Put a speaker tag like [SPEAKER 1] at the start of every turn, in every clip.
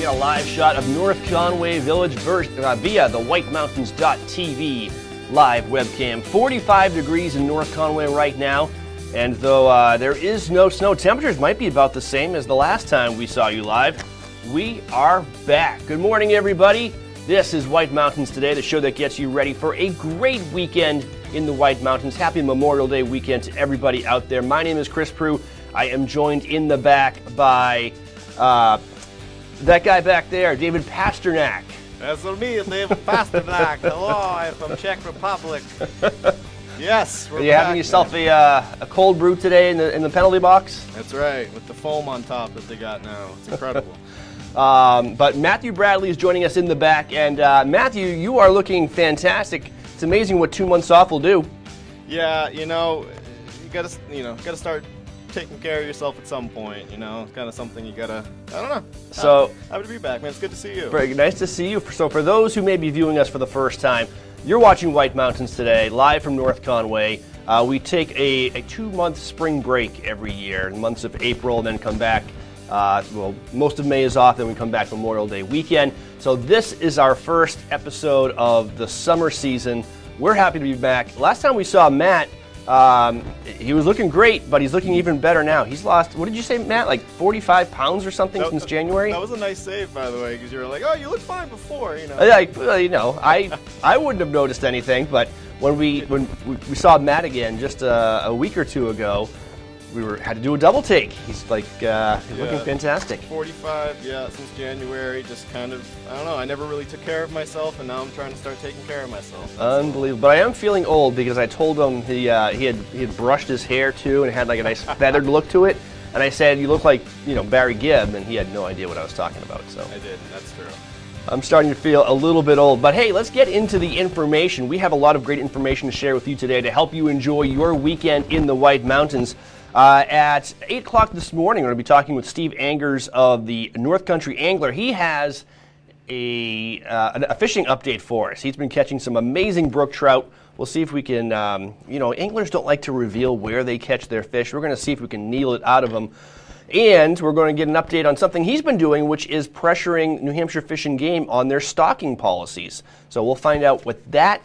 [SPEAKER 1] get a live shot of North Conway Village via the WhiteMountains.tv live webcam. 45 degrees in North Conway right now, and though there is no snow, temperatures might be about the same as the last time we saw you live. We are back. Good morning, everybody. This is White Mountains Today, the show that gets you ready for a great weekend in the White Mountains. Happy Memorial Day weekend to everybody out there. My name is Chris Prue. I am joined in the back by that guy back there, David Pasternak.
[SPEAKER 2] That's me, David Pasternak. Hello, I'm from Czech Republic. Yes, we're
[SPEAKER 1] Are you having yourself a cold brew today in the penalty box?
[SPEAKER 2] That's right, with the foam on top that they got now. It's incredible.
[SPEAKER 1] But Matthew Bradley is joining us in the back, and Matthew, you are looking fantastic. It's amazing what 2 months off will do.
[SPEAKER 2] Yeah, you gotta start taking care of yourself at some point. It's kind of something you gotta. I don't know.
[SPEAKER 1] So
[SPEAKER 2] happy to be back, man. It's good to see you.
[SPEAKER 1] Very nice to see you. So for those who may be viewing us for the first time, you're watching White Mountains Today, live from North Conway. We take a 2-month spring break every year, in months of April, and then come back. Most of May is off, then we come back Memorial Day weekend. So this is our first episode of the summer season. We're happy to be back. Last time we saw Matt, he was looking great, but he's looking even better now. He's lost, what did you say, Matt, like 45 pounds or something since January?
[SPEAKER 2] That was a nice save, by the way, because you were like, oh, you looked fine before,
[SPEAKER 1] I wouldn't have noticed anything, but when we saw Matt again just a week or two ago, had to do a double take. He's like looking fantastic.
[SPEAKER 2] 45, since January. Just kind of, I don't know. I never really took care of myself, and now I'm trying to start taking care of myself.
[SPEAKER 1] Unbelievable. But I am feeling old because I told him he had brushed his hair too and had like a nice feathered look to it. And I said, "You look like Barry Gibb," and he had no idea what I was talking about. So
[SPEAKER 2] I did. That's true.
[SPEAKER 1] I'm starting to feel a little bit old. But hey, let's get into the information. We have a lot of great information to share with you today to help you enjoy your weekend in the White Mountains. At 8 o'clock this morning, we're going to be talking with Steve Angers of the North Country Angler. He has a fishing update for us. He's been catching some amazing brook trout. We'll see if we can, anglers don't like to reveal where they catch their fish. We're going to see if we can needle it out of them. And we're going to get an update on something he's been doing, which is pressuring New Hampshire Fish and Game on their stocking policies. So we'll find out what that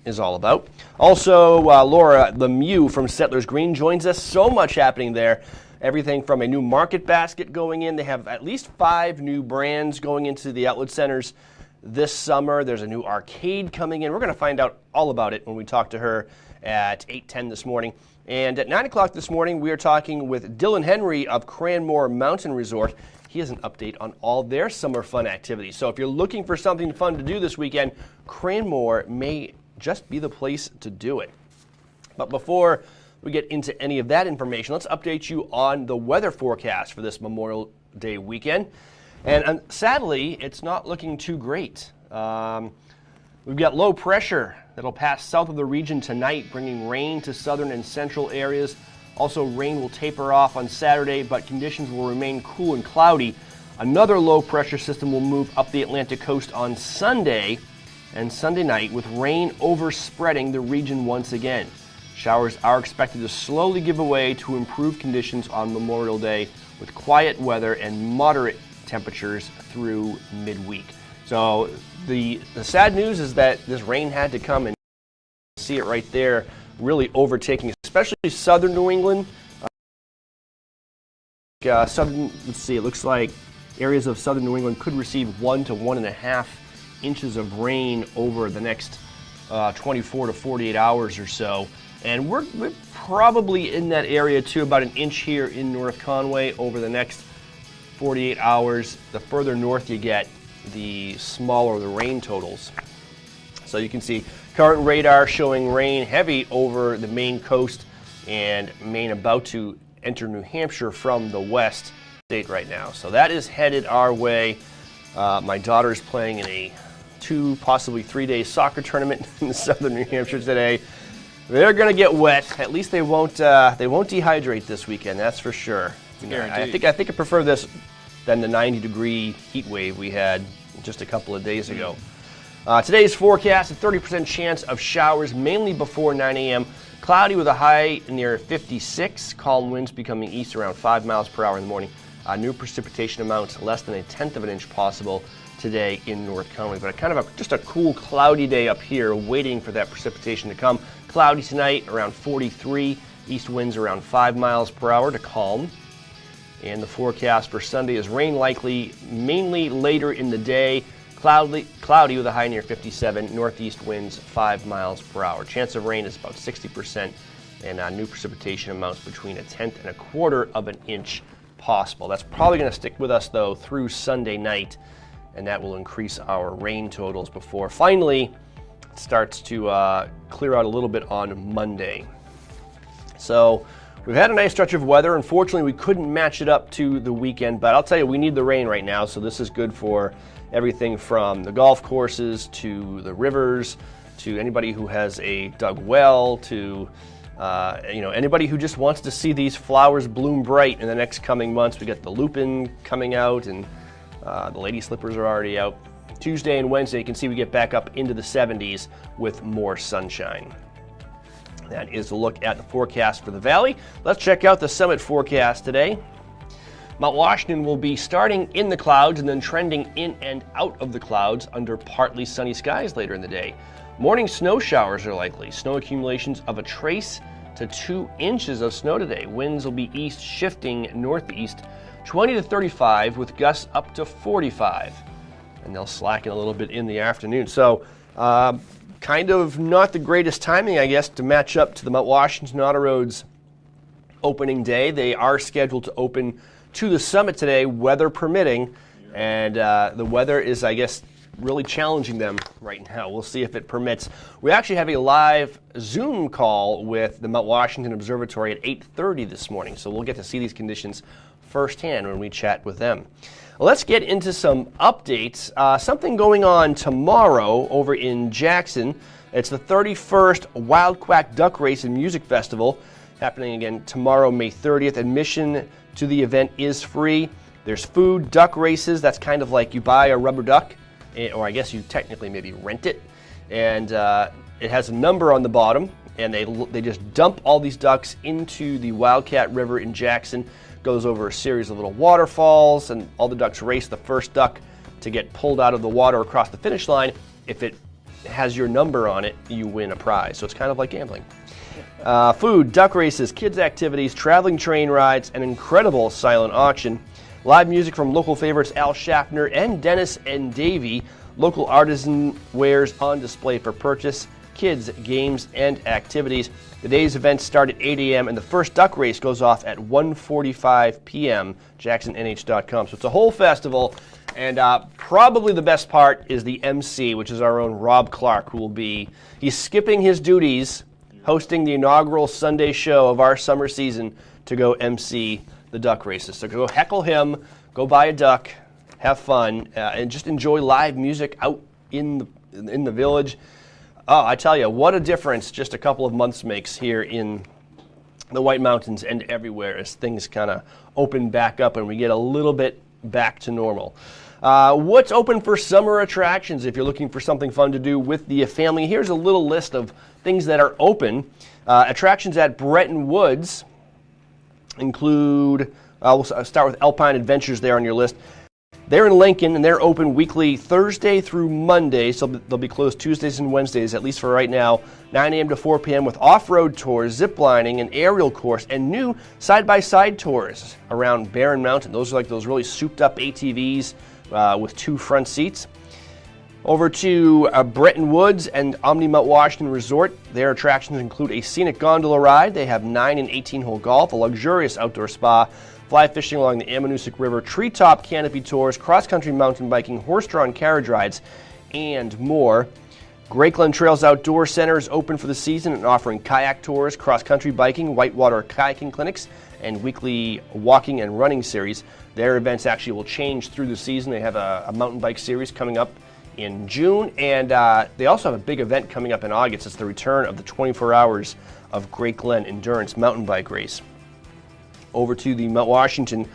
[SPEAKER 1] is all about. Also, Laura Lemieux from Settlers Green joins us. So much happening there. Everything from a new market basket going in. They have at least 5 new brands going into the outlet centers this summer. There's a new arcade coming in. We're going to find out all about it when we talk to her at 8:10 this morning. And at 9 o'clock this morning, we are talking with Dylan Henry of Cranmore Mountain Resort. He has an update on all their summer fun activities. So if you're looking for something fun to do this weekend, Cranmore may just be the place to do it. But before we get into any of that information, let's update you on the weather forecast for this Memorial Day weekend. And sadly, it's not looking too great. We've got low pressure that'll pass south of the region tonight, bringing rain to southern and central areas. Also, rain will taper off on Saturday, but conditions will remain cool and cloudy. Another low pressure system will move up the Atlantic coast on Sunday and Sunday night, with rain overspreading the region once again. Showers are expected to slowly give way to improved conditions on Memorial Day, with quiet weather and moderate temperatures through midweek. So the sad news is that this rain had to come, and you see it right there, really overtaking, especially southern New England. It looks like areas of southern New England could receive 1 to 1.5 inches of rain over the next 24 to 48 hours or so. And we're probably in that area too, about an inch here in North Conway over the next 48 hours. The further north you get, the smaller the rain totals. So you can see current radar showing rain heavy over the Maine coast, and Maine about to enter New Hampshire from the west state right now. So that is headed our way. My daughter is playing in a 2, possibly 3-day soccer tournament in southern New Hampshire today. They're going to get wet. At least they won't dehydrate this weekend. That's for sure. I think I prefer this than the 90-degree heat wave we had just a couple of days ago. Today's forecast: a 30% chance of showers, mainly before 9 a.m. Cloudy with a high near 56. Calm winds becoming east around 5 miles per hour in the morning. New precipitation amounts less than 1/10 of an inch possible today in North County. But just a cool cloudy day up here waiting for that precipitation to come. Cloudy tonight around 43, east winds around 5 miles per hour to calm. And the forecast for Sunday is rain likely mainly later in the day. Cloudy with a high near 57, northeast winds 5 miles per hour. Chance of rain is about 60%, and new precipitation amounts between 1/10 and 1/4 of an inch possible. That's probably going to stick with us, though, through Sunday night, and that will increase our rain totals before finally it starts to clear out a little bit on Monday. So we've had a nice stretch of weather. Unfortunately, we couldn't match it up to the weekend, but I'll tell you, we need the rain right now, so this is good for everything from the golf courses to the rivers to anybody who has a dug well to anybody who just wants to see these flowers bloom bright in the next coming months. We got the lupin coming out, and the lady slippers are already out. Tuesday and Wednesday, you can see we get back up into the 70s with more sunshine. That is a look at the forecast for the valley. Let's check out the summit forecast today. Mount Washington will be starting in the clouds and then trending in and out of the clouds under partly sunny skies later in the day. Morning snow showers are likely. Snow accumulations of a trace to 2 inches of snow today. Winds will be east shifting northeast, 20 to 35 with gusts up to 45. And they'll slacken a little bit in the afternoon. So kind of not the greatest timing, I guess, to match up to the Mount Washington Auto Roads opening day. They are scheduled to open to the summit today, weather permitting, and the weather is, I guess, really challenging them right now. We'll see if it permits. We actually have a live Zoom call with the Mount Washington Observatory at 8:30 this morning, so we'll get to see these conditions firsthand when we chat with them. Let's get into some updates. Something going on tomorrow over in Jackson. It's the 31st Wild Quack Duck Race and Music Festival, happening again tomorrow, May 30th. Admission to the event is free. There's food, duck races. That's kind of like you buy a rubber duck, or I guess you technically maybe rent it. And it has a number on the bottom, and they just dump all these ducks into the Wildcat River in Jackson. Goes over a series of little waterfalls, and all the ducks race the first duck to get pulled out of the water across the finish line. If it has your number on it, you win a prize. So it's kind of like gambling. Food, duck races, kids' activities, traveling train rides, an incredible silent auction. Live music from local favorites Al Schaffner and Dennis and Davey. Local artisan wares on display for purchase. Kids, games, and activities. The day's events start at 8 a.m. and the first duck race goes off at 1:45 p.m. JacksonNH.com. So it's a whole festival, and probably the best part is the MC, which is our own Rob Clark, who will be, he's skipping his duties, hosting the inaugural Sunday show of our summer season to go MC the duck races. So go heckle him, go buy a duck, have fun, and just enjoy live music out in the village. Oh, I tell you, what a difference just a couple of months makes here in the White Mountains and everywhere as things kind of open back up and we get a little bit back to normal. What's open for summer attractions if you're looking for something fun to do with the family? Here's a little list of things that are open. Attractions at Bretton Woods include, we'll start with Alpine Adventures there on your list. They're in Lincoln, and they're open weekly Thursday through Monday, so they'll be closed Tuesdays and Wednesdays, at least for right now, 9 a.m. to 4 p.m. with off-road tours, zip lining, an aerial course, and new side-by-side tours around Barren Mountain. Those are like those really souped-up ATVs with 2 front seats. Over to Bretton Woods and Omni Mount Washington Resort. Their attractions include a scenic gondola ride. They have 9 and 18-hole golf, a luxurious outdoor spa, fly fishing along the Ammonoosuc River, treetop canopy tours, cross-country mountain biking, horse-drawn carriage rides, and more. Grakeland Trails Outdoor Center is open for the season and offering kayak tours, cross-country biking, whitewater kayaking clinics, and weekly walking and running series. Their events actually will change through the season. They have a mountain bike series coming up in June, and they also have a big event coming up in August. It's the return of the 24 Hours of Great Glen Endurance mountain bike race. Over to the Mount Washington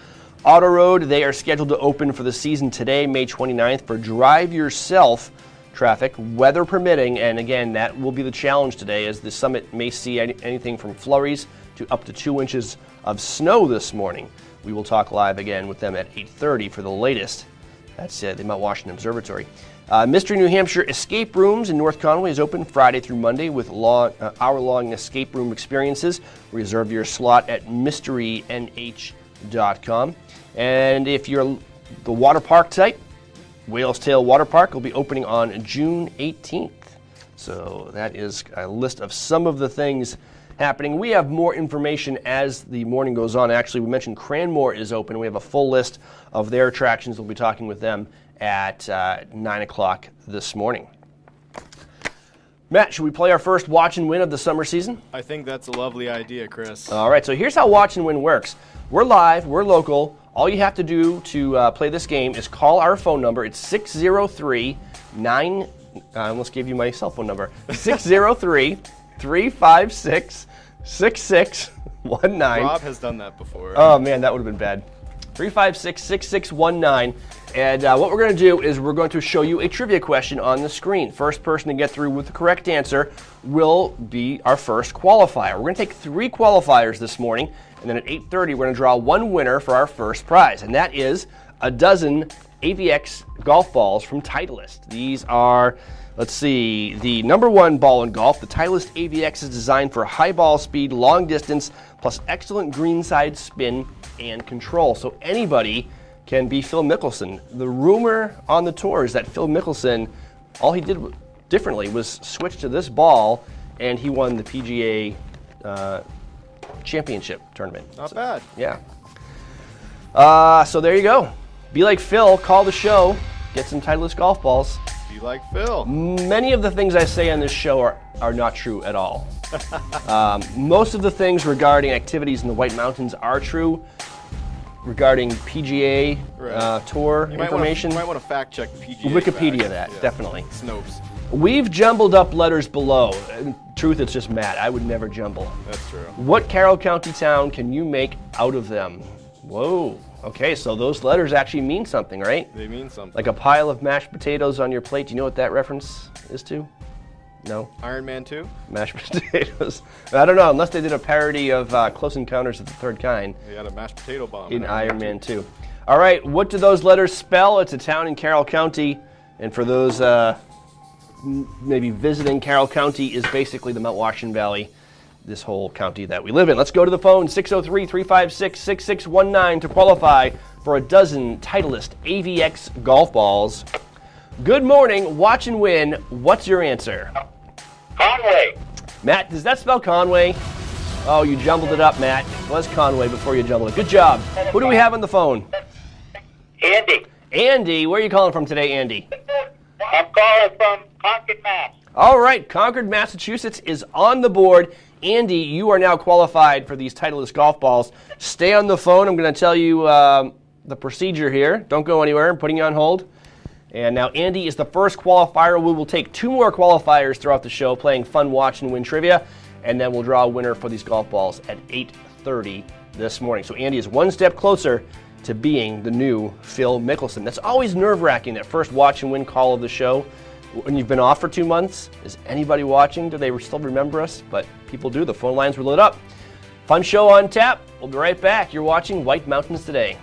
[SPEAKER 1] Auto Road. They are scheduled to open for the season today, May 29th, for drive yourself traffic, weather permitting, and again, that will be the challenge today as the summit may see anything from flurries to up to 2 inches of snow this morning. we will talk live again with them at 8:30 for the latest. That's the Mount Washington Observatory. Mystery New Hampshire Escape Rooms in North Conway is open Friday through Monday with hour-long escape room experiences. Reserve your slot at mysterynh.com. And if you're the water park type, Whale's Tail Water Park will be opening on June 18th. So that is a list of some of the things happening. We have more information as the morning goes on. Actually, we mentioned Cranmore is open. We have a full list of their attractions. We'll be talking with them at 9 o'clock this morning. Matt, should we play our first Watch and Win of the summer season?
[SPEAKER 2] I think that's a lovely idea, Chris.
[SPEAKER 1] All right, so here's how Watch and Win works. We're live, we're local. All you have to do to play this game is call our phone number. It's 603-9... I almost gave you my cell phone number. 603-356-6619.
[SPEAKER 2] Rob has done that before.
[SPEAKER 1] Oh, man, that would have been bad. 356-6619. And what we're going to do is we're going to show you a trivia question on the screen. First person to get through with the correct answer will be our first qualifier. We're going to take 3 qualifiers this morning, and then at 8:30 we're going to draw one winner for our first prize, and that is a dozen AVX golf balls from Titleist. These are, let's see, the #1 ball in golf. The Titleist AVX is designed for high ball speed, long distance, plus excellent greenside spin and control. So anybody can be Phil Mickelson. The rumor on the tour is that Phil Mickelson, all he did differently was switch to this ball, and he won the PGA Championship tournament.
[SPEAKER 2] Not bad.
[SPEAKER 1] Yeah. So there you go. Be like Phil, call the show, get some Titleist golf balls.
[SPEAKER 2] Be like Phil.
[SPEAKER 1] Many of the things I say on this show are not true at all. Most of the things regarding activities in the White Mountains are true. Regarding PGA Tour information.
[SPEAKER 2] You might want to fact check PGA.
[SPEAKER 1] Wikipedia that, definitely.
[SPEAKER 2] Snopes.
[SPEAKER 1] We've jumbled up letters below. In truth, it's just Matt. I would never jumble.
[SPEAKER 2] That's true.
[SPEAKER 1] What Carroll County town can you make out of them? Whoa. Okay, so those letters actually mean something, right?
[SPEAKER 2] They mean something.
[SPEAKER 1] Like a pile of mashed potatoes on your plate. Do you know what that reference is to? No?
[SPEAKER 2] Iron Man 2?
[SPEAKER 1] Mashed potatoes. I don't know, unless they did a parody of Close Encounters of the Third Kind.
[SPEAKER 2] They had a mashed potato bomb.
[SPEAKER 1] In Iron Man 2. All right, what do those letters spell? It's a town in Carroll County. And for those maybe visiting, Carroll County is basically the Mount Washington Valley, this whole county that we live in. Let's go to the phone, 603-356-6619 to qualify for a dozen Titleist AVX golf balls. Good morning, Watch and Win. What's your answer?
[SPEAKER 3] Conway.
[SPEAKER 1] Matt, does that spell Conway? Oh, you jumbled it up, Matt. It was Conway before you jumbled it. Good job. Who do we have on the phone?
[SPEAKER 3] Andy.
[SPEAKER 1] Andy, where are you calling from today, Andy?
[SPEAKER 3] I'm calling from Concord, Mass.
[SPEAKER 1] All right, Concord, Massachusetts is on the board. Andy, you are now qualified for these Titleist golf balls. Stay on the phone. I'm going to tell you the procedure here. Don't go anywhere. I'm putting you on hold. And now Andy is the first qualifier. We will take 2 more qualifiers throughout the show, playing fun Watch and Win trivia, and then we'll draw a winner for these golf balls at 8:30 this morning. So Andy is one step closer to being the new Phil Mickelson. That's always nerve-wracking, that first Watch and Win call of the show. When you've been off for 2 months, is anybody watching? Do they still remember us? But people do. The phone lines were lit up. Fun show on tap. We'll be right back. You're watching White Mountains Today.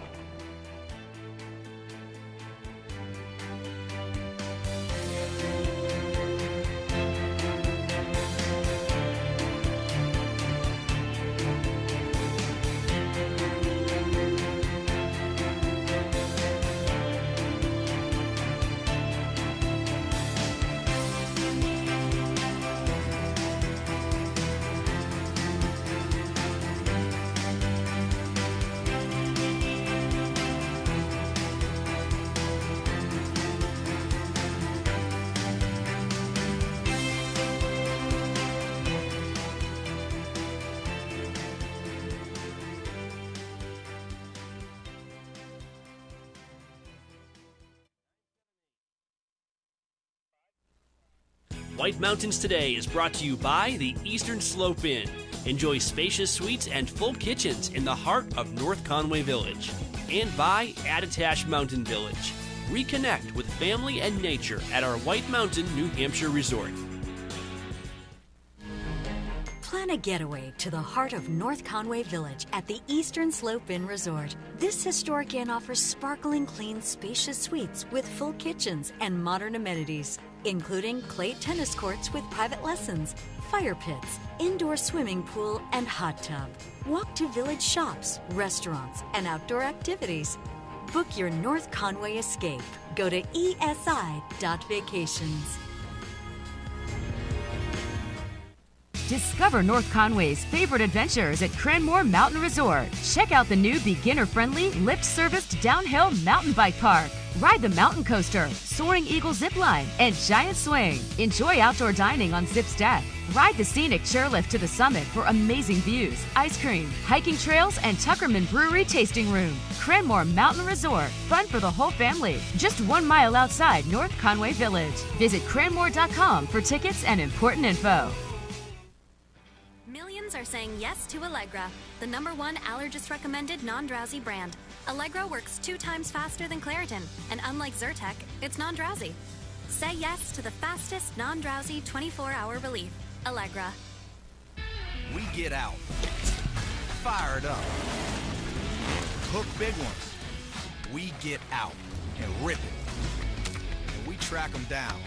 [SPEAKER 4] White Mountains Today is brought to you by the Eastern Slope Inn. Enjoy spacious suites and full kitchens in the heart of North Conway Village. And by Attitash Mountain Village. Reconnect with family and nature at our White Mountain, New Hampshire resort.
[SPEAKER 5] Plan a getaway to the heart of North Conway Village at the Eastern Slope Inn Resort. This historic inn offers sparkling clean, spacious suites with full kitchens and modern amenities, including clay tennis courts with private lessons, fire pits, indoor swimming pool, and hot tub. Walk to village shops, restaurants, and outdoor activities. Book your North Conway escape. Go to esi.vacations.
[SPEAKER 6] Discover North Conway's favorite adventures at Cranmore Mountain Resort. Check out the new beginner-friendly, lift-serviced downhill mountain bike park. Ride the mountain coaster, Soaring Eagle zip line, and giant swing. Enjoy outdoor dining on Zip's deck. Ride the scenic chairlift to the summit for amazing views, ice cream, hiking trails, and Tuckerman Brewery tasting room. Cranmore Mountain Resort. Fun for the whole family. Just 1 mile outside North Conway Village. Visit cranmore.com for tickets and important info.
[SPEAKER 7] Millions are saying yes to Allegra, the #1 allergist-recommended non-drowsy brand. Allegra works 2 times faster than Claritin, and unlike Zyrtec, it's non-drowsy. Say yes to the fastest non-drowsy 24-hour relief. Allegra.
[SPEAKER 8] We get out, fired up, hook big ones. We get out and rip it, and we track them down.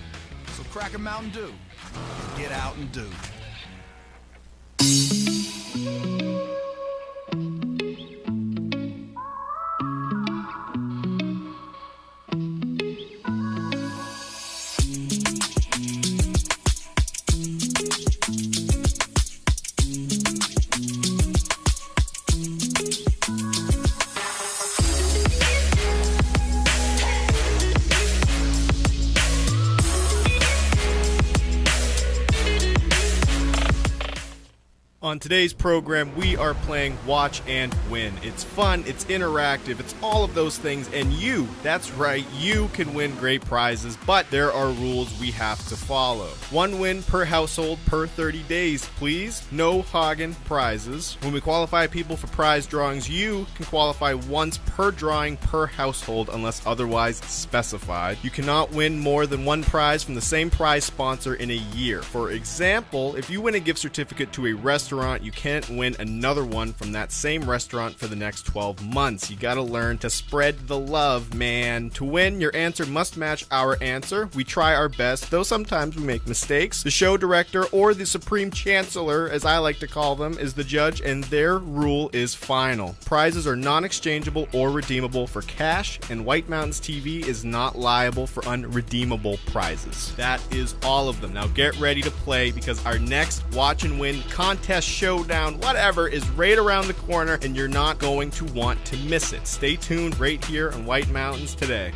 [SPEAKER 8] So crack a Mountain Dew, get out and do.
[SPEAKER 2] On today's program, we are playing Watch and Win. It's fun, it's interactive, it's all of those things, and you, that's right, you can win great prizes, but there are rules we have to follow. 1 win per household per 30 days, please. No Hagen prizes. When we qualify people for prize drawings, you can qualify once per drawing per household unless otherwise specified. You cannot win more than 1 prize from the same prize sponsor in a year. For example, if you win a gift certificate to a restaurant, you can't win another one from that same restaurant for the next 12 months. You gotta learn to spread the love, man. To win, your answer must match our answer. We try our best, though sometimes we make mistakes. The show director, or the supreme chancellor, as I like to call them, is the judge, and their rule is final. Prizes are non-exchangeable or redeemable for cash, and White Mountains TV is not liable for unredeemable prizes. That is all of them. Now get ready to play, because our next Watch and Win contest, showdown, whatever, is right around the corner, and you're not going to want to miss it. Stay tuned right here on White Mountains Today.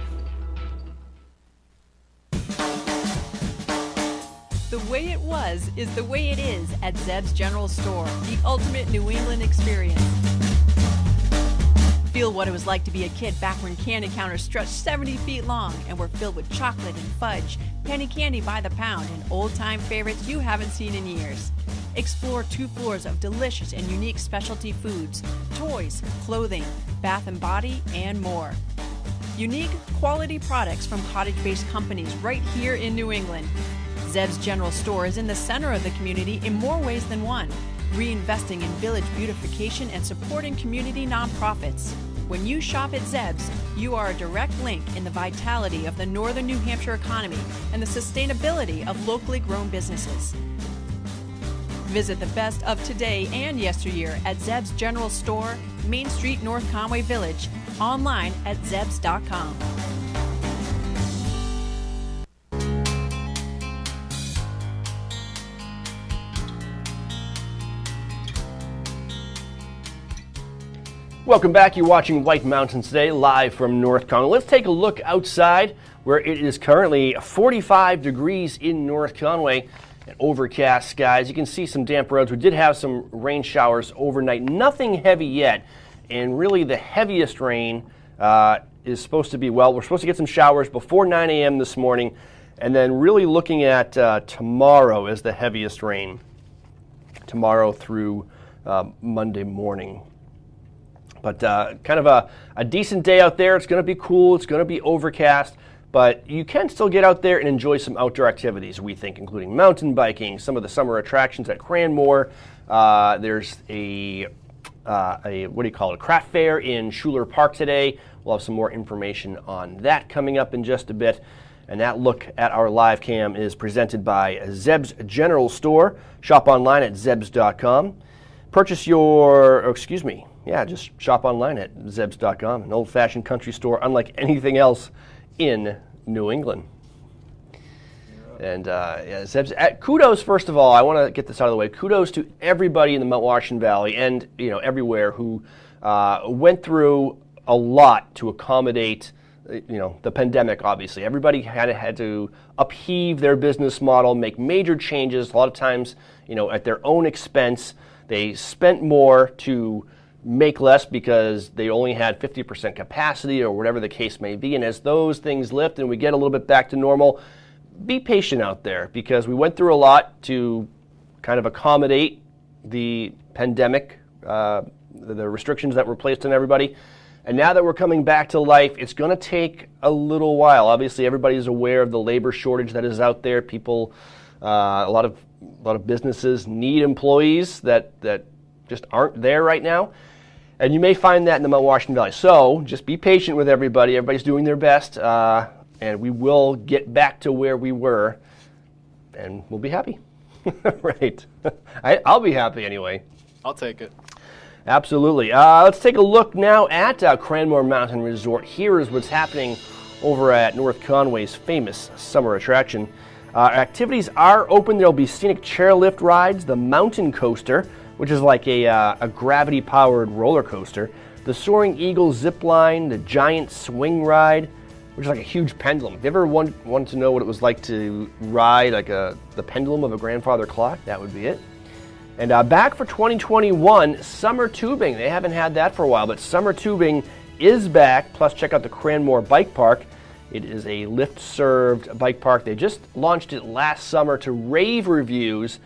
[SPEAKER 9] The way it was is the way it is at Zeb's General Store, the ultimate New England experience. Feel what it was like to be a kid back when candy counters stretched 70 feet long and were filled with chocolate and fudge, penny candy by the pound, and old-time favorites you haven't seen in years. Explore 2 floors of delicious and unique specialty foods, toys, clothing, bath and body, and more. Unique, quality products from cottage-based companies right here in New England. Zeb's General Store is in the center of the community in more ways than one, reinvesting in village beautification and supporting community nonprofits. When you shop at Zeb's, you are a direct link in the vitality of the northern New Hampshire economy and the sustainability of locally grown businesses. Visit the best of today and yesteryear at Zeb's General Store, Main Street, North Conway Village, online at zebs.com.
[SPEAKER 1] Welcome back. You're watching White Mountains Today, live from North Conway. Let's take a look outside, where it is currently 45 degrees in North Conway and overcast skies. You can see some damp roads. We did have some rain showers overnight. Nothing heavy yet, and really the heaviest rain is supposed to be, well, we're supposed to get some showers before 9 a.m. this morning, and then really looking at tomorrow as the heaviest rain, tomorrow through Monday morning. But kind of a decent day out there. It's going to be cool. It's going to be overcast. But you can still get out there and enjoy some outdoor activities, we think, including mountain biking, some of the summer attractions at Cranmore, There's a what do you call it? A craft fair in Schuler Park today. We'll have some more information on that coming up in just a bit. And that look at our live cam is presented by Zeb's General Store. Shop online at zebs.com. Just shop online at zebs.com. An old-fashioned country store unlike anything else in New England. And Zeb's, kudos, first of all, I want to get this out of the way. Kudos to everybody in the Mount Washington Valley and everywhere who went through a lot to accommodate the pandemic. Obviously, everybody had to upheave their business model, make major changes. A lot of times, at their own expense. They spent more to make less because they only had 50% capacity or whatever the case may be. And as those things lift and we get a little bit back to normal, be patient out there, because we went through a lot to kind of accommodate the pandemic, the restrictions that were placed on everybody. And now that we're coming back to life, it's going to take a little while. Obviously, everybody's aware of the labor shortage that is out there. People, a lot of businesses need employees that just aren't there right now. And you may find that in the Mount Washington Valley. So just be patient with everybody. Everybody's doing their best. And we will get back to where we were. And we'll be happy. Right. I'll be happy anyway.
[SPEAKER 2] I'll take it.
[SPEAKER 1] Absolutely. Let's take a look now at Cranmore Mountain Resort. Here is what's happening over at North Conway's famous summer attraction. Activities are open. There'll be scenic chairlift rides, the mountain coaster, which is like a gravity-powered roller coaster, the Soaring Eagle zip line, the giant swing ride, which is like a huge pendulum. If you ever wanted to know what it was like to ride like the pendulum of a grandfather clock, that would be it. And back for 2021, summer tubing. They haven't had that for a while, but summer tubing is back. Plus, check out the Cranmore Bike Park. It is a lift-served bike park. They just launched it last summer to rave reviews.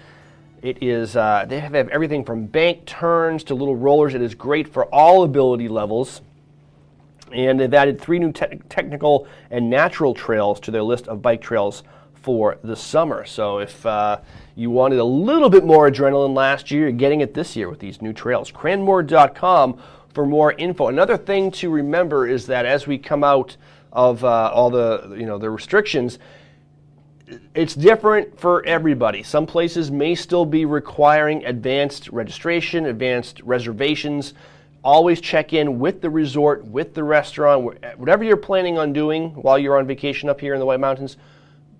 [SPEAKER 1] It is they have everything from bank turns to little rollers. It is great for all ability levels. And they've added 3 new technical and natural trails to their list of bike trails for the summer. So if you wanted a little bit more adrenaline last year, you're getting it this year with these new trails. Cranmore.com for more info. Another thing to remember is that as we come out of all the restrictions, it's different for everybody. Some places may still be requiring advanced registration, advanced reservations. Always check in with the resort, with the restaurant, whatever you're planning on doing while you're on vacation up here in the White Mountains.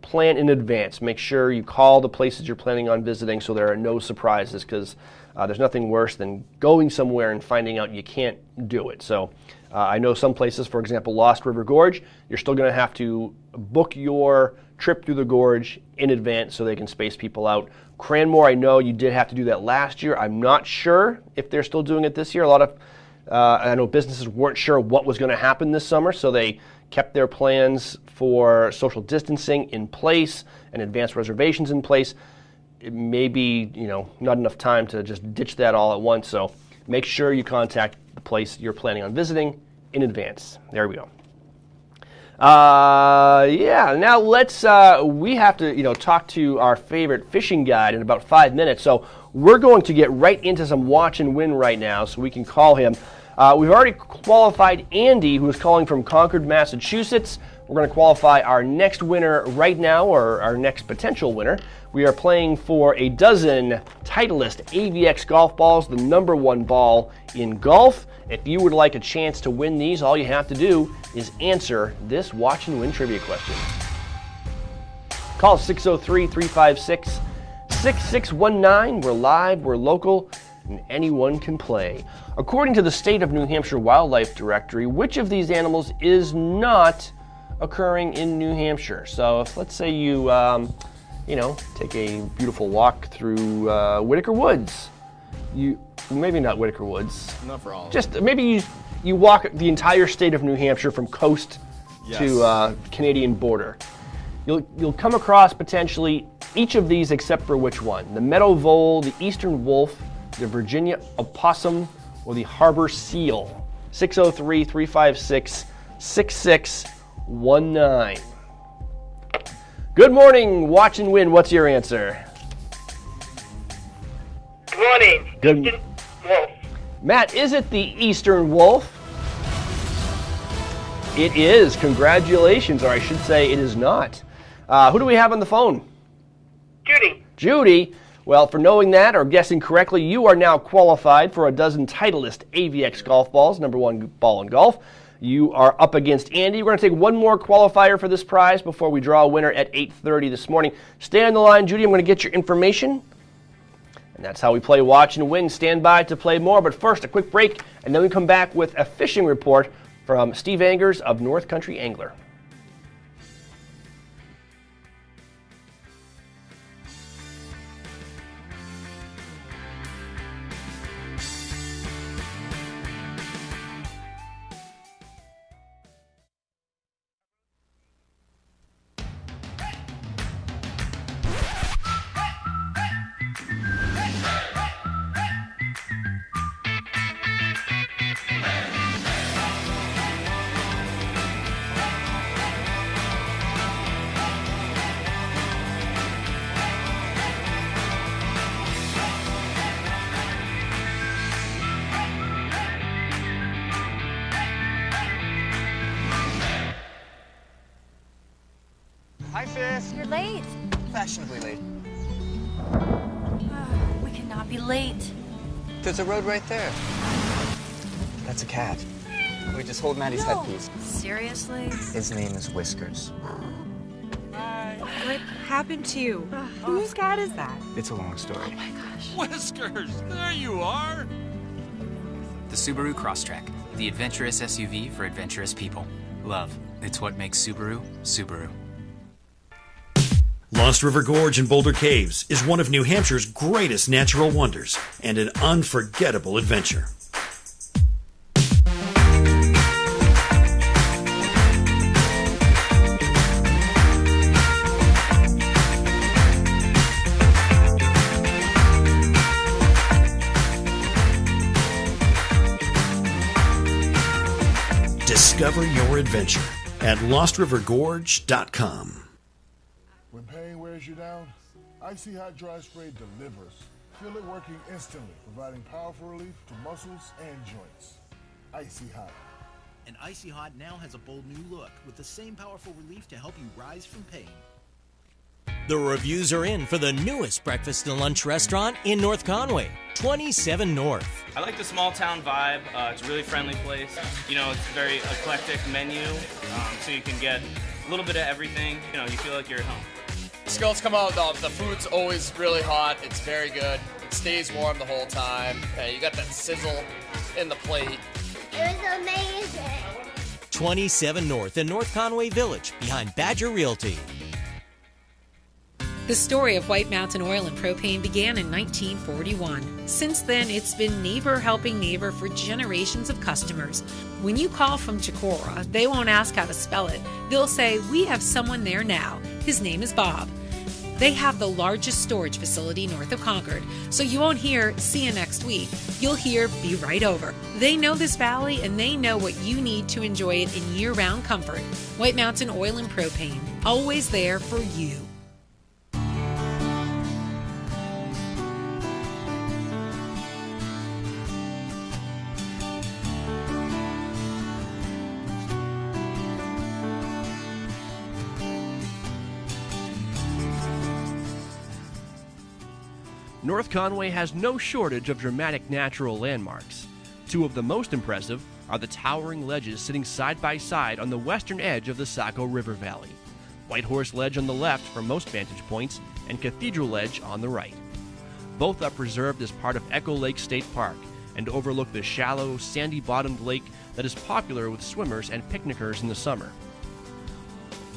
[SPEAKER 1] Plan in advance. Make sure you call the places you're planning on visiting so there are no surprises, because there's nothing worse than going somewhere and finding out you can't do it. So I know some places, for example, Lost River Gorge, you're still going to have to book your trip through the gorge in advance so they can space people out. Cranmore, I know you did have to do that last year. I'm not sure if they're still doing it this year. A lot of I know businesses weren't sure what was going to happen this summer, so they kept their plans for social distancing in place and advanced reservations in place. It may be, not enough time to just ditch that all at once, so make sure you contact the place you're planning on visiting in advance. There we go. Now let's, we have to, talk to our favorite fishing guide in about 5 minutes, so we're going to get right into some watch and win right now so we can call him. We've already qualified Andy, who is calling from Concord, Massachusetts. We're going to qualify our next winner right now, or our next potential winner. We are playing for a dozen Titleist AVX golf balls, the #1 ball in golf. If you would like a chance to win these, all you have to do is answer this watch and win trivia question. Call 603-356-6619. We're live, we're local, and anyone can play. According to the State of New Hampshire Wildlife Directory, which of these animals is not occurring in New Hampshire? So if, let's say you, take a beautiful walk through Whitaker Woods. Maybe not Whitaker Woods.
[SPEAKER 2] Not for all.
[SPEAKER 1] Just maybe you walk the entire state of New Hampshire from coast to Canadian border. You'll come across potentially each of these except for which one? The meadow vole, the eastern wolf, the Virginia opossum, or the harbor seal. 603-356-6619. Good morning, Watch and Win. What's your answer?
[SPEAKER 3] Good morning. morning.
[SPEAKER 1] Good.
[SPEAKER 3] Eastern Wolf.
[SPEAKER 1] Matt, is it the Eastern Wolf? It is. Congratulations, or I should say it is not. Who do we have on the phone?
[SPEAKER 3] Judy.
[SPEAKER 1] Judy. Well, for knowing that or guessing correctly, you are now qualified for a dozen Titleist AVX golf balls, #1 ball in golf. You are up against Andy. We're going to take one more qualifier for this prize before we draw a winner at 8:30 this morning. Stay on the line, Judy. I'm going to get your information. And that's how we play Watch and Win. Stand by to play more. But first, a quick break, and then we come back with a fishing report from Steve Angers of North Country Angler.
[SPEAKER 10] Hi, Fifth.
[SPEAKER 11] You're late.
[SPEAKER 10] Fashionably late.
[SPEAKER 11] We cannot be late.
[SPEAKER 10] There's a road right there. That's a cat. We just hold Maddie's headpiece.
[SPEAKER 11] Seriously?
[SPEAKER 10] His name is Whiskers.
[SPEAKER 12] What happened to you? Whose cat is that?
[SPEAKER 10] It's a long story.
[SPEAKER 11] Oh my gosh.
[SPEAKER 13] Whiskers, there you are.
[SPEAKER 14] The Subaru Crosstrek, the adventurous SUV for adventurous people. Love, it's what makes Subaru, Subaru.
[SPEAKER 15] Lost River Gorge in Boulder Caves is one of New Hampshire's greatest natural wonders and an unforgettable adventure. Discover your adventure at LostRiverGorge.com.
[SPEAKER 16] When pain wears you down, Icy Hot Dry Spray delivers. Feel it working instantly, providing powerful relief to muscles and joints. Icy Hot.
[SPEAKER 17] And Icy Hot now has a bold new look with the same powerful relief to help you rise from pain.
[SPEAKER 18] The reviews are in for the newest breakfast and lunch restaurant in North Conway, 27 North.
[SPEAKER 19] I like the small town vibe. It's a really friendly place. You know, it's a very eclectic menu, so you can get a little bit of everything. You know, you feel like you're at home.
[SPEAKER 20] Skills come out, the food's always really hot. It's very good. It stays warm the whole time. You got that sizzle in the plate.
[SPEAKER 11] It was amazing.
[SPEAKER 18] 27 North in North Conway Village, behind Badger Realty.
[SPEAKER 21] The story of White Mountain Oil and Propane began in 1941. Since then, it's been neighbor helping neighbor for generations of customers. When you call from Chicora, they won't ask how to spell it. They'll say, "We have someone there now. His name is Bob." They have the largest storage facility north of Concord, so you won't hear, "See you next week." You'll hear, "Be right over." They know this valley and they know what you need to enjoy it in year-round comfort. White Mountain Oil and Propane, always there for you.
[SPEAKER 1] North Conway has no shortage of dramatic natural landmarks. Two of the most impressive are the towering ledges sitting side by side on the western edge of the Saco River Valley. White Horse Ledge on the left for most vantage points, and Cathedral Ledge on the right. Both are preserved as part of Echo Lake State Park and overlook the shallow, sandy-bottomed lake that is popular with swimmers and picnickers in the summer.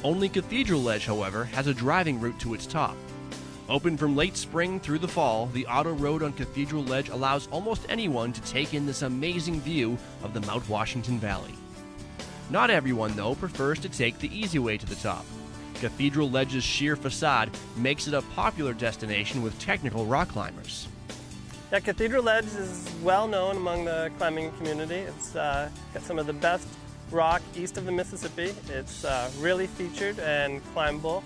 [SPEAKER 1] Only Cathedral Ledge, however, has a driving route to its top. Open from late spring through the fall, the auto road on Cathedral Ledge allows almost anyone to take in this amazing view of the Mount Washington Valley. Not everyone, though, prefers to take the easy way to the top. Cathedral Ledge's sheer facade makes it a popular destination with technical rock climbers.
[SPEAKER 22] Yeah, Cathedral Ledge is well known among the climbing community. It's got some of the best rock east of the Mississippi. It's really featured and climbable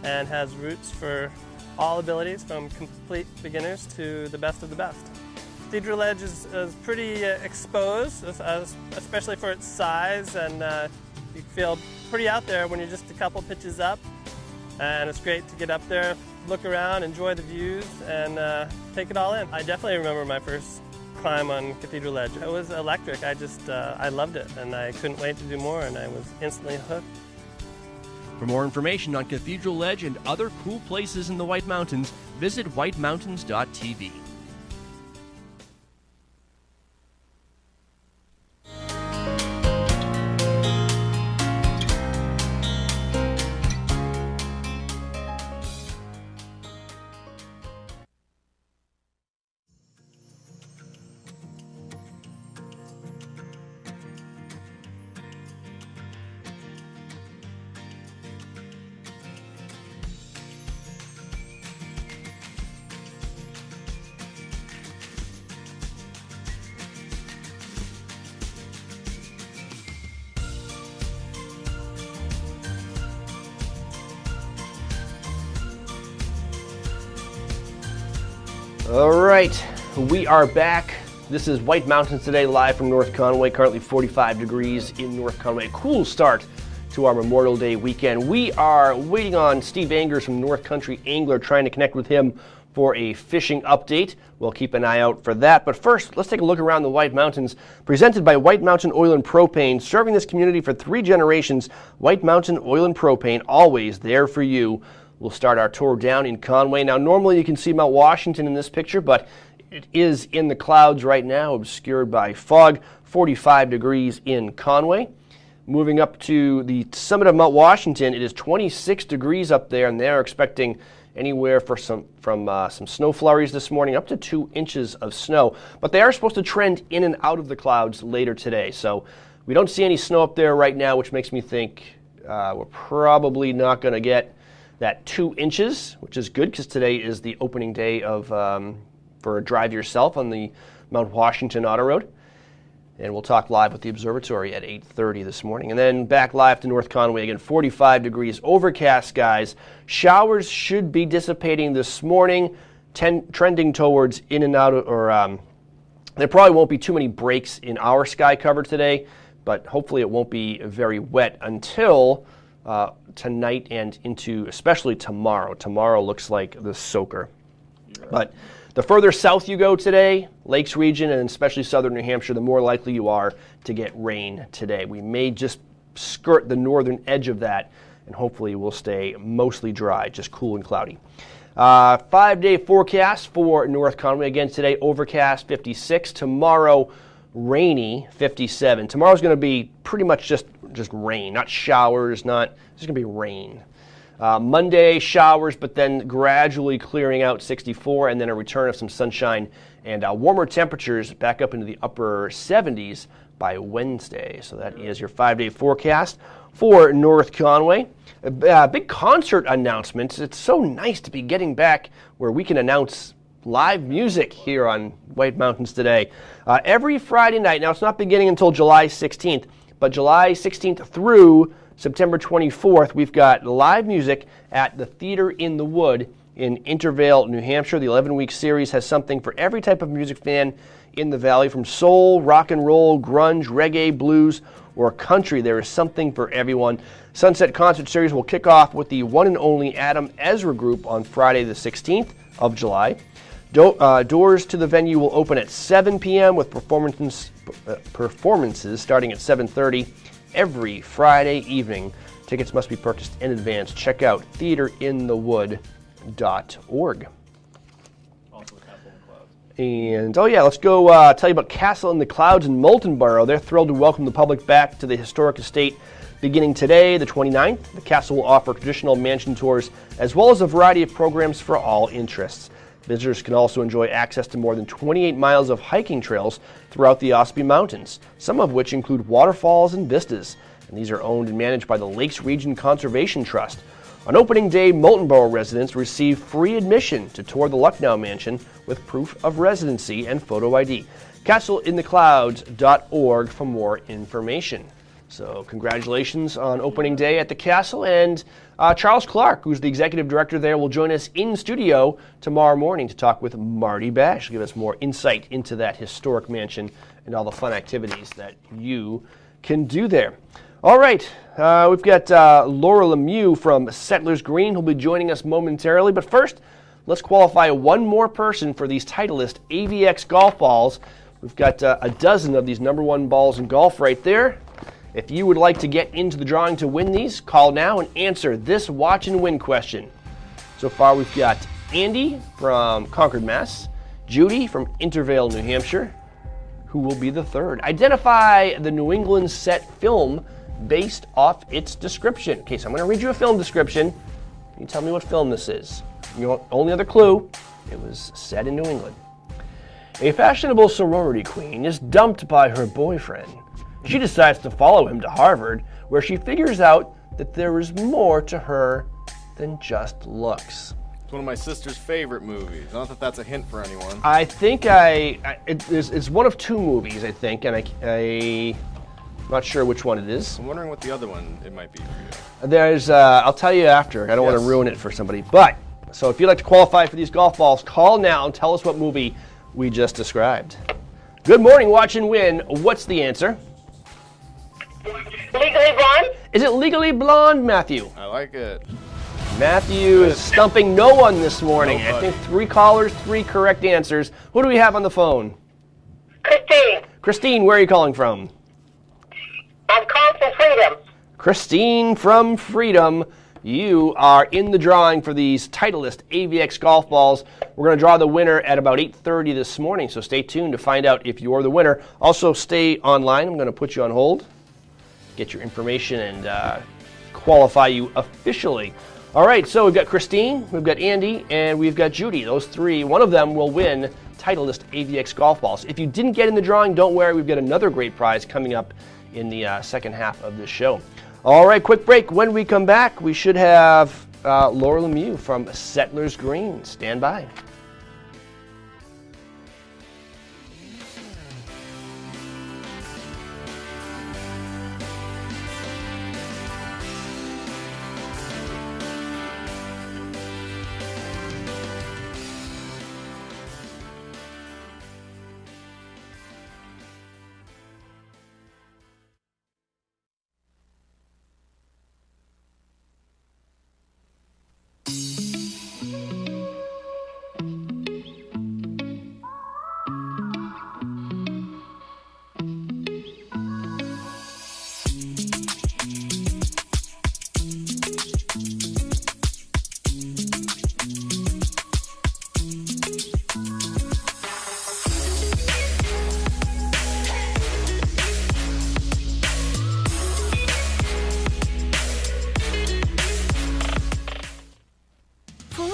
[SPEAKER 22] and has routes for all abilities from complete beginners to the best of the best. Cathedral Ledge is pretty exposed, especially for its size, and you feel pretty out there when you're just a couple pitches up. And it's great to get up there, look around, enjoy the views, and take it all in. I definitely remember my first climb on Cathedral Ledge. It was electric. I loved it, and I couldn't wait to do more, and I was instantly hooked.
[SPEAKER 1] For more information on Cathedral Ledge and other cool places in the White Mountains, visit whitemountains.tv. All right, we are back. This is White Mountains Today, live from North Conway. Currently 45 degrees in North Conway. Cool start to our Memorial Day weekend. We are waiting on Steve Angers from North Country Angler, trying to connect with him for a fishing update. We'll keep an eye out for that. But first, let's take a look around the White Mountains. Presented by White Mountain Oil and Propane, serving this community for 3 generations. White Mountain Oil and Propane, always there for you. We'll start our tour down in Conway. Now, normally you can see Mount Washington in this picture, but it is in the clouds right now, obscured by fog. 45 degrees in Conway. Moving up to the summit of Mount Washington, it is 26 degrees up there, and they're expecting anywhere from some snow flurries this morning, up to 2 inches of snow. But they are supposed to trend in and out of the clouds later today. So we don't see any snow up there right now, which makes me think we're probably not going to get that 2 inches, which is good because today is the opening day of for a drive yourself on the Mount Washington Auto Road. And we'll talk live with the observatory at 8:30 this morning. And then back live to North Conway again, 45 degrees, overcast skies. Showers should be dissipating this morning, trending towards in and out, there probably won't be too many breaks in our sky cover today, but hopefully it won't be very wet until tonight and into especially tomorrow. Tomorrow looks like the soaker. Right. But the further south you go today, Lakes region and especially southern New Hampshire, the more likely you are to get rain today. We may just skirt the northern edge of that, and hopefully we'll stay mostly dry, just cool and cloudy. 5-day forecast for North Conway. Again today, overcast 56. Tomorrow, rainy 57. Tomorrow's going to be pretty much just rain, not showers, it's just going to be rain. Monday, showers, but then gradually clearing out 64, and then a return of some sunshine and warmer temperatures back up into the upper 70s by Wednesday. So that is your 5-day forecast for North Conway. Big concert announcements. It's so nice to be getting back where we can announce live music here on White Mountains Today. Every Friday night, now it's not beginning until July 16th, but July 16th through September 24th, we've got live music at the Theater in the Wood in Intervale, New Hampshire. The 11-week series has something for every type of music fan in the Valley, from soul, rock and roll, grunge, reggae, blues, or country. There is something for everyone. Sunset Concert Series will kick off with the one and only Adam Ezra Group on Friday the 16th of July. Doors to the venue will open at 7 p.m. with performances starting at 7:30 every Friday evening. Tickets must be purchased in advance. Check out theaterinthewood.org. And let's go tell you about Castle in the Clouds in Moultonborough. They're thrilled to welcome the public back to the historic estate beginning today, the 29th. The castle will offer traditional mansion tours as well as a variety of programs for all interests. Visitors can also enjoy access to more than 28 miles of hiking trails throughout the Ospey Mountains, some of which include waterfalls and vistas. And these are owned and managed by the Lakes Region Conservation Trust. On opening day, Moultonborough residents receive free admission to tour the Lucknow Mansion with proof of residency and photo ID. CastleInTheClouds.org for more information. So congratulations on opening day at the Castle. And Charles Clark, who's the executive director there, will join us in studio tomorrow morning to talk with Marty Bash, give us more insight into that historic mansion and all the fun activities that you can do there. All right, we've got Laura Lemieux from Settlers Green who'll be joining us momentarily. But first, let's qualify one more person for these Titleist AVX golf balls. We've got a dozen of these #1 balls in golf right there. If you would like to get into the drawing to win these, call now and answer this watch and win question. So far, we've got Andy from Concord, Mass., Judy from Intervale, New Hampshire. Who will be the third? Identify the New England set film based off its description. Okay, so I'm going to read you a film description. You tell me what film this is. Your only other clue, it was set in New England. A fashionable sorority queen is dumped by her boyfriend. She decides to follow him to Harvard, where she figures out that there is more to her than just looks.
[SPEAKER 2] It's one of my sister's favorite movies. Not that that's a hint for anyone.
[SPEAKER 1] I think it's one of two movies, I think, and I'm not sure which one it is.
[SPEAKER 2] I'm wondering what the other one it might be for you.
[SPEAKER 1] There's, I'll tell you after. I don't want to ruin it for somebody. But, so if you'd like to qualify for these golf balls, call now and tell us what movie we just described. Good morning, Watch and Win. What's the answer?
[SPEAKER 3] Legally Blonde?
[SPEAKER 1] Is it Legally Blonde, Matthew?
[SPEAKER 2] I like it.
[SPEAKER 1] Matthew is stumping no one this morning.
[SPEAKER 2] Nobody.
[SPEAKER 1] I think 3 callers, 3 correct answers. Who do we have on the phone?
[SPEAKER 3] Christine.
[SPEAKER 1] Christine, where are you calling from?
[SPEAKER 3] I'm calling from Freedom.
[SPEAKER 1] Christine from Freedom. You are in the drawing for these Titleist AVX golf balls. We're going to draw the winner at about 8:30 this morning, so stay tuned to find out if you're the winner. Also, stay online. I'm going to put you on hold, get your information, and qualify you officially. All right, so we've got Christine, we've got Andy, and we've got Judy. Those 3, one of them will win Titleist AVX golf balls. If you didn't get in the drawing, don't worry. We've got another great prize coming up in the second half of this show. All right, quick break. When we come back, we should have Laura Lemieux from Settlers Green. Stand by.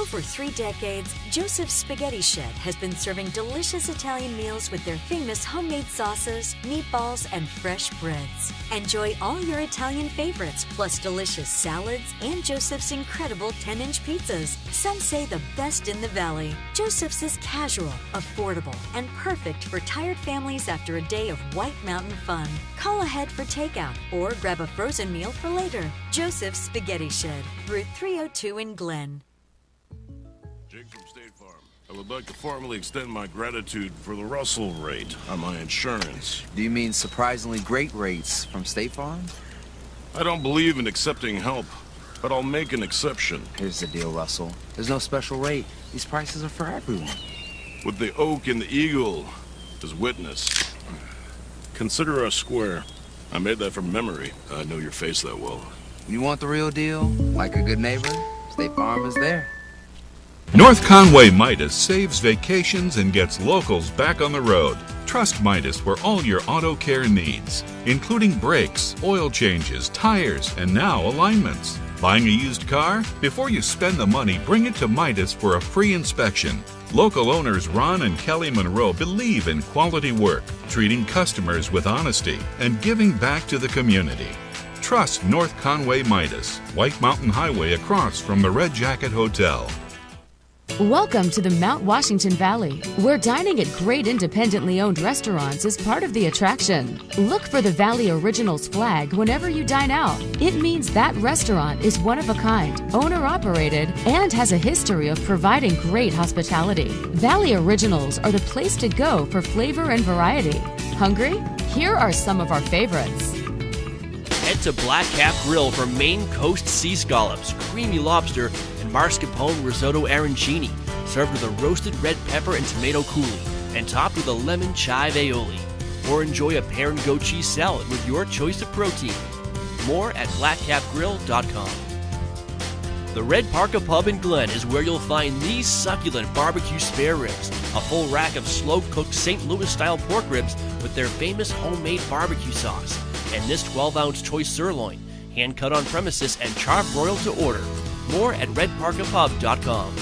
[SPEAKER 4] For 3 decades, Joseph's Spaghetti Shed has been serving delicious Italian meals with their famous homemade sauces, meatballs, and fresh breads. Enjoy all your Italian favorites, plus delicious salads and Joseph's incredible 10-inch pizzas. Some say the best in the valley. Joseph's is casual, affordable, and perfect for tired families after a day of White Mountain fun. Call ahead for takeout or grab a frozen meal for later. Joseph's Spaghetti Shed, Route 302 in Glen.
[SPEAKER 5] Jake from State Farm. I would like to formally extend my gratitude for the Russell rate on my insurance.
[SPEAKER 23] Do you mean surprisingly great rates from State Farm?
[SPEAKER 5] I don't believe in accepting help, but I'll make an exception.
[SPEAKER 23] Here's the deal, Russell. There's no special rate. These prices are for everyone.
[SPEAKER 5] With the oak and the eagle as witness, consider us square. I made that from memory. I know your face that well.
[SPEAKER 23] You want the real deal? Like a good neighbor? State Farm is there.
[SPEAKER 24] North Conway Midas saves vacations and gets locals back on the road. Trust Midas for all your auto care needs, including brakes, oil changes, tires, and now alignments. Buying a used car? Before you spend the money, bring it to Midas for a free inspection. Local owners Ron and Kelly Monroe believe in quality work, treating customers with honesty, and giving back to the community. Trust North Conway Midas, White Mountain Highway across from the Red Jacket Hotel.
[SPEAKER 6] Welcome to the Mount Washington Valley, where dining at great independently owned restaurants is part of the attraction. Look for the Valley Originals flag whenever you dine out. It means that restaurant is one of a kind, owner-operated, and has a history of providing great hospitality. Valley Originals are the place to go for flavor and variety. Hungry? Here are some of our favorites.
[SPEAKER 7] Head to Black Cap Grill for Maine Coast sea scallops, creamy lobster, and mascarpone risotto arancini, served with a roasted red pepper and tomato coulis, and topped with a lemon chive aioli. Or enjoy a pear and goat cheese salad with your choice of protein. More at blackcapgrill.com. The Red Parka Pub in Glen is where you'll find these succulent barbecue spare ribs, a full rack of slow-cooked St. Louis-style pork ribs with their famous homemade barbecue sauce, and this 12-ounce choice sirloin, hand-cut on premises and charbroiled to order. More at redparkapub.com.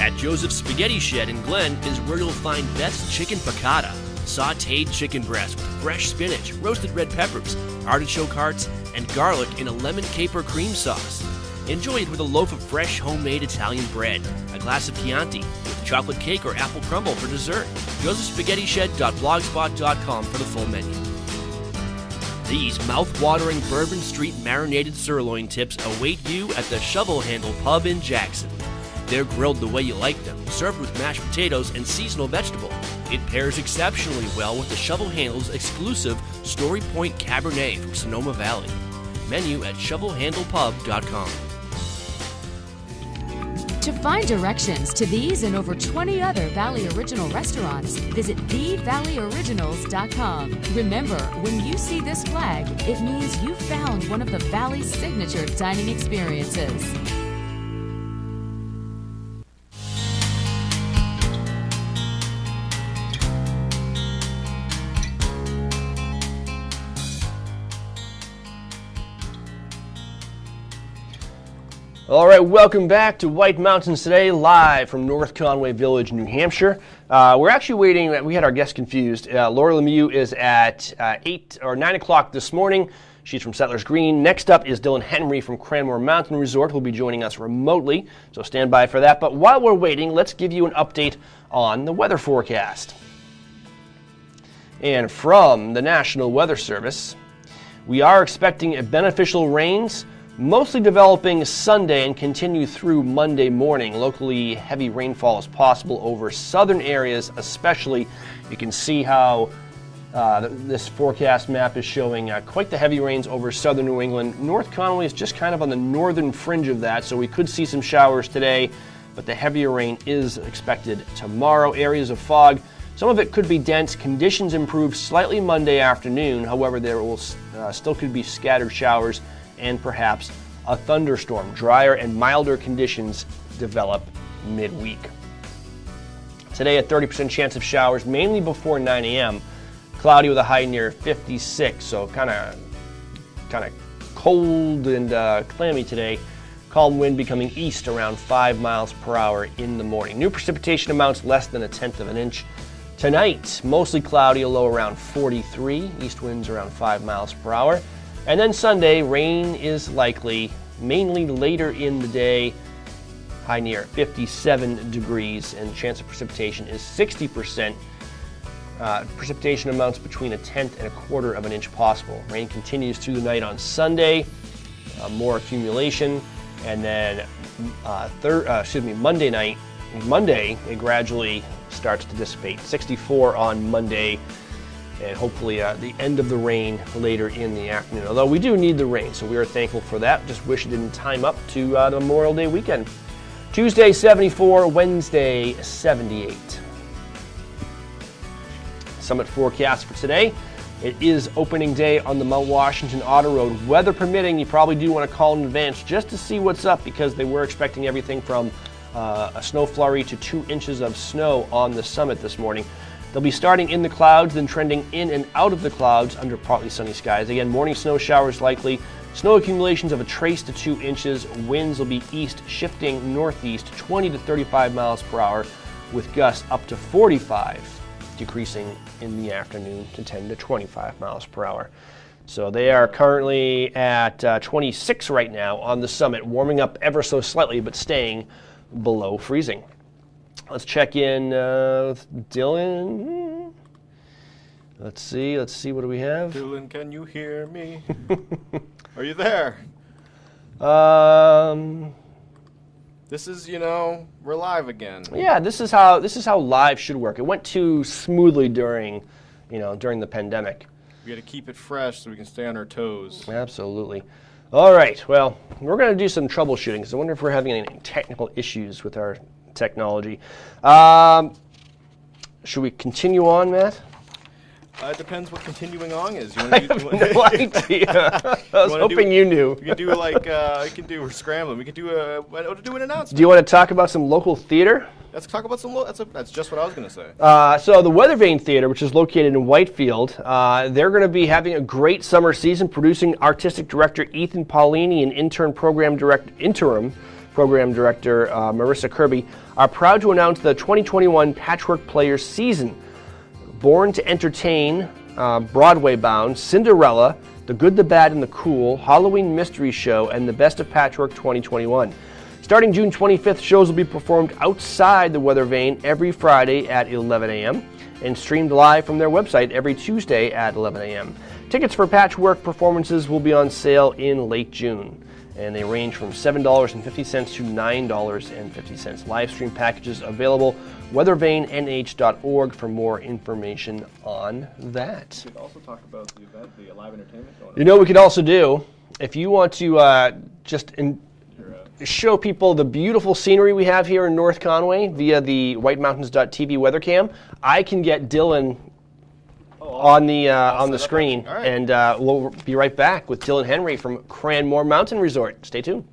[SPEAKER 7] At Joseph's Spaghetti Shed in Glen is where you'll find Beth's Chicken Piccata, sautéed chicken breast with fresh spinach, roasted red peppers, artichoke hearts, and garlic in a lemon caper cream sauce. Enjoy it with a loaf of fresh homemade Italian bread, a glass of Chianti, with chocolate cake or apple crumble for dessert. josephspaghettished.blogspot.com for the full menu. These mouth-watering Bourbon Street marinated sirloin tips await you at the Shovel Handle Pub in Jackson. They're grilled the way you like them, served with mashed potatoes and seasonal vegetable. It pairs exceptionally well with the Shovel Handle's exclusive Story Point Cabernet from Sonoma Valley. Menu at shovelhandlepub.com.
[SPEAKER 6] To find directions to these and over 20 other Valley Original restaurants, visit thevalleyoriginals.com. Remember, when you see this flag, it means you found one of the Valley's signature dining experiences.
[SPEAKER 1] All right, welcome back to White Mountains Today, live from North Conway Village, New Hampshire. We're actually waiting. We had our guests confused. Laura Lemieux is at 8 or 9 o'clock this morning. She's from Settlers Green. Next up is Dylan Henry from Cranmore Mountain Resort, who'll be joining us remotely, so stand by for that. But while we're waiting, let's give you an update on the weather forecast. And from the National Weather Service, we are expecting beneficial rains, mostly developing Sunday and continue through Monday morning. Locally, heavy rainfall is possible over southern areas, especially. You can see how this forecast map is showing quite the heavy rains over southern New England. North Conway is just kind of on the northern fringe of that, so we could see some showers today, but the heavier rain is expected tomorrow. Areas of fog, some of it could be dense. Conditions improve slightly Monday afternoon. However, there will still could be scattered showers and perhaps a thunderstorm. Drier and milder conditions develop midweek. Today, a 30% chance of showers, mainly before 9 a.m. Cloudy with a high near 56, so kind of cold and clammy today. Calm wind becoming east around 5 miles per hour in the morning. New precipitation amounts less than 1/10 of an inch. Tonight, mostly cloudy, a low around 43. East winds around 5 miles per hour. And then Sunday, rain is likely, mainly later in the day, high near 57 degrees, and the chance of precipitation is 60%. Precipitation amounts between 1/10 and 1/4 of an inch possible. Rain continues through the night on Sunday, more accumulation, and then Monday it gradually starts to dissipate. 64 on Monday, and hopefully the end of the rain later in the afternoon. Although we do need the rain, so we are thankful for that. Just wish it didn't time up to the Memorial Day weekend. Tuesday, 74. Wednesday, 78. Summit forecast for today. It is opening day on the Mount Washington Auto Road. Weather permitting, you probably do want to call in advance just to see what's up, because they were expecting everything from a snow flurry to 2 inches of snow on the summit this morning. They'll be starting in the clouds, then trending in and out of the clouds under partly sunny skies. Again, morning snow showers likely. Snow accumulations of a trace to 2 inches. Winds will be east, shifting northeast, 20 to 35 miles per hour, with gusts up to 45, decreasing in the afternoon to 10 to 25 miles per hour. So they are currently at 26 right now on the summit, warming up ever so slightly, but staying below freezing. Let's check in with Dylan. Let's see, what do we have?
[SPEAKER 2] Dylan, can you hear me? Are you there? This is, we're live again.
[SPEAKER 1] Yeah, this is how live should work. It went too smoothly during the pandemic.
[SPEAKER 2] We got to keep it fresh so we can stay on our toes.
[SPEAKER 1] Absolutely. All right, well, we're going to do some troubleshooting because I wonder if we're having any technical issues with our technology. Should we continue on, Matt?
[SPEAKER 2] It depends what continuing on is.
[SPEAKER 1] I have no idea. I was hoping you knew.
[SPEAKER 2] We can do we're scrambling. We can do an announcement.
[SPEAKER 1] Do you want to talk about some local theater?
[SPEAKER 2] Let's talk about some. That's just what I was going to say.
[SPEAKER 1] So the Weathervane Theater, which is located in Whitefield, they're going to be having a great summer season, producing artistic director Ethan Paulini and interim program director Marissa Kirby are proud to announce the 2021 Patchwork Players season. Born to Entertain, Broadway-bound, Cinderella, The Good, the Bad, and the Cool, Halloween Mystery Show, and The Best of Patchwork 2021. Starting June 25th, shows will be performed outside the Weathervane every Friday at 11 a.m. and streamed live from their website every Tuesday at 11 a.m. Tickets for Patchwork performances will be on sale in late June, and they range from $7.50 to $9.50. Live stream packages available. WeathervaneNH.org for more information on that.
[SPEAKER 2] We could also talk about the event, the live entertainment going on.
[SPEAKER 1] You know what we could also do? If you want to show people the beautiful scenery we have here in North Conway via the WhiteMountains.tv weather cam, I can get Dylan on the screen, right. And we'll be right back with Dylan Henry from Cranmore Mountain Resort. Stay tuned.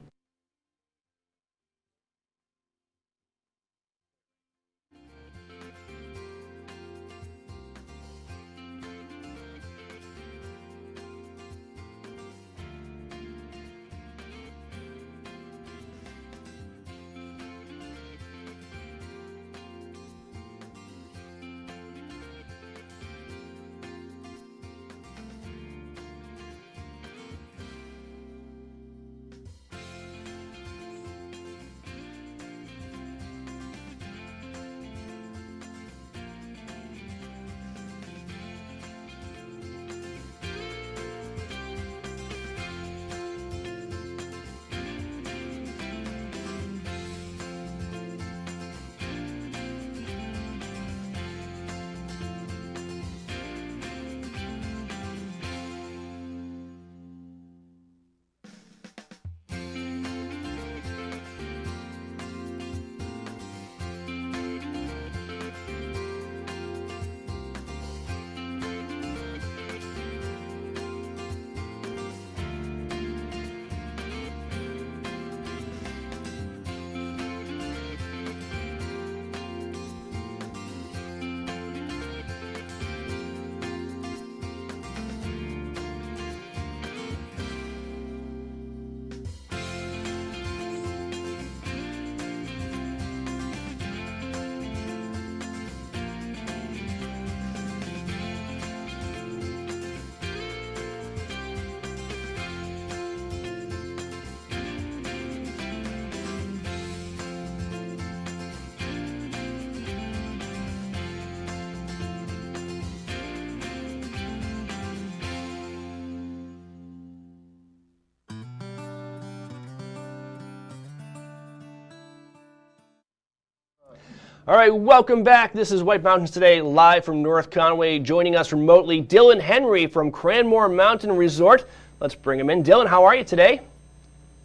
[SPEAKER 1] All right, welcome back. This is White Mountains Today, live from North Conway. Joining us remotely, Dylan Henry from Cranmore Mountain Resort. Let's bring him in. Dylan, how are you today?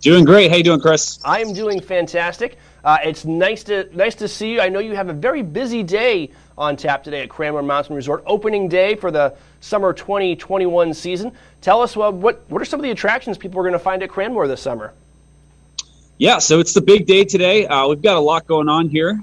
[SPEAKER 8] Doing great. How you doing, Chris?
[SPEAKER 1] I am doing fantastic. It's nice to see you. I know you have a very busy day on tap today at Cranmore Mountain Resort, opening day for the summer 2021 season. Tell us what are some of the attractions people are going to find at Cranmore this summer?
[SPEAKER 8] Yeah, so it's the big day today. We've got a lot going on here.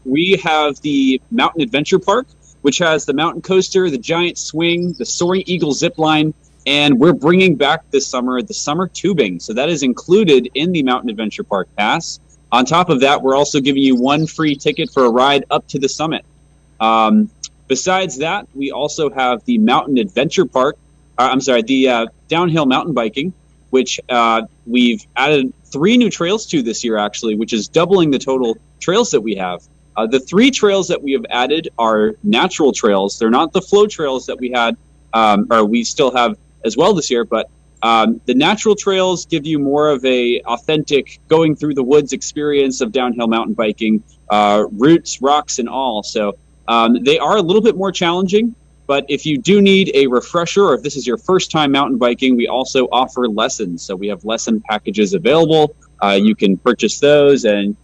[SPEAKER 8] We have the Mountain Adventure Park, which has the mountain coaster, the giant swing, the Soaring Eagle zip line, and we're bringing back this summer the summer tubing. So that is included in the Mountain Adventure Park pass. On top of that, we're also giving you one free ticket for a ride up to the summit. Besides that, we also have the Mountain Adventure Park. The downhill mountain biking, which we've added 3 new trails to this year, actually, which is doubling the total trails that we have. The 3 trails that we have added are natural trails. They're not the flow trails that we had, or we still have as well this year, but the natural trails give you more of a authentic going through the woods experience of downhill mountain biking, roots, rocks, and all. So they are a little bit more challenging, but if you do need a refresher, or if this is your first time mountain biking, we also offer lessons. So we have lesson packages available. You can purchase those and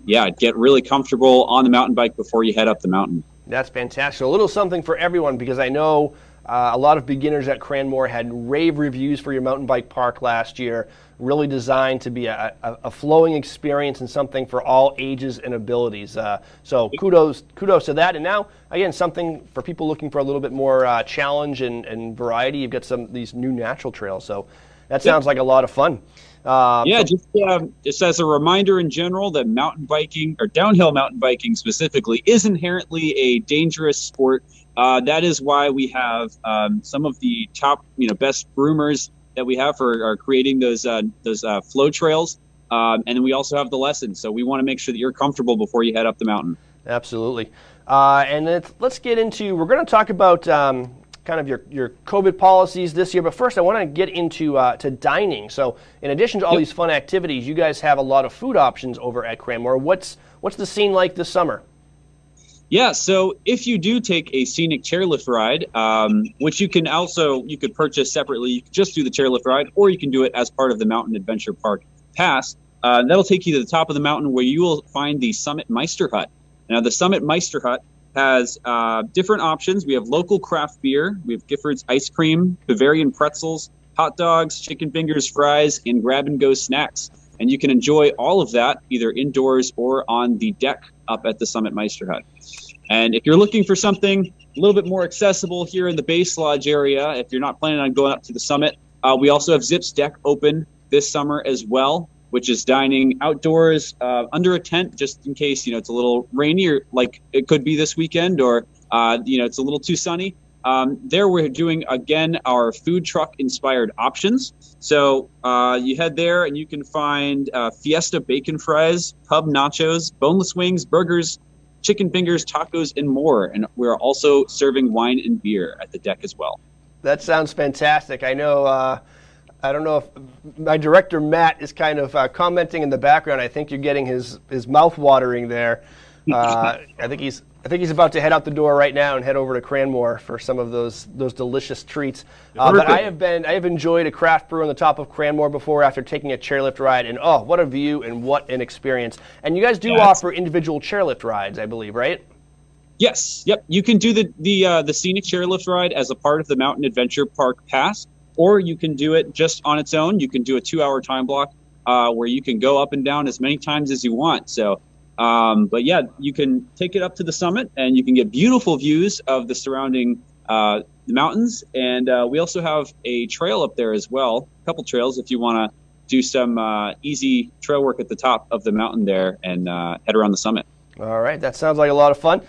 [SPEAKER 8] get really comfortable on the mountain bike before you head up the mountain.
[SPEAKER 1] That's fantastic. A little something for everyone, because I know a lot of beginners at Cranmore had rave reviews for your mountain bike park last year, really designed to be a flowing experience and something for all ages and abilities. So kudos to that. And now, again, something for people looking for a little bit more challenge and variety. You've got some of these new natural trails. So that sounds like a lot of fun.
[SPEAKER 8] Just as a reminder in general that mountain biking, or downhill mountain biking specifically, is inherently a dangerous sport. That is why we have some of the top, best groomers that we have are creating those flow trails, and then we also have the lessons. So we want to make sure that you're comfortable before you head up the mountain.
[SPEAKER 1] Absolutely. And let's get into. We're going to talk about kind of your COVID policies this year, but first I want to get into to dining. So in addition to all these fun activities, you guys have a lot of food options over at Cranmore. What's the scene like this summer?
[SPEAKER 8] Yeah, so if you do take a scenic chairlift ride, which you could purchase separately, you can just do the chairlift ride, or you can do it as part of the Mountain Adventure Park Pass. That'll take you to the top of the mountain where you will find the Summit Meister Hut. Now, the Summit Meister Hut has different options. We have local craft beer, we have Gifford's ice cream, Bavarian pretzels, hot dogs, chicken fingers, fries, and grab-and-go snacks. And you can enjoy all of that either indoors or on the deck up at the Summit Meister Hut. And if you're looking for something a little bit more accessible here in the Base Lodge area, if you're not planning on going up to the summit, we also have Zips Deck open this summer as well, which is dining outdoors under a tent, just in case it's a little rainy, or like it could be this weekend, or it's a little too sunny. There we're doing, again, our food truck inspired options. So you head there and you can find Fiesta bacon fries, pub nachos, boneless wings, burgers, chicken fingers, tacos, and more. And we're also serving wine and beer at the deck as well.
[SPEAKER 1] That sounds fantastic. I know, I don't know if my director, Matt, is kind of commenting in the background. I think you're getting his mouth watering there. I think he's about to head out the door right now and head over to Cranmore for some of those delicious treats. But I have enjoyed a craft brew on the top of Cranmore before after taking a chairlift ride, and oh, what a view and what an experience! And you guys do offer individual chairlift rides, I believe, right?
[SPEAKER 8] Yes. Yep. You can do the scenic chairlift ride as a part of the Mountain Adventure Park Pass, or you can do it just on its own. You can do a 2-hour time block where you can go up and down as many times as you want. So. But yeah, you can take it up to the summit and you can get beautiful views of the surrounding mountains. And we also have a trail up there as well, a couple trails if you want to do some easy trail work at the top of the mountain there and head around the summit.
[SPEAKER 1] All right, that sounds like a lot of fun.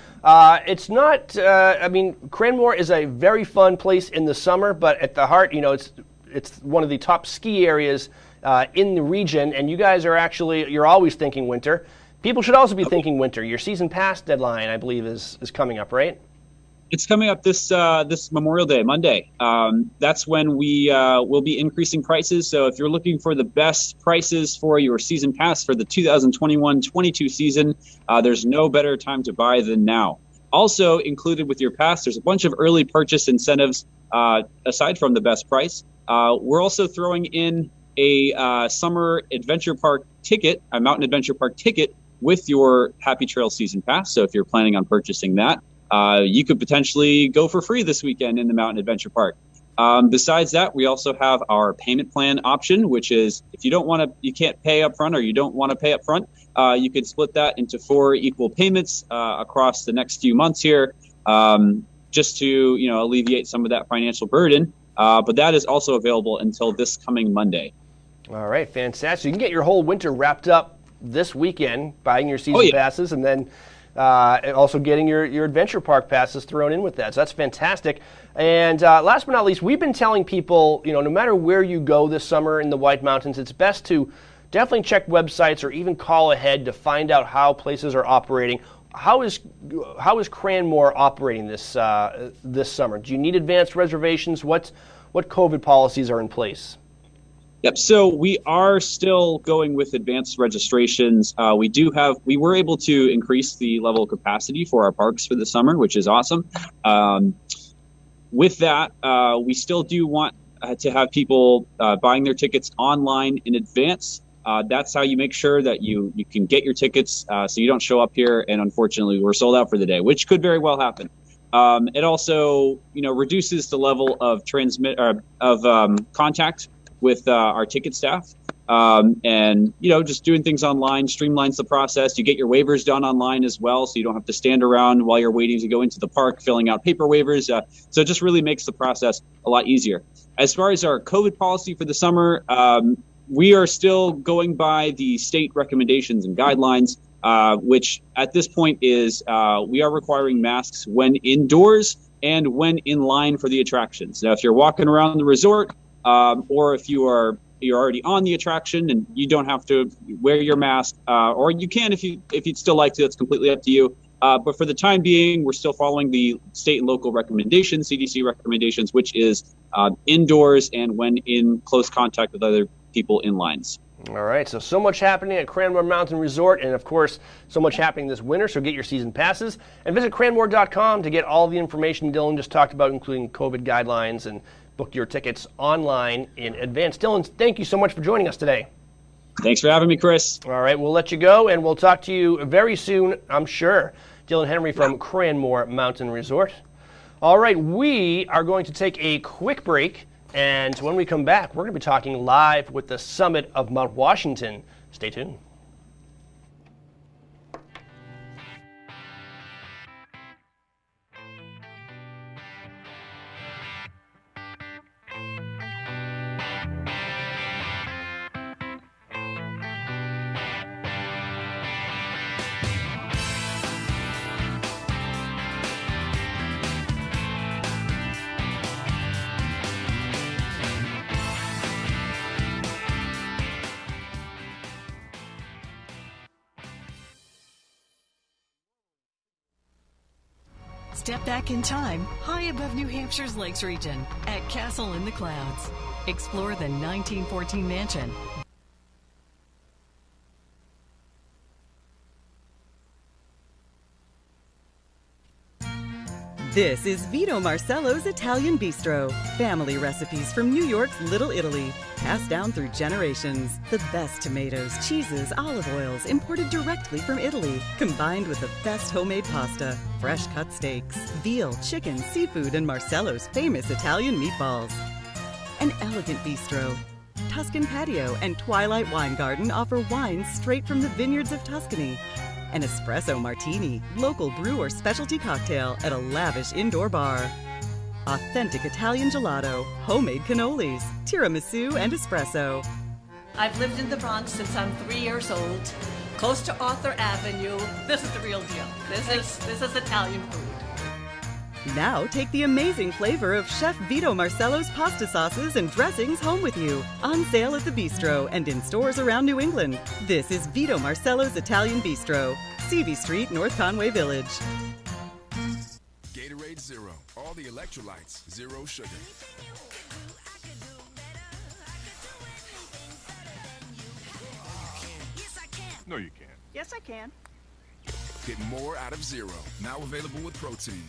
[SPEAKER 1] It's not, Cranmore is a very fun place in the summer, but at the heart, it's one of the top ski areas in the region, and you guys are you're always thinking winter. People should also be thinking winter. Your season pass deadline, I believe, is coming up, right?
[SPEAKER 8] It's coming up this Memorial Day, Monday. That's when we will be increasing prices. So if you're looking for the best prices for your season pass for the 2021-22 season, there's no better time to buy than now. Also included with your pass, there's a bunch of early purchase incentives aside from the best price. We're also throwing in a summer adventure park ticket, a Mountain Adventure Park ticket, with your Happy Trail season pass. So if you're planning on purchasing that, you could potentially go for free this weekend in the Mountain Adventure Park. Besides that, we also have our payment plan option, which is if you can't pay up front, or you don't want to pay up front, you could split that into 4 equal payments across the next few months here, just to alleviate some of that financial burden. But that is also available until this coming Monday.
[SPEAKER 1] All right, fantastic. You can get your whole winter wrapped up this weekend, buying your season passes, and then also getting your adventure park passes thrown in with that. So that's fantastic. And last but not least, we've been telling people, no matter where you go this summer in the White Mountains, it's best to definitely check websites or even call ahead to find out how places are operating. How is Cranmore operating this summer? Do you need advanced reservations? What COVID policies are in place?
[SPEAKER 8] Yep. So we are still going with advanced registrations. We were able to increase the level of capacity for our parks for the summer, which is awesome. With that, we still do want to have people buying their tickets online in advance. That's how you make sure that you can get your tickets, so you don't show up here and unfortunately we're sold out for the day, which could very well happen. It also, reduces the level of contact with our ticket staff, and just doing things online streamlines the process. You get your waivers done online as well, so you don't have to stand around while you're waiting to go into the park filling out paper waivers. So it just really makes the process a lot easier. As far as our COVID policy for the summer, we are still going by the state recommendations and guidelines, which at this point is we are requiring masks when indoors and when in line for the attractions. Now, if you're walking around the resort, or if you're already on the attraction and you don't have to wear your mask, or you can if you'd still like to, that's completely up to you. But for the time being, we're still following the state and local recommendations, CDC recommendations, which is indoors and when in close contact with other people in lines.
[SPEAKER 1] All right, so much happening at Cranmore Mountain Resort, and of course, so much happening this winter, so get your season passes, and visit cranmore.com to get all the information Dylan just talked about, including COVID guidelines, and book your tickets online in advance. Dylan, thank you so much for joining us today.
[SPEAKER 8] Thanks for having me, Chris.
[SPEAKER 1] All right, we'll let you go, and we'll talk to you very soon, I'm sure. Dylan Henry from Cranmore Mountain Resort. All right, we are going to take a quick break, and when we come back, we're going to be talking live with the summit of Mount Washington. Stay tuned.
[SPEAKER 9] Step back in time, high above New Hampshire's Lakes region at Castle in the Clouds. Explore the 1914 mansion.
[SPEAKER 10] This is Vito Marcello's Italian Bistro. Family recipes from New York's Little Italy, passed down through generations. The best tomatoes, cheeses, olive oils imported directly from Italy, combined with the best homemade pasta, fresh cut steaks, veal, chicken, seafood, and Marcello's famous Italian meatballs. An elegant bistro. Tuscan Patio and Twilight Wine Garden offer wines straight from the vineyards of Tuscany. An espresso martini, local brew or specialty cocktail at a lavish indoor bar. Authentic Italian gelato, homemade cannolis, tiramisu, and espresso.
[SPEAKER 12] I've lived in the Bronx since I'm 3 years old, close to Arthur Avenue. This is the real deal. This is Italian food.
[SPEAKER 10] Now take the amazing flavor of Chef Vito Marcello's pasta sauces and dressings home with you. On sale at the Bistro and in stores around New England. This is Vito Marcello's Italian Bistro, CV Street, North Conway Village.
[SPEAKER 13] Gatorade Zero. All the electrolytes. Zero sugar.
[SPEAKER 5] No, you can't.
[SPEAKER 12] Yes, I can.
[SPEAKER 13] Get more out of Zero. Now available with protein.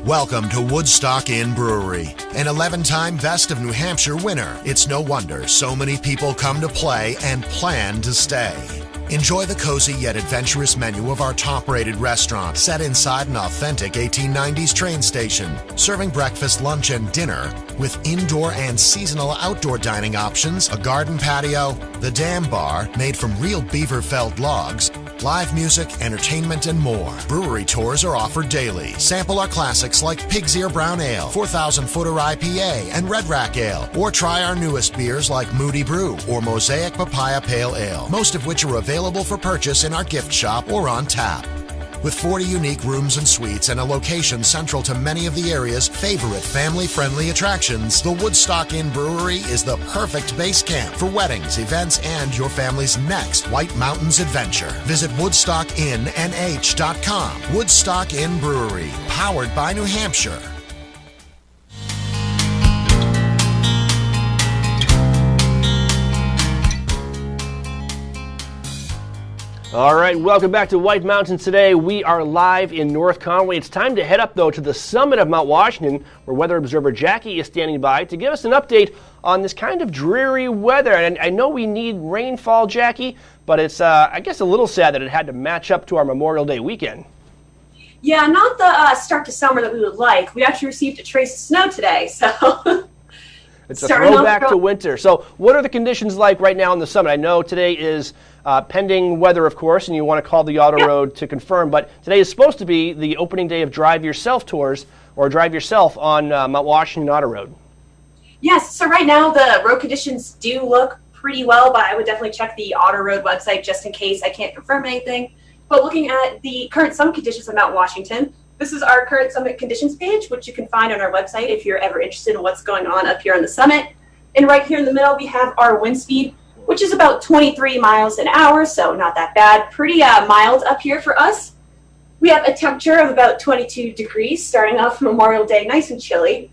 [SPEAKER 14] Welcome to Woodstock Inn Brewery, an 11-time Best of New Hampshire winner. It's no wonder so many people come to play and plan to stay. Enjoy the cozy yet adventurous menu of our top-rated restaurant set inside an authentic 1890s train station, serving breakfast, lunch, and dinner with indoor and seasonal outdoor dining options, a garden patio, the Dam Bar made from real beaver-felled logs, live music, entertainment, and more. Brewery tours are offered daily. Sample our classics like Pig's Ear Brown Ale, 4,000 Footer IPA, and Red Rack Ale. Or try our newest beers like Moody Brew or Mosaic Papaya Pale Ale, most of which are available for purchase in our gift shop or on tap. With 40 unique rooms and suites and a location central to many of the area's favorite family-friendly attractions, the Woodstock Inn Brewery is the perfect base camp for weddings, events, and your family's next White Mountains adventure. Visit WoodstockInnNH.com. Woodstock Inn Brewery, powered by New Hampshire.
[SPEAKER 1] All right, welcome back to White Mountains today. We are live in North Conway. It's time to head up, though, to the summit of Mount Washington, where weather observer Jackie is standing by to give us an update on this kind of dreary weather. And I know we need rainfall, Jackie, but it's, I guess, a little sad that it had to match up to our Memorial Day weekend.
[SPEAKER 15] Yeah, not the start to summer that we would like. We actually received a trace of snow today, so...
[SPEAKER 1] It's a throwback to winter. So what are the conditions like right now on the summit? I know today is pending weather, of course, and you want to call the auto road to confirm, but today is supposed to be the opening day of Drive Yourself tours, or Drive Yourself on Mount Washington Auto Road.
[SPEAKER 15] Yes, so right now the road conditions do look pretty well, but I would definitely check the auto road website just in case. I can't confirm anything. But looking at the current summit conditions of Mount Washington, this is our current summit conditions page, which you can find on our website if you're ever interested in what's going on up here on the summit. And right here in the middle, we have our wind speed, which is about 23 miles an hour, so not that bad. Pretty mild up here for us. We have a temperature of about 22 degrees, starting off Memorial Day, nice and chilly.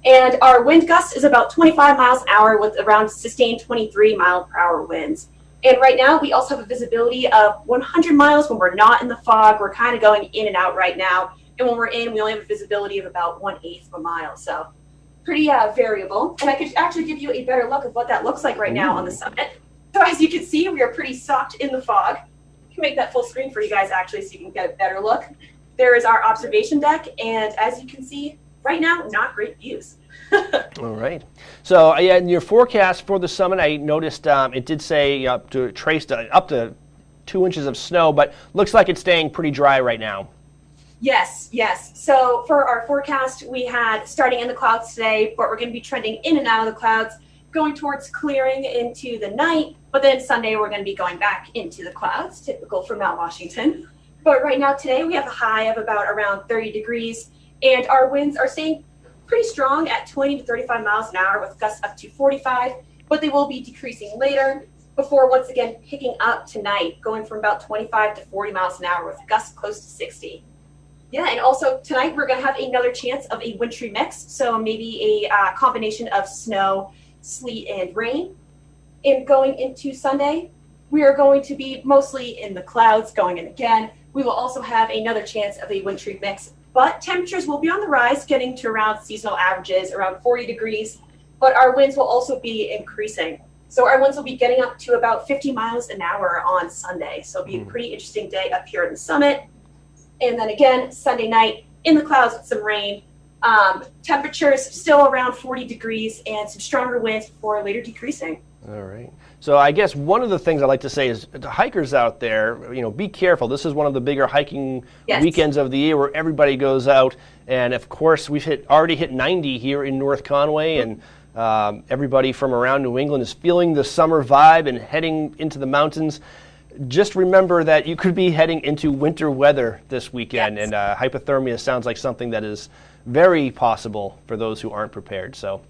[SPEAKER 15] And our wind gust is about 25 miles an hour with around sustained 23 mile per hour winds. And right now, we also have a visibility of 100 miles when we're not in the fog. We're kind of going in and out right now. And when we're in, we only have a visibility of about 1/8 of a mile. So pretty variable. And I could actually give you a better look of what that looks like right now on the summit. So as you can see, we are pretty socked in the fog. I can make that full screen for you guys actually so you can get a better look. There is our observation deck. And as you can see, right now, not great views.
[SPEAKER 1] All right. So in your forecast for the summit, I noticed it did say up to 2 inches of snow, but looks like it's staying pretty dry right now.
[SPEAKER 15] Yes. So for our forecast, we had starting in the clouds today, but we're going to be trending in and out of the clouds, going towards clearing into the night. But then Sunday, we're going to be going back into the clouds, typical for Mount Washington. But right now today, we have a high of about around 30 degrees, and our winds are staying pretty strong at 20 to 35 miles an hour with gusts up to 45, but they will be decreasing later before once again picking up tonight, going from about 25 to 40 miles an hour with gusts close to 60. Yeah, and also tonight we're going to have another chance of a wintry mix, so maybe a combination of snow, sleet, and rain. And going into Sunday, we are going to be mostly in the clouds going in again. We will also have another chance of a wintry mix, but temperatures will be on the rise, getting to around seasonal averages, around 40 degrees, but our winds will also be increasing. So our winds will be getting up to about 50 miles an hour on Sunday. So it'll be a pretty interesting day up here at the summit. And then again, Sunday night, in the clouds with some rain. Temperatures still around 40 degrees and some stronger winds before later decreasing.
[SPEAKER 1] All right. So I guess one of the things I like to say is to hikers out there, be careful. This is one of the bigger hiking weekends of the year where everybody goes out. And of course, we've already hit 90 here in North Conway, and everybody from around New England is feeling the summer vibe and heading into the mountains. Just remember that you could be heading into winter weather this weekend, and hypothermia sounds like something that is very possible for those who aren't prepared. So.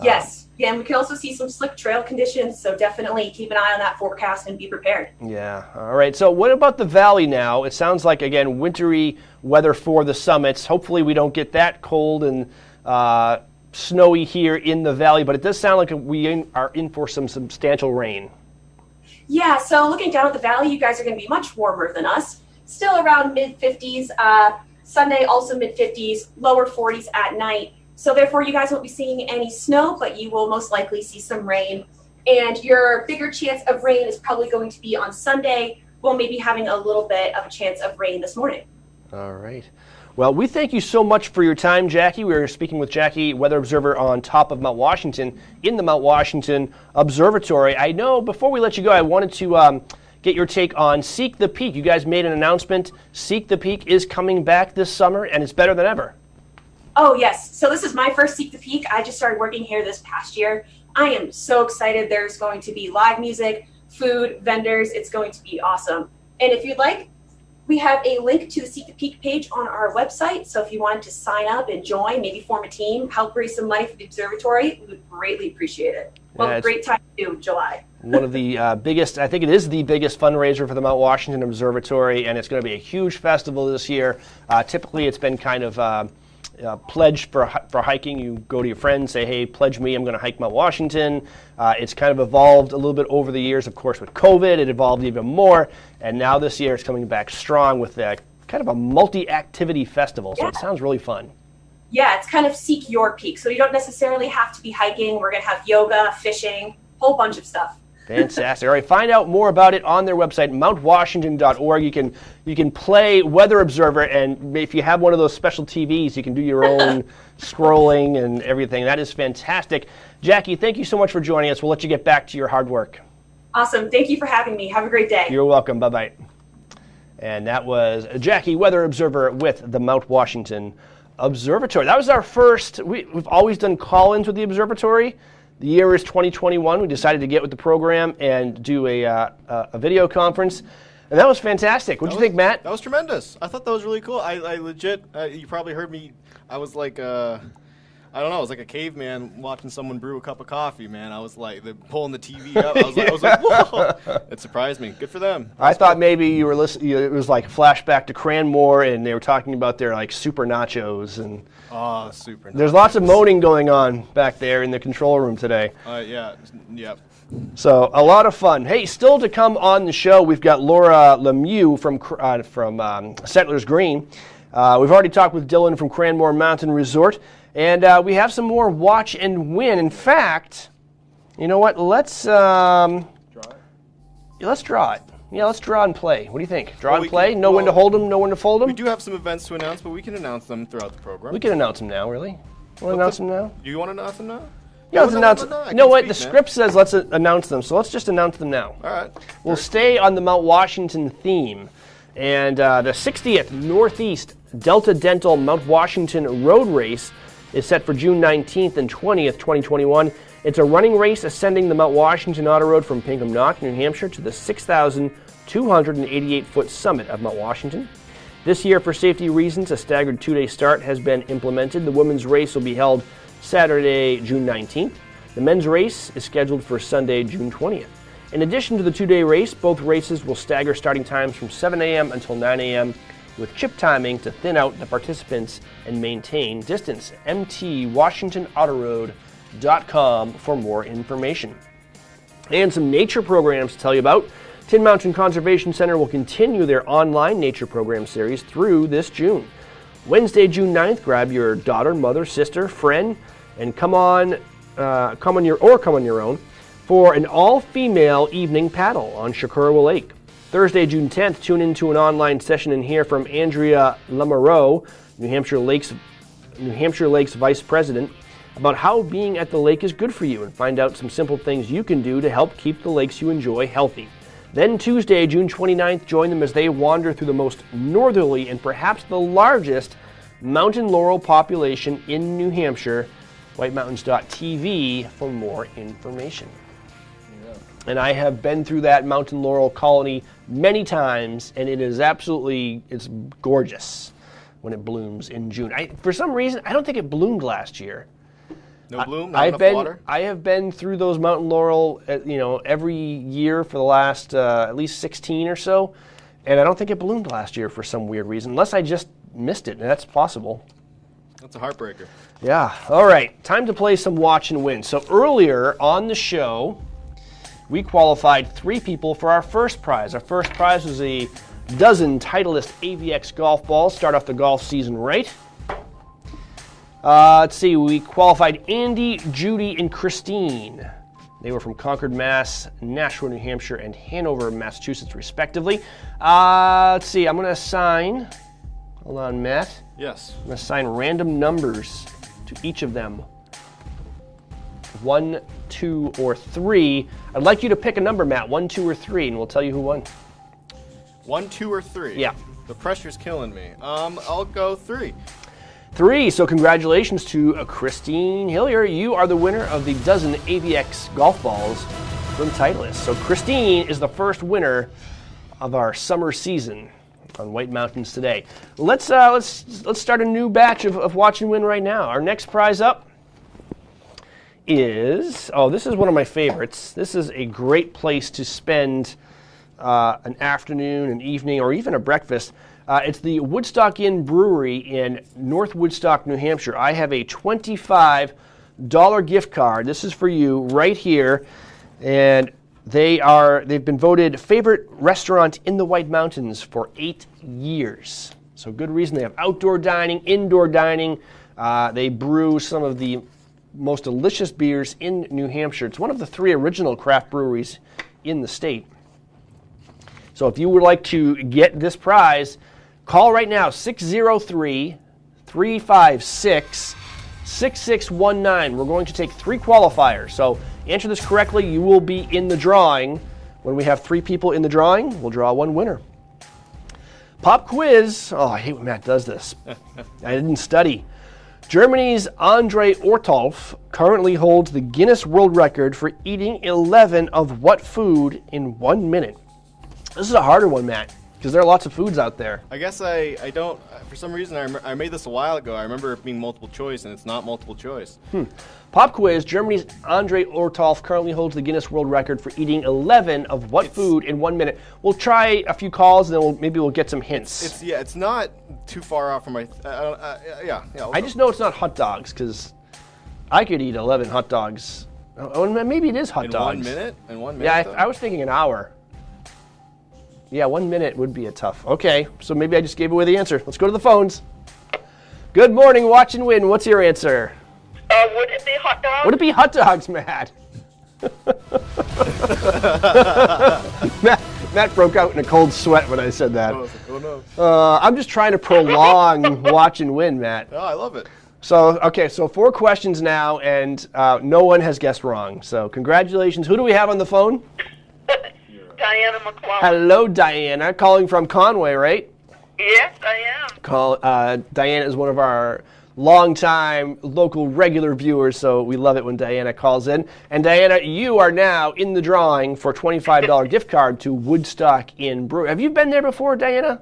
[SPEAKER 15] Yes. Yeah, and we can also see some slick trail conditions, so definitely keep an eye on that forecast and be prepared.
[SPEAKER 1] Yeah. All right. So what about the valley now? It sounds like, again, wintry weather for the summits. Hopefully we don't get that cold and snowy here in the valley, but it does sound like we are in for some substantial rain.
[SPEAKER 15] Yeah, so looking down at the valley, you guys are going to be much warmer than us. Still around mid-50s. Sunday, also mid-50s, lower 40s at night. So therefore, you guys won't be seeing any snow, but you will most likely see some rain. And your bigger chance of rain is probably going to be on Sunday. We'll maybe having a little bit of a chance of rain this morning.
[SPEAKER 1] All right. Well, we thank you so much for your time, Jackie. We were speaking with Jackie, weather observer on top of Mount Washington in the Mount Washington Observatory. I know before we let you go, I wanted to get your take on Seek the Peak. You guys made an announcement. Seek the Peak is coming back this summer, and it's better than ever.
[SPEAKER 15] Oh, yes. So this is my first Seek the Peak. I just started working here this past year. I am so excited. There's going to be live music, food, vendors. It's going to be awesome. And if you'd like, we have a link to the Seek the Peak page on our website. So if you wanted to sign up and join, maybe form a team, help raise some money for the observatory, we would greatly appreciate it. Well,
[SPEAKER 1] Yeah,
[SPEAKER 15] great time to do, July.
[SPEAKER 1] One of the biggest, I think it is the biggest fundraiser for the Mount Washington Observatory, and it's going to be a huge festival this year. Typically, it's been kind of pledged for hiking. You go to your friends, say, hey, pledge me, I'm going to hike Mount Washington. It's kind of evolved a little bit over the years. Of course, with COVID, it evolved even more, and now this year it's coming back strong with kind of a multi-activity festival, so it sounds really fun.
[SPEAKER 15] Yeah, it's kind of Seek Your Peak. So you don't necessarily have to be hiking. We're going to have yoga, fishing, whole bunch of stuff.
[SPEAKER 1] Fantastic. All right, find out more about it on their website, mountwashington.org. You can play Weather Observer, and if you have one of those special TVs, you can do your own scrolling and everything. That is fantastic. Jackie, thank you so much for joining us. We'll let you get back to your hard work.
[SPEAKER 15] Awesome. Thank you for having me. Have a great day.
[SPEAKER 1] You're welcome. Bye-bye. And that was Jackie, Weather Observer with the Mount Washington Observatory. That was our first. We've always done call-ins with the observatory. The year is 2021. We decided to get with the program and do a video conference, and that was fantastic. What do you think, Matt?
[SPEAKER 2] That was tremendous. I thought that was really cool. I legit, you probably heard me, I was like, I don't know, I was like a caveman watching someone brew a cup of coffee, man. I was like, pulling the TV up. I was like, whoa. It surprised me. Good for them.
[SPEAKER 1] I thought maybe you were listening. It was like flashback to Cranmore, and they were talking about their like super nachos and.
[SPEAKER 2] Oh, super.
[SPEAKER 1] There's lots of moaning going on back there in the control room today.
[SPEAKER 2] Yeah.
[SPEAKER 1] So a lot of fun. Hey, still to come on the show, we've got Laura Lemieux from Settlers Green. We've already talked with Dylan from Cranmore Mountain Resort, and we have some more Watch and Win. In fact, you know what? Let's draw it. Let's draw it. Yeah, let's draw and play. What do you think? Draw and play? Know when to hold them, know when to fold them?
[SPEAKER 2] We do have some events to announce, but we can announce them throughout the program.
[SPEAKER 1] We can announce them now, really. Want to announce them now?
[SPEAKER 2] Do you want to announce them now?
[SPEAKER 1] Yeah, let's announce them. You know what? The script says let's announce them, so let's just announce them now.
[SPEAKER 2] All right.
[SPEAKER 1] We'll stay on the Mount Washington theme. And the 60th Northeast Delta Dental Mount Washington Road Race is set for June 19th and 20th, 2021. It's a running race ascending the Mount Washington Auto Road from Pinkham Knock, New Hampshire, to the 6,288-foot summit of Mount Washington. This year, for safety reasons, a staggered two-day start has been implemented. The women's race will be held Saturday, June 19th. The men's race is scheduled for Sunday, June 20th. In addition to the two-day race, both races will stagger starting times from 7 a.m. until 9 a.m. with chip timing to thin out the participants and maintain distance. MTWashingtonAutoRoad.com for more information. And some nature programs to tell you about. Tin Mountain Conservation Center will continue their online nature program series through this June. Wednesday, June 9th, grab your daughter, mother, sister, friend, and come on your own for an all-female evening paddle on Shakura Lake. Thursday, June 10th, tune into an online session and hear from Andrea Lamoureux, New Hampshire Lakes Vice President, about how being at the lake is good for you, and find out some simple things you can do to help keep the lakes you enjoy healthy. Then Tuesday, June 29th, join them as they wander through the most northerly and perhaps the largest mountain laurel population in New Hampshire. WhiteMountains.tv for more information. Yeah. And I have been through that mountain laurel colony many times, and it is it's gorgeous when it blooms in June. For some reason, I don't think it bloomed last year.
[SPEAKER 2] No bloom, not enough water?
[SPEAKER 1] I have been through those mountain laurel, every year for the last at least 16 or so, and I don't think it bloomed last year for some weird reason, unless I just missed it, and that's possible.
[SPEAKER 2] That's a heartbreaker.
[SPEAKER 1] Yeah. All right. Time to play some Watch and Win. So earlier on the show, we qualified 3 people for our first prize. Our first prize was a dozen Titleist AVX golf balls. Start off the golf season right. Let's see, we qualified Andy, Judy, and Christine. They were from Concord, Mass., Nashua, New Hampshire, and Hanover, Massachusetts, respectively. Let's see, I'm going to assign, hold on, Matt.
[SPEAKER 2] Yes.
[SPEAKER 1] I'm going to assign random numbers to each of them. 1, 2, or 3. I'd like you to pick a number, Matt, 1, 2, or 3, and we'll tell you who won.
[SPEAKER 2] 1, 2, or 3?
[SPEAKER 1] Yeah.
[SPEAKER 2] The pressure's killing me. I'll go 3.
[SPEAKER 1] 3, so congratulations to Christine Hillier. You are the winner of the dozen AVX golf balls from Titleist. So Christine is the first winner of our summer season on White Mountains today. Let's start a new batch of Watch and Win right now. Our next prize up is, this is one of my favorites. This is a great place to spend an afternoon, an evening, or even a breakfast. It's the Woodstock Inn Brewery in North Woodstock, New Hampshire. I have a $25 gift card. This is for you right here. And they've been voted favorite restaurant in the White Mountains for 8 years. So good reason. They have outdoor dining, indoor dining. They brew some of the most delicious beers in New Hampshire. It's one of the 3 original craft breweries in the state. So if you would like to get this prize, call right now, 603-356-6619. We're going to take 3 qualifiers. So answer this correctly, you will be in the drawing. When we have 3 people in the drawing, we'll draw 1 winner. Pop quiz. Oh, I hate when Matt does this. I didn't study. Germany's Andre Ortolf currently holds the Guinness World Record for eating 11 of what food in 1 minute? This is a harder one, Matt, because there are lots of foods out there.
[SPEAKER 2] I guess I don't, for some reason, I made this a while ago. I remember it being multiple choice, and it's not multiple choice.
[SPEAKER 1] Pop quiz. Germany's Andre Ortolf currently holds the Guinness World Record for eating 11 of what food in 1 minute? We'll try a few calls, and then maybe we'll get some hints.
[SPEAKER 2] It's not too far off from my,
[SPEAKER 1] I just know it's not hot dogs, because I could eat 11 hot dogs. Oh, maybe it is hot dogs.
[SPEAKER 2] In 1 minute? In 1 minute?
[SPEAKER 1] Yeah, I was thinking an hour. Yeah, 1 minute would be a tough. Okay, so maybe I just gave away the answer. Let's go to the phones. Good morning, Watch and Win. What's your answer?
[SPEAKER 3] Would it be hot dogs?
[SPEAKER 1] Would it be hot dogs, Matt? Matt broke out in a cold sweat when I said that.
[SPEAKER 2] Oh no.
[SPEAKER 1] I'm just trying to prolong Watch and Win, Matt.
[SPEAKER 2] Oh, I love it.
[SPEAKER 1] So, okay, so 4 questions now, and no one has guessed wrong. So, congratulations. Who do we have on the phone?
[SPEAKER 3] Diana McClellan.
[SPEAKER 1] Hello, Diana. Calling from Conway, right?
[SPEAKER 3] Yes, I am.
[SPEAKER 1] Diana is one of our longtime local regular viewers, so we love it when Diana calls in. And Diana, you are now in the drawing for a $25 gift card to Woodstock Inn Brewery. Have you been there before, Diana?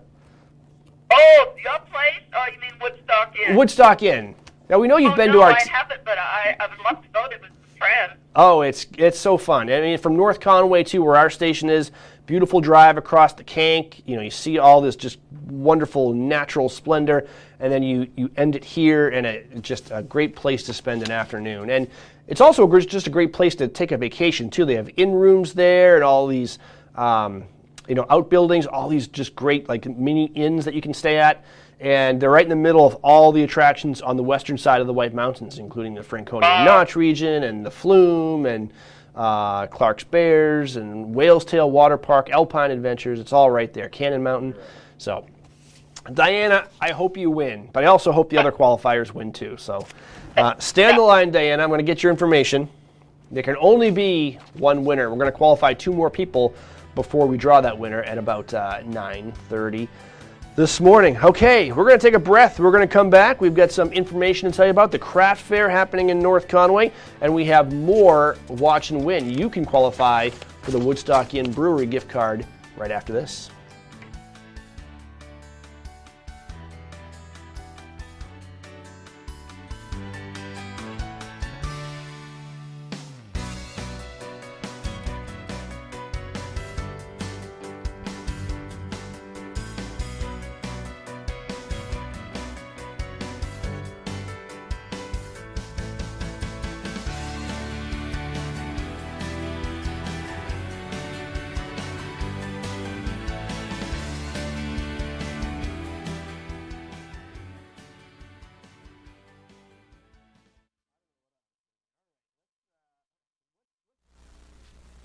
[SPEAKER 3] Oh, your place? Oh, you mean Woodstock Inn?
[SPEAKER 1] Woodstock Inn. Now, we know you've been to our...
[SPEAKER 3] I haven't, but I would love to go there with friends.
[SPEAKER 1] Oh, it's so fun. I mean, from North Conway to where our station is, beautiful drive across the Kank. You know, you see all this just wonderful natural splendor, and then you end it here, and just a great place to spend an afternoon. And it's also just a great place to take a vacation too. They have inn rooms there, and all these outbuildings, all these just great like mini inns that you can stay at. And they're right in the middle of all the attractions on the western side of the White Mountains, including the Franconia Notch region and the Flume and Clark's Bears and Whale's Tail Water Park, Alpine Adventures. It's all right there, Cannon Mountain. So, Diana, I hope you win, but I also hope the other qualifiers win too. So, stay on the line, Diana. I'm going to get your information. There can only be 1 winner. We're going to qualify 2 more people before we draw that winner at about 9:30. This morning. Okay, we're going to take a breath. We're going to come back. We've got some information to tell you about the craft fair happening in North Conway, and we have more Watch and Win. You can qualify for the Woodstock Inn Brewery gift card right after this.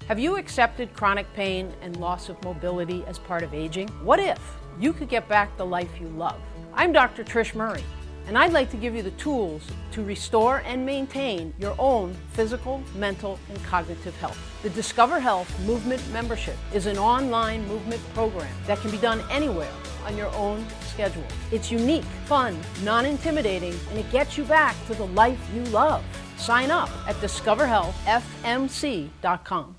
[SPEAKER 16] Have you accepted chronic pain and loss of mobility as part of aging? What if you could get back the life you love? I'm Dr. Trish Murray, and I'd like to give you the tools to restore and maintain your own physical, mental, and cognitive health. The Discover Health Movement Membership is an online movement program that can be done anywhere on your own schedule. It's unique, fun, non-intimidating, and it gets you back to the life you love. Sign up at discoverhealthfmc.com.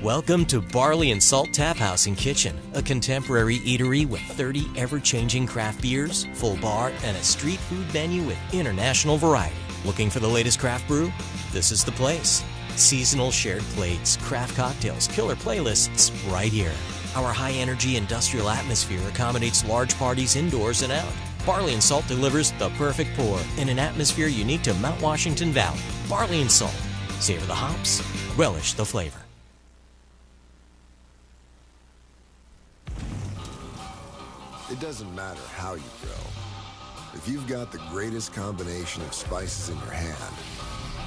[SPEAKER 18] Welcome to Barley and Salt Tap House and Kitchen, a contemporary eatery with 30 ever-changing craft beers, full bar, and a street food menu with international variety. Looking for the latest craft brew? This is the place. Seasonal shared plates, craft cocktails, killer playlists, right here. Our high-energy industrial atmosphere accommodates large parties indoors and out. Barley and Salt delivers the perfect pour in an atmosphere unique to Mount Washington Valley. Barley and Salt. Savor the hops, relish the flavor.
[SPEAKER 13] It doesn't matter how you grill. If you've got the greatest combination of spices in your hand,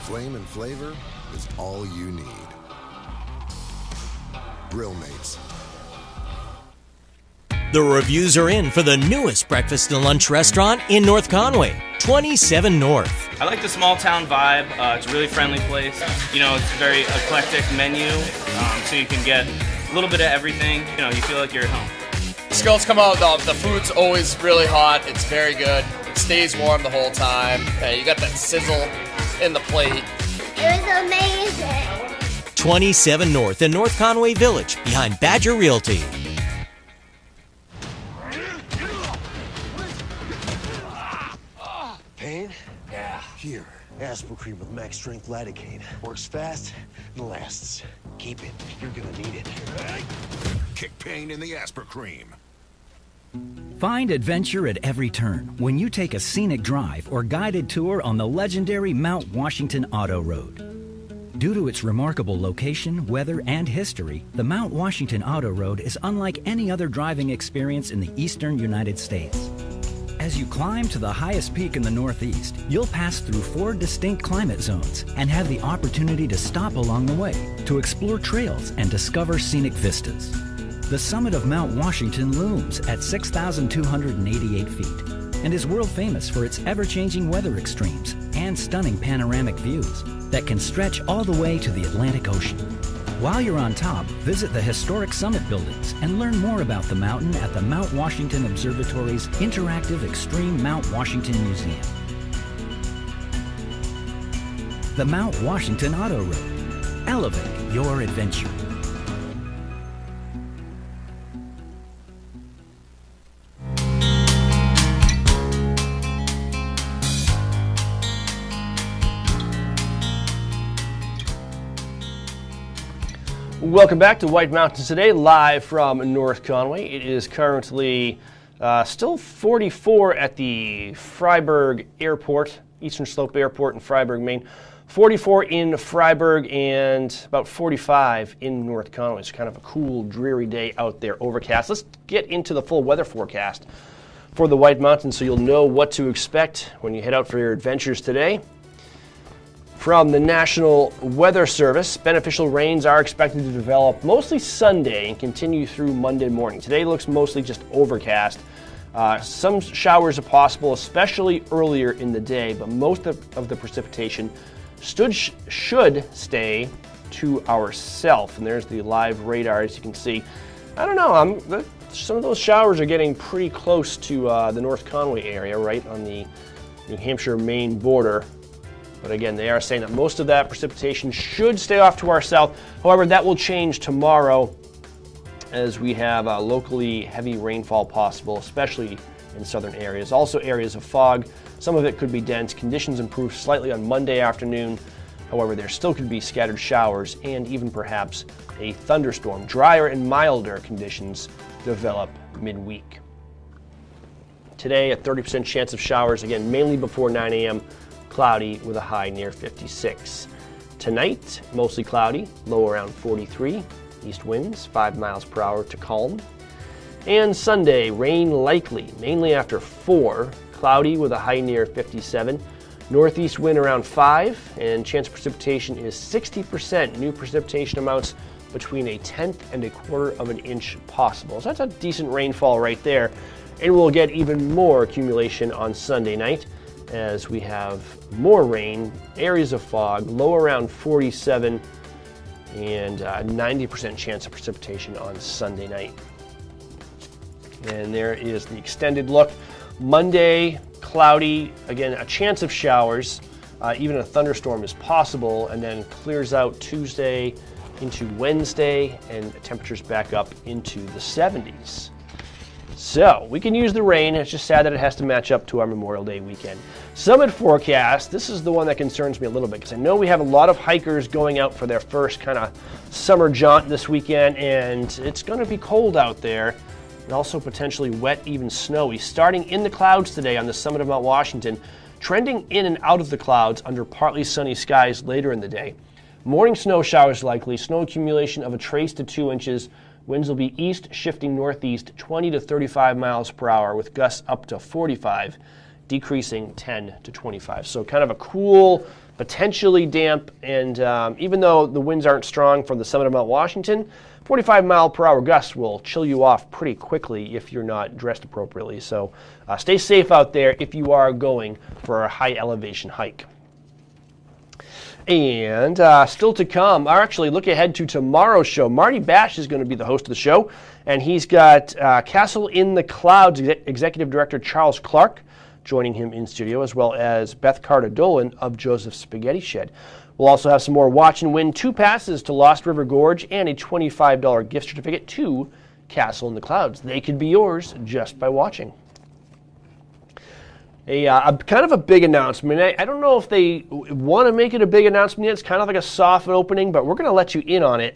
[SPEAKER 13] flame and flavor is all you need. Grill Mates.
[SPEAKER 18] The reviews are in for the newest breakfast and lunch restaurant in North Conway, 27 North.
[SPEAKER 17] I like the small town vibe. It's a really friendly place. You know, it's a very eclectic menu, so you can get a little bit of everything. You know, you feel like you're at home.
[SPEAKER 19] Skills come out, the food's always really hot. It's very good. It stays warm the whole time. You got that sizzle in the plate.
[SPEAKER 11] It was amazing.
[SPEAKER 18] 27 North in North Conway Village, behind Badger Realty.
[SPEAKER 20] Pain? Yeah. Here, Aspirin Cream with max strength lidocaine. Works fast and lasts. Keep it. You're gonna need it.
[SPEAKER 13] Kick pain in the Aspirin Cream.
[SPEAKER 25] Find adventure at every turn when you take a scenic drive or guided tour on the legendary Mount Washington Auto Road. Due to its remarkable location, weather, and history, the Mount Washington Auto Road is unlike any other driving experience in the eastern United States. As you climb to the highest peak in the Northeast, you'll pass through 4 distinct climate zones and have the opportunity to stop along the way to explore trails and discover scenic vistas. The summit of Mount Washington looms at 6,288 feet and is world famous for its ever-changing weather extremes and stunning panoramic views that can stretch all the way to the Atlantic Ocean. While you're on top, visit the historic summit buildings and learn more about the mountain at the Mount Washington Observatory's interactive Extreme Mount Washington Museum. The Mount Washington Auto Road. Elevate your adventure.
[SPEAKER 1] Welcome back to White Mountains Today, live from North Conway. It is currently still 44 at the Fryeburg Airport, Eastern Slope Airport in Fryeburg, Maine. 44 in Fryeburg and about 45 in North Conway. It's kind of a cool, dreary day out there, overcast. Let's get into the full weather forecast for the White Mountains so you'll know what to expect when you head out for your adventures today. From the National Weather Service, beneficial rains are expected to develop mostly Sunday and continue through Monday morning. Today looks mostly just overcast. Some showers are possible, especially earlier in the day, but most of the precipitation should stay to our south. And there's the live radar, as you can see. I don't know, some of those showers are getting pretty close to the North Conway area, right on the New Hampshire-Maine border. But again, they are saying that most of that precipitation should stay off to our south. However, that will change tomorrow as we have locally heavy rainfall possible, especially in southern areas. Also areas of fog. Some of it could be dense. Conditions improve slightly on Monday afternoon. However, there still could be scattered showers and even perhaps a thunderstorm. Drier and milder conditions develop midweek. Today, a 30% chance of showers, again, mainly before 9 a.m., cloudy with a high near 56. Tonight, mostly cloudy, low around 43. East winds, 5 miles per hour to calm. And Sunday, rain likely, mainly after 4. Cloudy with a high near 57. Northeast wind around 5, and chance of precipitation is 60%. New precipitation amounts between a 1/10 and 1/4 of an inch possible. So that's a decent rainfall right there. And we'll get even more accumulation on Sunday night as we have more rain, areas of fog, low around 47, and 90% chance of precipitation on Sunday night. And there is the extended look. Monday, cloudy, again, a chance of showers. Even a thunderstorm is possible, and then clears out Tuesday into Wednesday, and temperatures back up into the 70s. So we can use the rain. It's just sad that it has to match up to our Memorial Day weekend. Summit forecast. This is the one that concerns me a little bit because I know we have a lot of hikers going out for their first kind of summer jaunt this weekend, and it's going to be cold out there and also potentially wet, even snowy. Starting in the clouds today on the summit of Mount Washington, trending in and out of the clouds under partly sunny skies later in the day. Morning snow showers likely, snow accumulation of a trace to 2 inches. Winds will be east, shifting northeast 20 to 35 miles per hour with gusts up to 45, decreasing 10 to 25. So kind of a cool, potentially damp, and even though the winds aren't strong from the summit of Mount Washington, 45 mile per hour gusts will chill you off pretty quickly if you're not dressed appropriately. So stay safe out there if you are going for a high elevation hike. And still to come, or actually look ahead to tomorrow's show. Marty Bash is going to be the host of the show, and he's got Castle in the Clouds Executive Director Charles Clark joining him in studio, as well as Beth Carter-Dolan of Joseph's Spaghetti Shed. We'll also have some more Watch and Win, 2 passes to Lost River Gorge, and a $25 gift certificate to Castle in the Clouds. They could be yours just by watching. A kind of a big announcement. I don't know if they want to make it a big announcement yet. It's kind of like a soft opening, but we're going to let you in on it.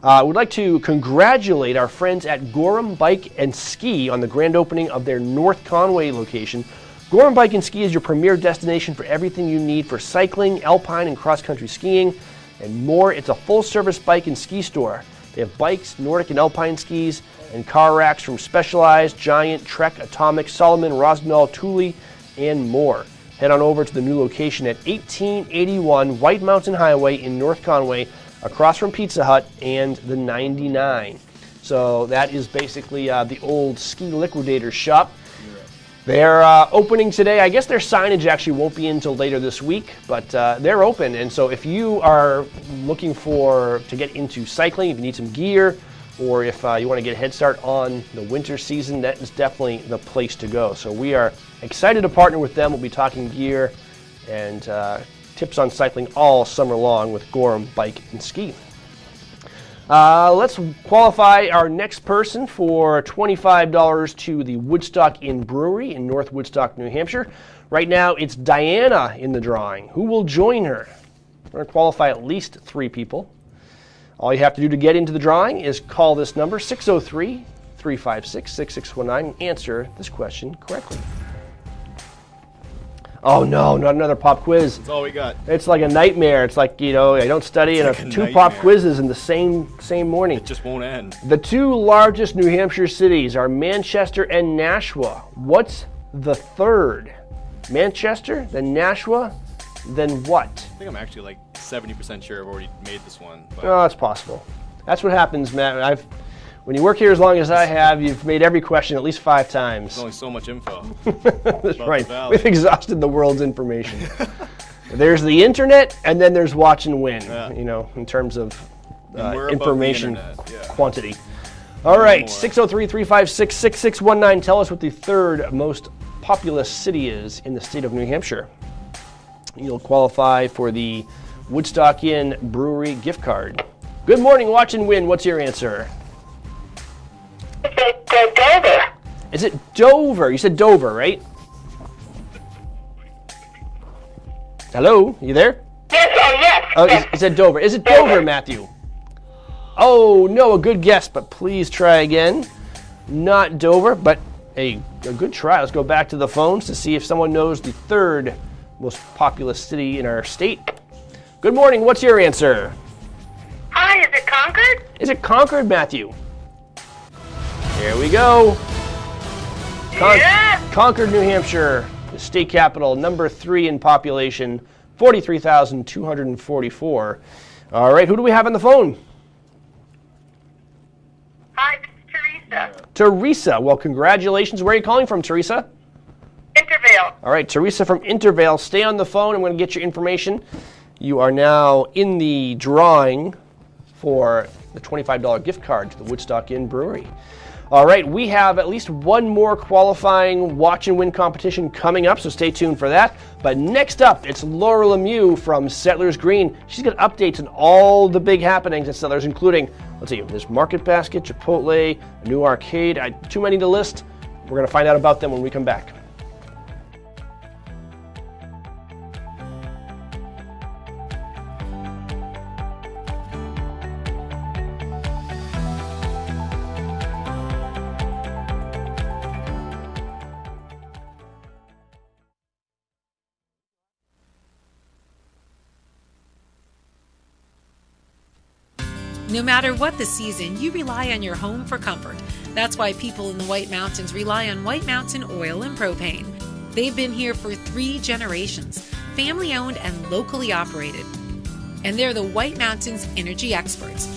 [SPEAKER 1] We'd like to congratulate our friends at Gorham Bike and Ski on the grand opening of their North Conway location. Gorham Bike and Ski is your premier destination for everything you need for cycling, alpine, and cross-country skiing, and more. It's a full-service bike and ski store. They have bikes, Nordic and alpine skis, and car racks from Specialized, Giant, Trek, Atomic, Solomon, Rossignol, Thule, and more. Head on over to the new location at 1881 White Mountain Highway in North Conway, across from Pizza Hut and the 99. So that is basically the old Ski Liquidator shop. They're opening today. I guess their signage actually won't be until later this week, but they're open. And so if you are looking to get into cycling, if you need some gear, or if you want to get a head start on the winter season, that is definitely the place to go. So we are excited to partner with them. We'll be talking gear and tips on cycling all summer long with Gorham Bike and Ski. Let's qualify our next person for $25 to the Woodstock Inn Brewery in North Woodstock, New Hampshire. Right now, it's Diana in the drawing. Who will join her? We're going to qualify at least 3 people. All you have to do to get into the drawing is call this number, 603-356-6619, and answer this question correctly. Oh no, not another pop quiz.
[SPEAKER 2] That's all we got.
[SPEAKER 1] It's like a nightmare. It's like, I don't study and have 2 pop quizzes in the same morning.
[SPEAKER 2] It just won't end.
[SPEAKER 1] The 2 largest New Hampshire cities are Manchester and Nashua. What's the third? Manchester, then Nashua, then what?
[SPEAKER 2] I think I'm actually like 70% sure I've already made this one. But.
[SPEAKER 1] Oh, that's possible. That's what happens, Matt. When you work here as long as I have, you've made every question at least 5 times.
[SPEAKER 2] There's only so much info.
[SPEAKER 1] That's right. We've exhausted the world's information. There's the internet, and then there's Watch and Win, in terms of information quantity. All right, 603-356-6619. Tell us what the third most populous city is in the state of New Hampshire. You'll qualify for the Woodstock Inn Brewery gift card. Good morning, Watch and Win. What's your answer?
[SPEAKER 3] Dover.
[SPEAKER 1] Is it Dover? You said Dover, right? Hello? You there?
[SPEAKER 3] Yes, yes.
[SPEAKER 1] Oh, you said Dover. Is it Dover, Matthew? Oh, no, a good guess, but please try again. Not Dover, but a good try. Let's go back to the phones to see if someone knows the third most populous city in our state. Good morning. What's your answer?
[SPEAKER 3] Hi, is it Concord?
[SPEAKER 1] Is it Concord, Matthew? Here we go. Concord, New Hampshire, the state capital, number 3 in population, 43,244. All right, who do we have on the phone? Teresa. Well, congratulations. Where are you calling from, Teresa?
[SPEAKER 3] Intervale.
[SPEAKER 1] All right, Teresa from Intervale. Stay on the phone. I'm going to get your information. You are now in the drawing for the $25 gift card to the Woodstock Inn Brewery. All right, we have at least one more qualifying watch and win competition coming up, so stay tuned for that. But next up, it's Laura Lemieux from Settlers Green. She's got updates on all the big happenings at Settlers, including, let's see, there's Market Basket, Chipotle, a new arcade, too many to list. We're going to find out about them when we come back.
[SPEAKER 4] No matter what the season, you rely on your home for comfort. That's why people in the White Mountains rely on White Mountain Oil and Propane. They've been here for 3 generations, family-owned and locally operated. And they're the White Mountains energy experts.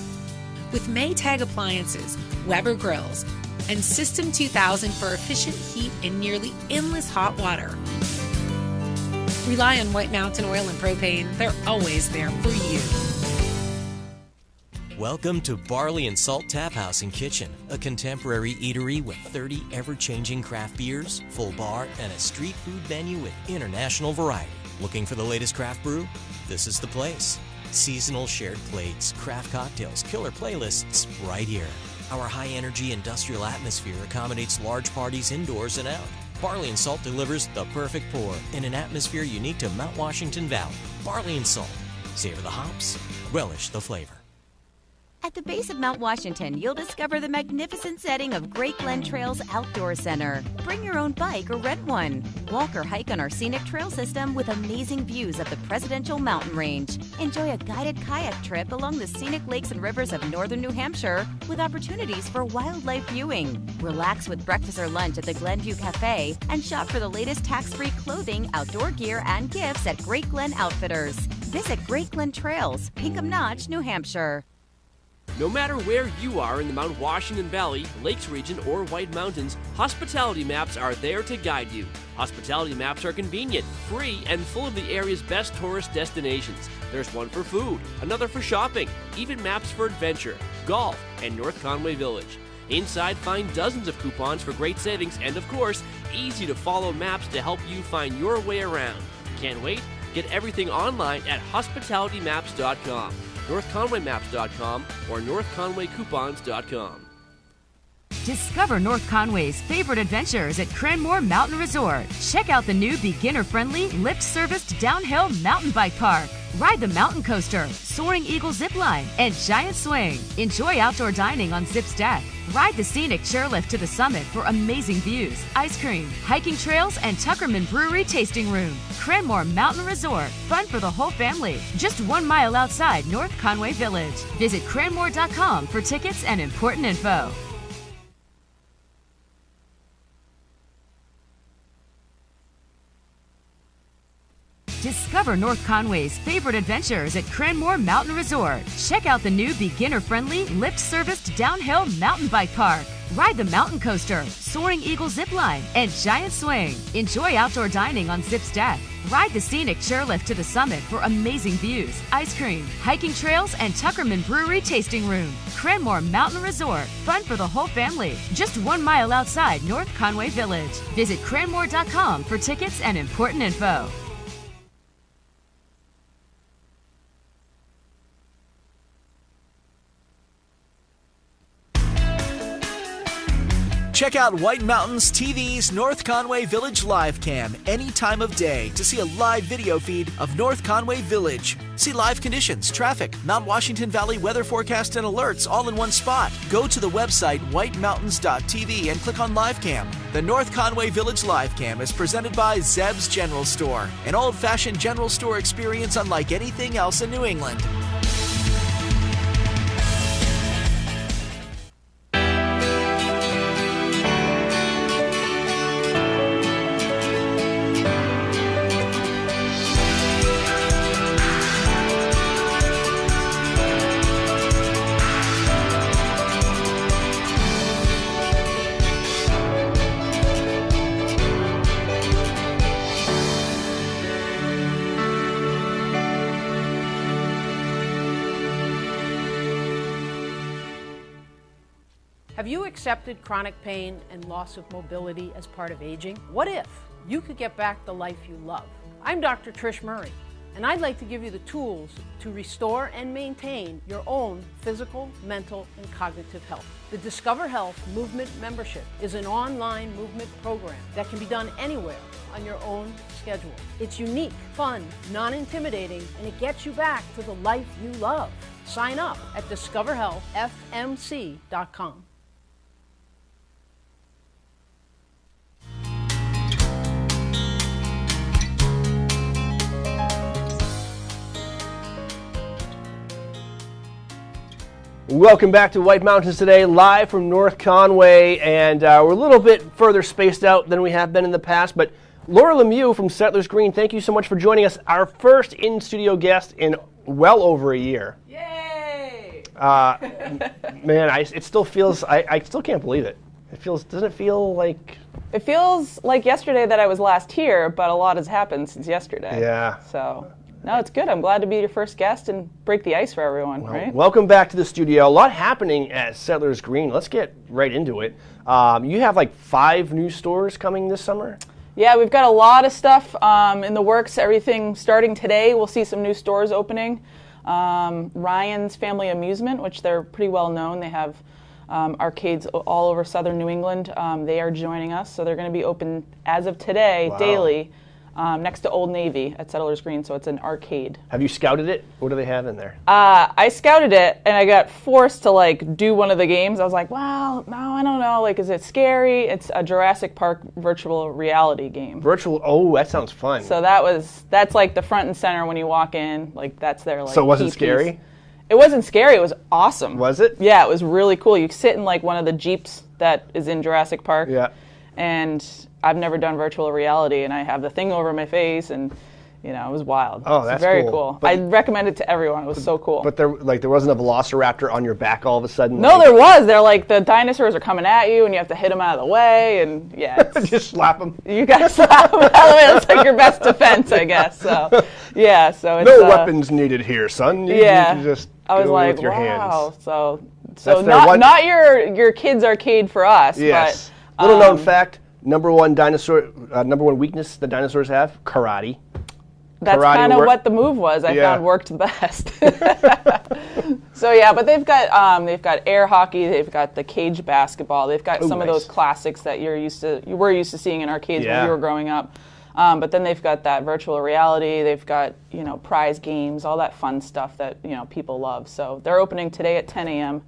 [SPEAKER 4] With Maytag appliances, Weber grills, and System 2000 for efficient heat and nearly endless hot water. Rely on White Mountain Oil and Propane. They're always there for you.
[SPEAKER 18] Welcome to Barley and Salt Tap House and Kitchen, a contemporary eatery with 30 ever-changing craft beers, full bar, and a street food menu with international variety. Looking for the latest craft brew? This is the place. Seasonal shared plates, craft cocktails, killer playlists, right here. Our high-energy industrial atmosphere accommodates large parties indoors and out. Barley and Salt delivers the perfect pour in an atmosphere unique to Mount Washington Valley. Barley and Salt. Savor the hops, relish the flavor.
[SPEAKER 21] At the base of Mount Washington, you'll discover the magnificent setting of Great Glen Trails Outdoor Center. Bring your own bike or rent one. Walk or hike on our scenic trail system with amazing views of the Presidential Mountain Range. Enjoy a guided kayak trip along the scenic lakes and rivers of northern New Hampshire with opportunities for wildlife viewing. Relax with breakfast or lunch at the Glenview Cafe and shop for the latest tax-free clothing, outdoor gear, and gifts at Great Glen Outfitters. Visit Great Glen Trails, Pinkham Notch, New Hampshire.
[SPEAKER 7] No matter where you are in the Mount Washington Valley, Lakes region, or White Mountains, Hospitality Maps are there to guide you. Hospitality Maps are convenient, free, and full of the area's best tourist destinations. There's one for food, another for shopping, even maps for adventure, golf, and North Conway Village. Inside, find dozens of coupons for great savings and, of course, easy-to-follow maps to help you find your way around. Can't wait? Get everything online at hospitalitymaps.com. NorthConwayMaps.com or NorthConwayCoupons.com.
[SPEAKER 6] Discover North Conway's favorite adventures at Cranmore Mountain Resort. Check out the new beginner-friendly, lift-serviced downhill mountain bike park. Ride the mountain coaster, Soaring Eagle zipline, and Giant Swing. Enjoy outdoor dining on Zip's deck. Ride the scenic chairlift to the summit for amazing views, ice cream, hiking trails, and Tuckerman Brewery tasting room. Cranmore Mountain Resort. Fun for the whole family. Just 1 mile outside North Conway Village. Visit cranmore.com for tickets and important info. Discover North Conway's favorite adventures at Cranmore Mountain Resort. Check out the new beginner-friendly, lift-serviced downhill mountain bike park. Ride the mountain coaster, Soaring Eagle zipline, and Giant Swing. Enjoy outdoor dining on Zip's deck. Ride the scenic chairlift to the summit for amazing views, ice cream, hiking trails, and Tuckerman Brewery tasting room. Cranmore Mountain Resort. Fun for the whole family. Just 1 mile outside North Conway Village. Visit cranmore.com for tickets and important info.
[SPEAKER 22] Check out White Mountains TV's North Conway Village live cam any time of day to see a live video feed of North Conway Village. See live conditions, traffic, Mount Washington Valley weather forecast and alerts all in one spot. Go to the website whitemountains.tv and click on live cam. The North Conway Village live cam is presented by Zeb's General Store, an old-fashioned general store experience unlike anything else in New England.
[SPEAKER 16] Have you accepted chronic pain and loss of mobility as part of aging? What if you could get back the life you love? I'm Dr. Trish Murray, and I'd like to give you the tools to restore and maintain your own physical, mental, and cognitive health. The Discover Health Movement Membership is an online movement program that can be done anywhere on your own schedule. It's unique, fun, non-intimidating, and it gets you back to the life you love. Sign up at discoverhealthfmc.com.
[SPEAKER 1] Welcome back to White Mountains Today, live from North Conway, and we're a little bit further spaced out than we have been in the past, but Laura Lemieux from Settlers Green, thank you so much for joining us, our first in-studio guest in well over a year.
[SPEAKER 8] Yay!
[SPEAKER 1] Man, it still feels, I still can't believe it. Doesn't it feel like...
[SPEAKER 8] It feels like yesterday that I was last here, but a lot has happened since yesterday.
[SPEAKER 1] Yeah.
[SPEAKER 8] So... No, it's good. I'm glad to be your first guest and break the ice for everyone, right?
[SPEAKER 1] Welcome back to the studio. A lot happening at Settlers Green. Let's get right into it. You have like 5 new stores coming this summer?
[SPEAKER 8] Yeah, we've got a lot of stuff in the works. Everything starting today. We'll see some new stores opening. Ryan's Family Amusement, which they're pretty well known. They have arcades all over southern New England. They are joining us, so they're going to be open as of today, daily. Next to Old Navy at Settlers Green, so it's an arcade.
[SPEAKER 1] Have you scouted it? What do they have in there?
[SPEAKER 8] I scouted it, and I got forced to do one of the games. I was like, well, no, I don't know. Is it scary? It's a Jurassic Park virtual reality game.
[SPEAKER 1] Oh, that sounds fun.
[SPEAKER 8] So that's like the front and center when you walk in. That's their
[SPEAKER 1] So it wasn't scary?
[SPEAKER 8] It wasn't scary. It was awesome.
[SPEAKER 1] Was it?
[SPEAKER 8] Yeah, it was really cool. You sit in one of the Jeeps that is in Jurassic Park.
[SPEAKER 1] Yeah.
[SPEAKER 8] And I've never done virtual reality, and I have the thing over my face, and it was wild.
[SPEAKER 1] Oh, that's
[SPEAKER 8] very
[SPEAKER 1] cool.
[SPEAKER 8] I recommend it to everyone. It was so cool.
[SPEAKER 1] But there wasn't a velociraptor on your back all of a sudden?
[SPEAKER 8] No, there was. They're the dinosaurs are coming at you, and you have to hit them out of the way, and yeah.
[SPEAKER 1] Just slap them?
[SPEAKER 8] You got to slap them out of the way. That's your best defense, I guess. So, yeah. So it's,
[SPEAKER 1] no weapons needed here, son. You need to just
[SPEAKER 8] I was
[SPEAKER 1] go
[SPEAKER 8] like,
[SPEAKER 1] with your
[SPEAKER 8] wow.
[SPEAKER 1] hands.
[SPEAKER 8] So not your kids' arcade for us.
[SPEAKER 1] Yes.
[SPEAKER 8] But,
[SPEAKER 1] little known fact. Number one weakness the dinosaurs have, karate.
[SPEAKER 8] That's kind of what the move was. I found worked best. So yeah, but they've got air hockey, they've got the cage basketball, they've got some of those classics that you were used to seeing in arcades when you were growing up. But then they've got that virtual reality, they've got prize games, all that fun stuff that people love. So they're opening today at 10 a.m.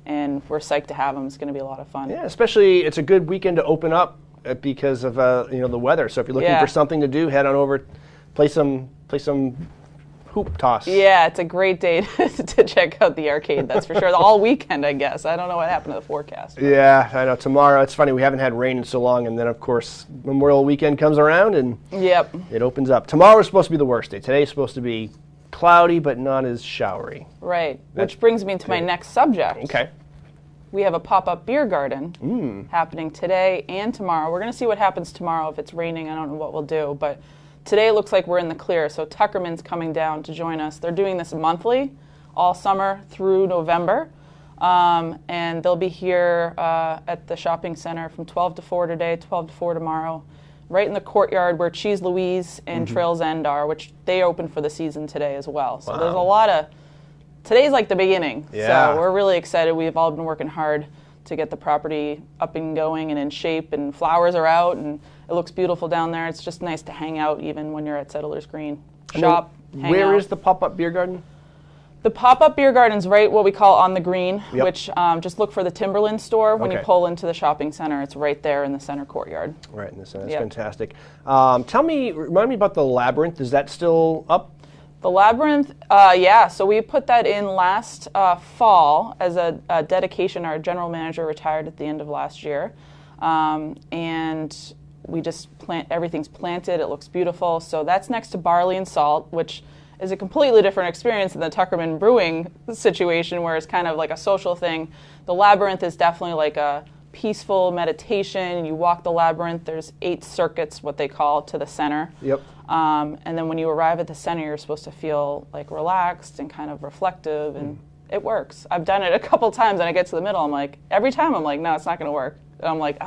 [SPEAKER 8] and we're psyched to have them. It's going to be a lot of fun.
[SPEAKER 1] Yeah, especially it's a good weekend to open up because of the weather. So if you're looking for something to do, head on over, play some hoop toss.
[SPEAKER 8] Yeah, it's a great day to check out the arcade. That's for sure. All weekend, I guess. I don't know what happened to the forecast.
[SPEAKER 1] Yeah, I know. Tomorrow, it's funny. We haven't had rain in so long, and then of course Memorial Weekend comes around and it opens up. Tomorrow is supposed to be the worst day. Today's supposed to be cloudy, but not as showery.
[SPEAKER 8] Right. Which brings me to my next subject.
[SPEAKER 1] Okay.
[SPEAKER 8] We have a pop-up beer garden happening today and tomorrow. We're going to see what happens tomorrow. If it's raining, I don't know what we'll do. But today it looks like we're in the clear. So Tuckerman's coming down to join us. They're doing this monthly, all summer through November. And they'll be here at the shopping center from 12 to 4 today, 12 to 4 tomorrow, right in the courtyard where Cheese Louise and Trails End are, which they open for the season today as well. So there's a lot of... Today's like the beginning, so we're really excited. We've all been working hard to get the property up and going and in shape, and flowers are out, and it looks beautiful down there. It's just nice to hang out even when you're at Settlers Green. Shop, hang out.
[SPEAKER 1] Where is the pop-up beer garden?
[SPEAKER 8] The pop-up beer garden's right what we call on the green, which just look for the Timberland store when you pull into the shopping center. It's right there in the center courtyard.
[SPEAKER 1] Right in the center. That's fantastic. Remind me about the Labyrinth. Is that still up?
[SPEAKER 8] The Labyrinth, so we put that in last fall as a dedication. Our general manager retired at the end of last year, and we just everything's planted. It looks beautiful. So that's next to Barley and Salt, which is a completely different experience than the Tuckerman Brewing situation, where it's kind of like a social thing. The Labyrinth is definitely like a peaceful meditation. You walk the labyrinth. There's 8 circuits, what they call, to the center.
[SPEAKER 1] Yep.
[SPEAKER 8] And then when you arrive at the center, you're supposed to feel like relaxed and kind of reflective, and it works. I've done it a couple times, and I get to the middle. I'm like, every time I'm like, no, it's not going to work. And I'm like,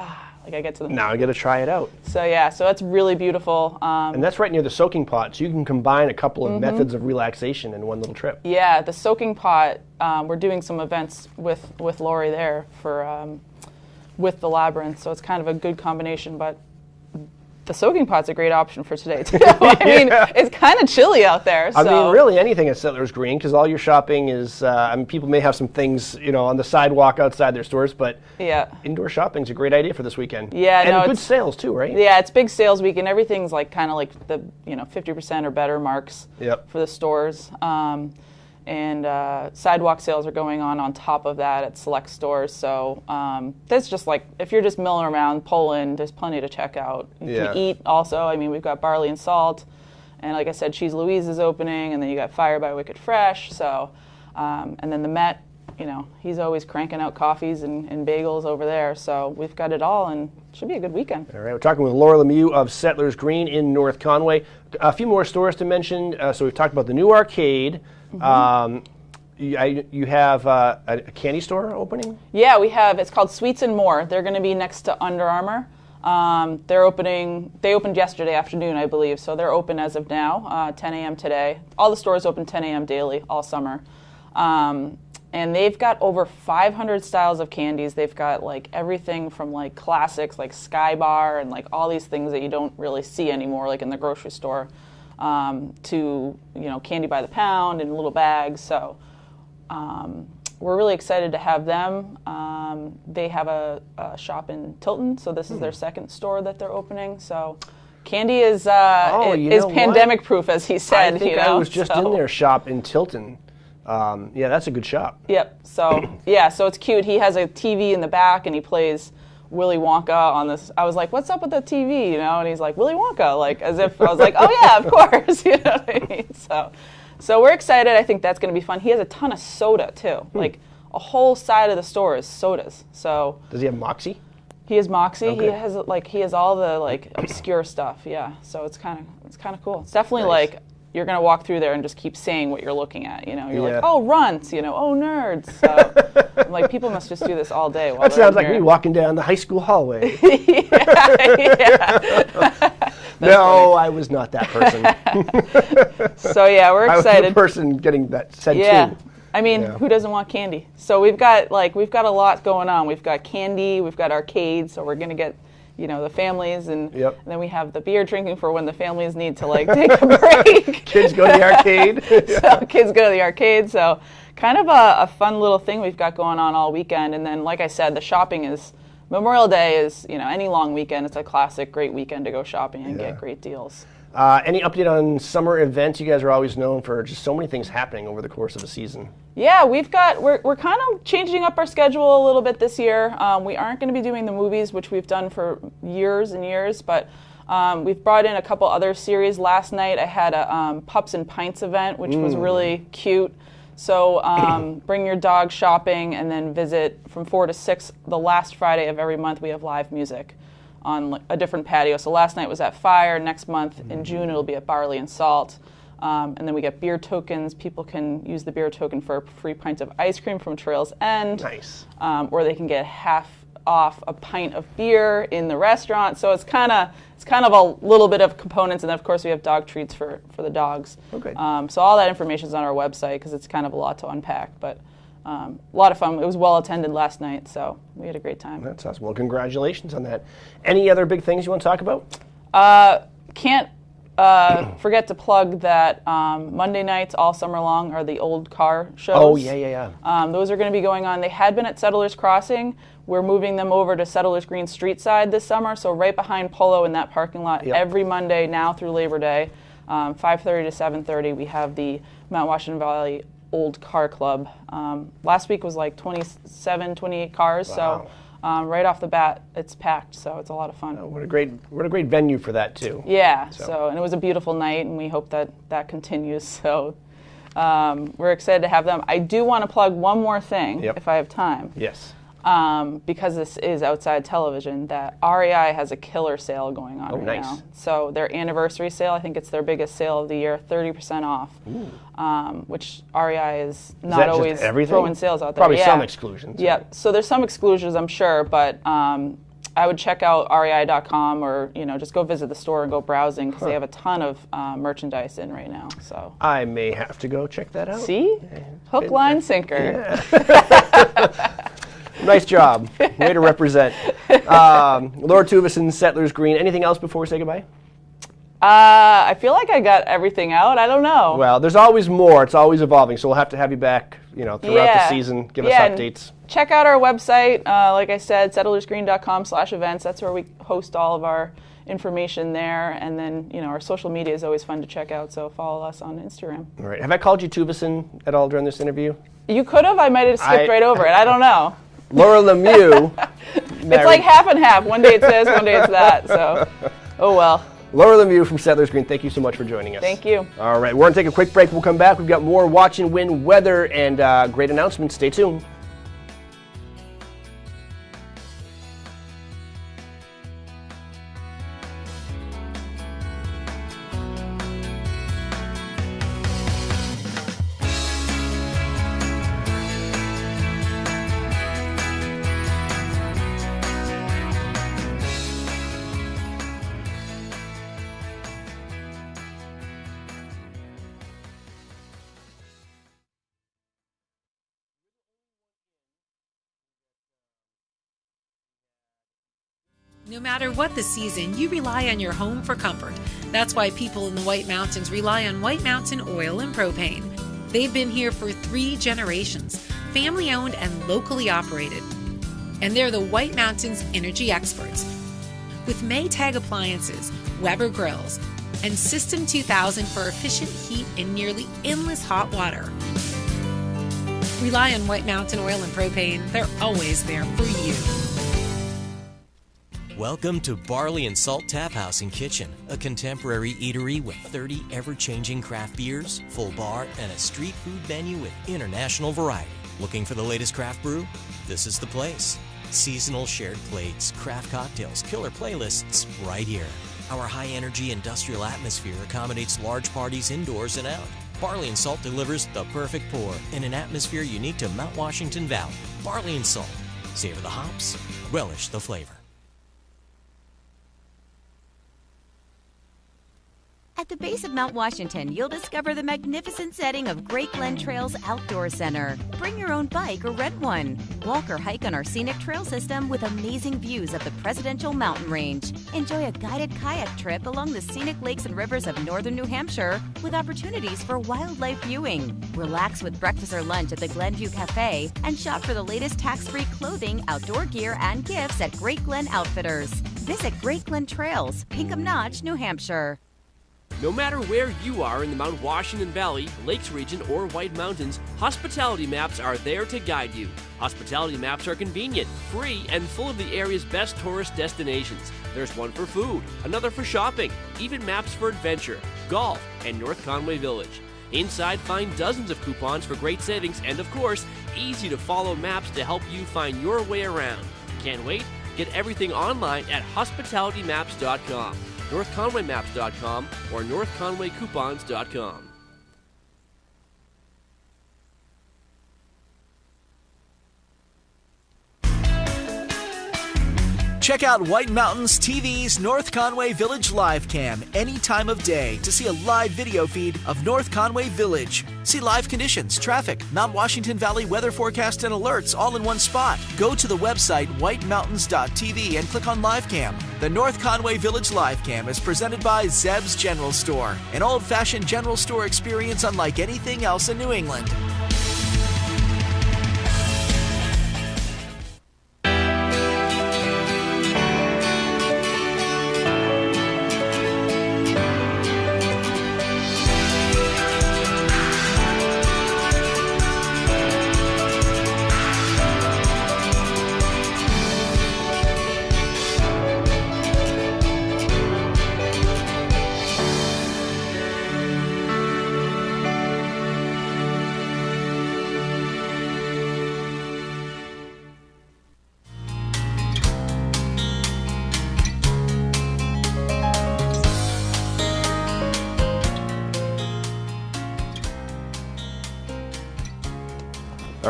[SPEAKER 8] like I get to the middle.
[SPEAKER 1] Now I got to try it out.
[SPEAKER 8] So yeah, so it's really beautiful.
[SPEAKER 1] And that's right near the soaking pot, so you can combine a couple of methods of relaxation in one little trip.
[SPEAKER 8] Yeah, the soaking pot. We're doing some events with Lori there for with the Labyrinth, so it's kind of a good combination. But the soaking pot's a great option for today too. I mean, it's kind of chilly out there. So.
[SPEAKER 1] I mean, really anything at Settlers Green, because all your shopping is. I mean, people may have some things, on the sidewalk outside their stores, but indoor shopping's a great idea for this weekend.
[SPEAKER 8] Yeah,
[SPEAKER 1] and good sales too, right?
[SPEAKER 8] Yeah, it's big sales week, and everything's like kind of like the 50% or better marks for the stores. And sidewalk sales are going on top of that at select stores. So that's just like, if you're just milling around, pull in, there's plenty to check out. You can eat also. I mean, we've got Barley and Salt. And like I said, Cheese Louise is opening. And then you got Fire by Wicked Fresh. So, and then the Met, he's always cranking out coffees and bagels over there. So we've got it all, and it should be a good weekend.
[SPEAKER 1] All right, we're talking with Laura Lemieux of Settlers Green in North Conway. A few more stores to mention. So we've talked about the new arcade. You have a candy store opening?
[SPEAKER 8] Yeah, we have. It's called Sweets and More. They're going to be next to Under Armour. They're opening. They opened yesterday afternoon, I believe. So they're open as of now, 10 a.m. today. All the stores open 10 a.m. daily all summer. And they've got over 500 styles of candies. They've got like everything from like classics like Sky Bar and like all these things that you don't really see anymore, like in the grocery store. To candy by the pound in little bags. So we're really excited to have them. They have a shop in Tilton, so this is their second store that they're opening. So candy is pandemic proof, as he said.
[SPEAKER 1] I think I was just in their shop in Tilton. Yeah, that's a good shop.
[SPEAKER 8] Yep. So so it's cute. He has a TV in the back, and he plays Willy Wonka on this. I was like, what's up with the TV, and he's like, Willy Wonka, like as if I was like, oh yeah, of course, you know what I mean? So we're excited. I think that's going to be fun. He has a ton of soda too, like a whole side of the store is sodas. So
[SPEAKER 1] does he have Moxie?
[SPEAKER 8] He has Moxie.
[SPEAKER 1] Okay.
[SPEAKER 8] He has all the like obscure stuff. Yeah. So it's kind of cool. It's definitely like you're going to walk through there and just keep saying what you're looking at. You're like, oh, runts, oh, nerds. So I'm like, people must just do this all day. While
[SPEAKER 1] that sounds like me walking down the high school hallway. No, I was not that person.
[SPEAKER 8] So yeah, we're excited.
[SPEAKER 1] I was the person getting that said too.
[SPEAKER 8] I mean, who doesn't want candy? So we've got a lot going on. We've got candy, we've got arcades, so we're going to get the families, and then we have the beer drinking for when the families need to take a break.
[SPEAKER 1] Kids go to the arcade.
[SPEAKER 8] So kids go to the arcade. So kind of a fun little thing we've got going on all weekend. And then, like I said, the shopping is, Memorial Day is, any long weekend. It's a classic, great weekend to go shopping and get great deals.
[SPEAKER 1] Any update on summer events? You guys are always known for just so many things happening over the course of a season.
[SPEAKER 8] Yeah, we're kind of changing up our schedule a little bit this year. We aren't going to be doing the movies, which we've done for years and years, but we've brought in a couple other series. Last night I had a Pups and Pints event, which was really cute. So bring your dog shopping and then visit from 4 to 6 the last Friday of every month. We have live music on a different patio. So last night was at Fire. Next month in June it'll be at Barley and Salt. And then we get beer tokens. People can use the beer token for a free pint of ice cream from Trails End.
[SPEAKER 1] Nice.
[SPEAKER 8] Or they can get half off a pint of beer in the restaurant. So it's kind of a little bit of components. And then of course we have dog treats for the dogs.
[SPEAKER 1] Okay.
[SPEAKER 8] So all that information is on our website because it's kind of a lot to unpack. But a lot of fun. It was well attended last night, so we had a great time.
[SPEAKER 1] That's awesome. Well, congratulations on that. Any other big things you want to talk about?
[SPEAKER 8] Can't forget to plug that Monday nights all summer long are the old car shows.
[SPEAKER 1] Oh, yeah.
[SPEAKER 8] Those are going to be going on. They had been at Settlers Crossing. We're moving them over to Settlers Green Street Side this summer, so right behind Polo in that parking lot every Monday now through Labor Day, 5:30 to 7:30. We have the Mount Washington Valley Old Car Club. Last week was like 27, 28 cars,
[SPEAKER 1] wow.
[SPEAKER 8] So right off the bat, it's packed, so it's a lot of fun.
[SPEAKER 1] Oh, what a great venue for that too.
[SPEAKER 8] Yeah, so and it was a beautiful night, and we hope that continues. So we're excited to have them. I do want to plug one more thing, if I have time.
[SPEAKER 1] Yes.
[SPEAKER 8] because this is outside television, that REI has a killer sale going on right
[SPEAKER 1] nice.
[SPEAKER 8] now. So their anniversary sale, I think it's their biggest sale of the year, 30% off, which REI is not always throwing sales out there.
[SPEAKER 1] Probably some exclusions.
[SPEAKER 8] Yeah, so there's some exclusions, I'm sure, but I would check out rei.com or just go visit the store and go browsing because they have a ton of merchandise in right now. So
[SPEAKER 1] I may have to go check that out.
[SPEAKER 8] See? Hook, line, sinker.
[SPEAKER 1] Yeah. Nice job. Way to represent. Laura Tuvison, Settlers Green. Anything else before we say goodbye?
[SPEAKER 8] I feel like I got everything out. I don't know.
[SPEAKER 1] Well, there's always more. It's always evolving. So we'll have to have you back, throughout the season. Give us updates.
[SPEAKER 8] Check out our website. Like I said, settlersgreen.com/events. That's where we host all of our information there. And then, our social media is always fun to check out. So follow us on Instagram.
[SPEAKER 1] All right. Have I called you Tuvison at all during this interview?
[SPEAKER 8] You could have. I might have skipped right over it. I don't know.
[SPEAKER 1] Laura Lemieux.
[SPEAKER 8] It's like half and half. One day it's this, one day it's that. So, oh well.
[SPEAKER 1] Laura Lemieux from Settlers Green, thank you so much for joining us.
[SPEAKER 8] Thank you.
[SPEAKER 1] All right, we're going to take a quick break. We'll come back. We've got more Watch and Win weather and great announcements. Stay tuned.
[SPEAKER 4] No matter what the season, you rely on your home for comfort. That's why people in the White Mountains rely on White Mountain Oil and Propane. They've been here for 3 generations, family-owned and locally operated. And they're the White Mountains energy experts. With Maytag appliances, Weber grills, and System 2000 for efficient heat and nearly endless hot water. Rely on White Mountain Oil and Propane. They're always there for you.
[SPEAKER 18] Welcome to Barley and Salt Tap House and Kitchen, a contemporary eatery with 30 ever-changing craft beers, full bar, and a street food menu with international variety. Looking for the latest craft brew? This is the place. Seasonal shared plates, craft cocktails, killer playlists, right here. Our high-energy industrial atmosphere accommodates large parties indoors and out. Barley and Salt delivers the perfect pour in an atmosphere unique to Mount Washington Valley. Barley and Salt. Savor the hops, relish the flavor.
[SPEAKER 21] At the base of Mount Washington, you'll discover the magnificent setting of Great Glen Trails Outdoor Center. Bring your own bike or rent one. Walk or hike on our scenic trail system with amazing views of the Presidential Mountain Range. Enjoy a guided kayak trip along the scenic lakes and rivers of northern New Hampshire with opportunities for wildlife viewing. Relax with breakfast or lunch at the Glenview Cafe and shop for the latest tax-free clothing, outdoor gear, and gifts at Great Glen Outfitters. Visit Great Glen Trails, Pinkham Notch, New Hampshire.
[SPEAKER 7] No matter where you are in the Mount Washington Valley, Lakes region, or White Mountains, Hospitality Maps are there to guide you. Hospitality Maps are convenient, free, and full of the area's best tourist destinations. There's one for food, another for shopping, even maps for adventure, golf, and North Conway Village. Inside, find dozens of coupons for great savings and, of course, easy-to-follow maps to help you find your way around. Can't wait? Get everything online at hospitalitymaps.com. NorthConwayMaps.com or NorthConwayCoupons.com.
[SPEAKER 22] Check out White Mountains TV's North Conway Village live cam any time of day to see a live video feed of North Conway Village. See live conditions, traffic, Mount Washington Valley weather forecast and alerts all in one spot. Go to the website whitemountains.tv and click on live cam. The North Conway Village live cam is presented by Zeb's General Store, an old-fashioned general store experience unlike anything else in New England.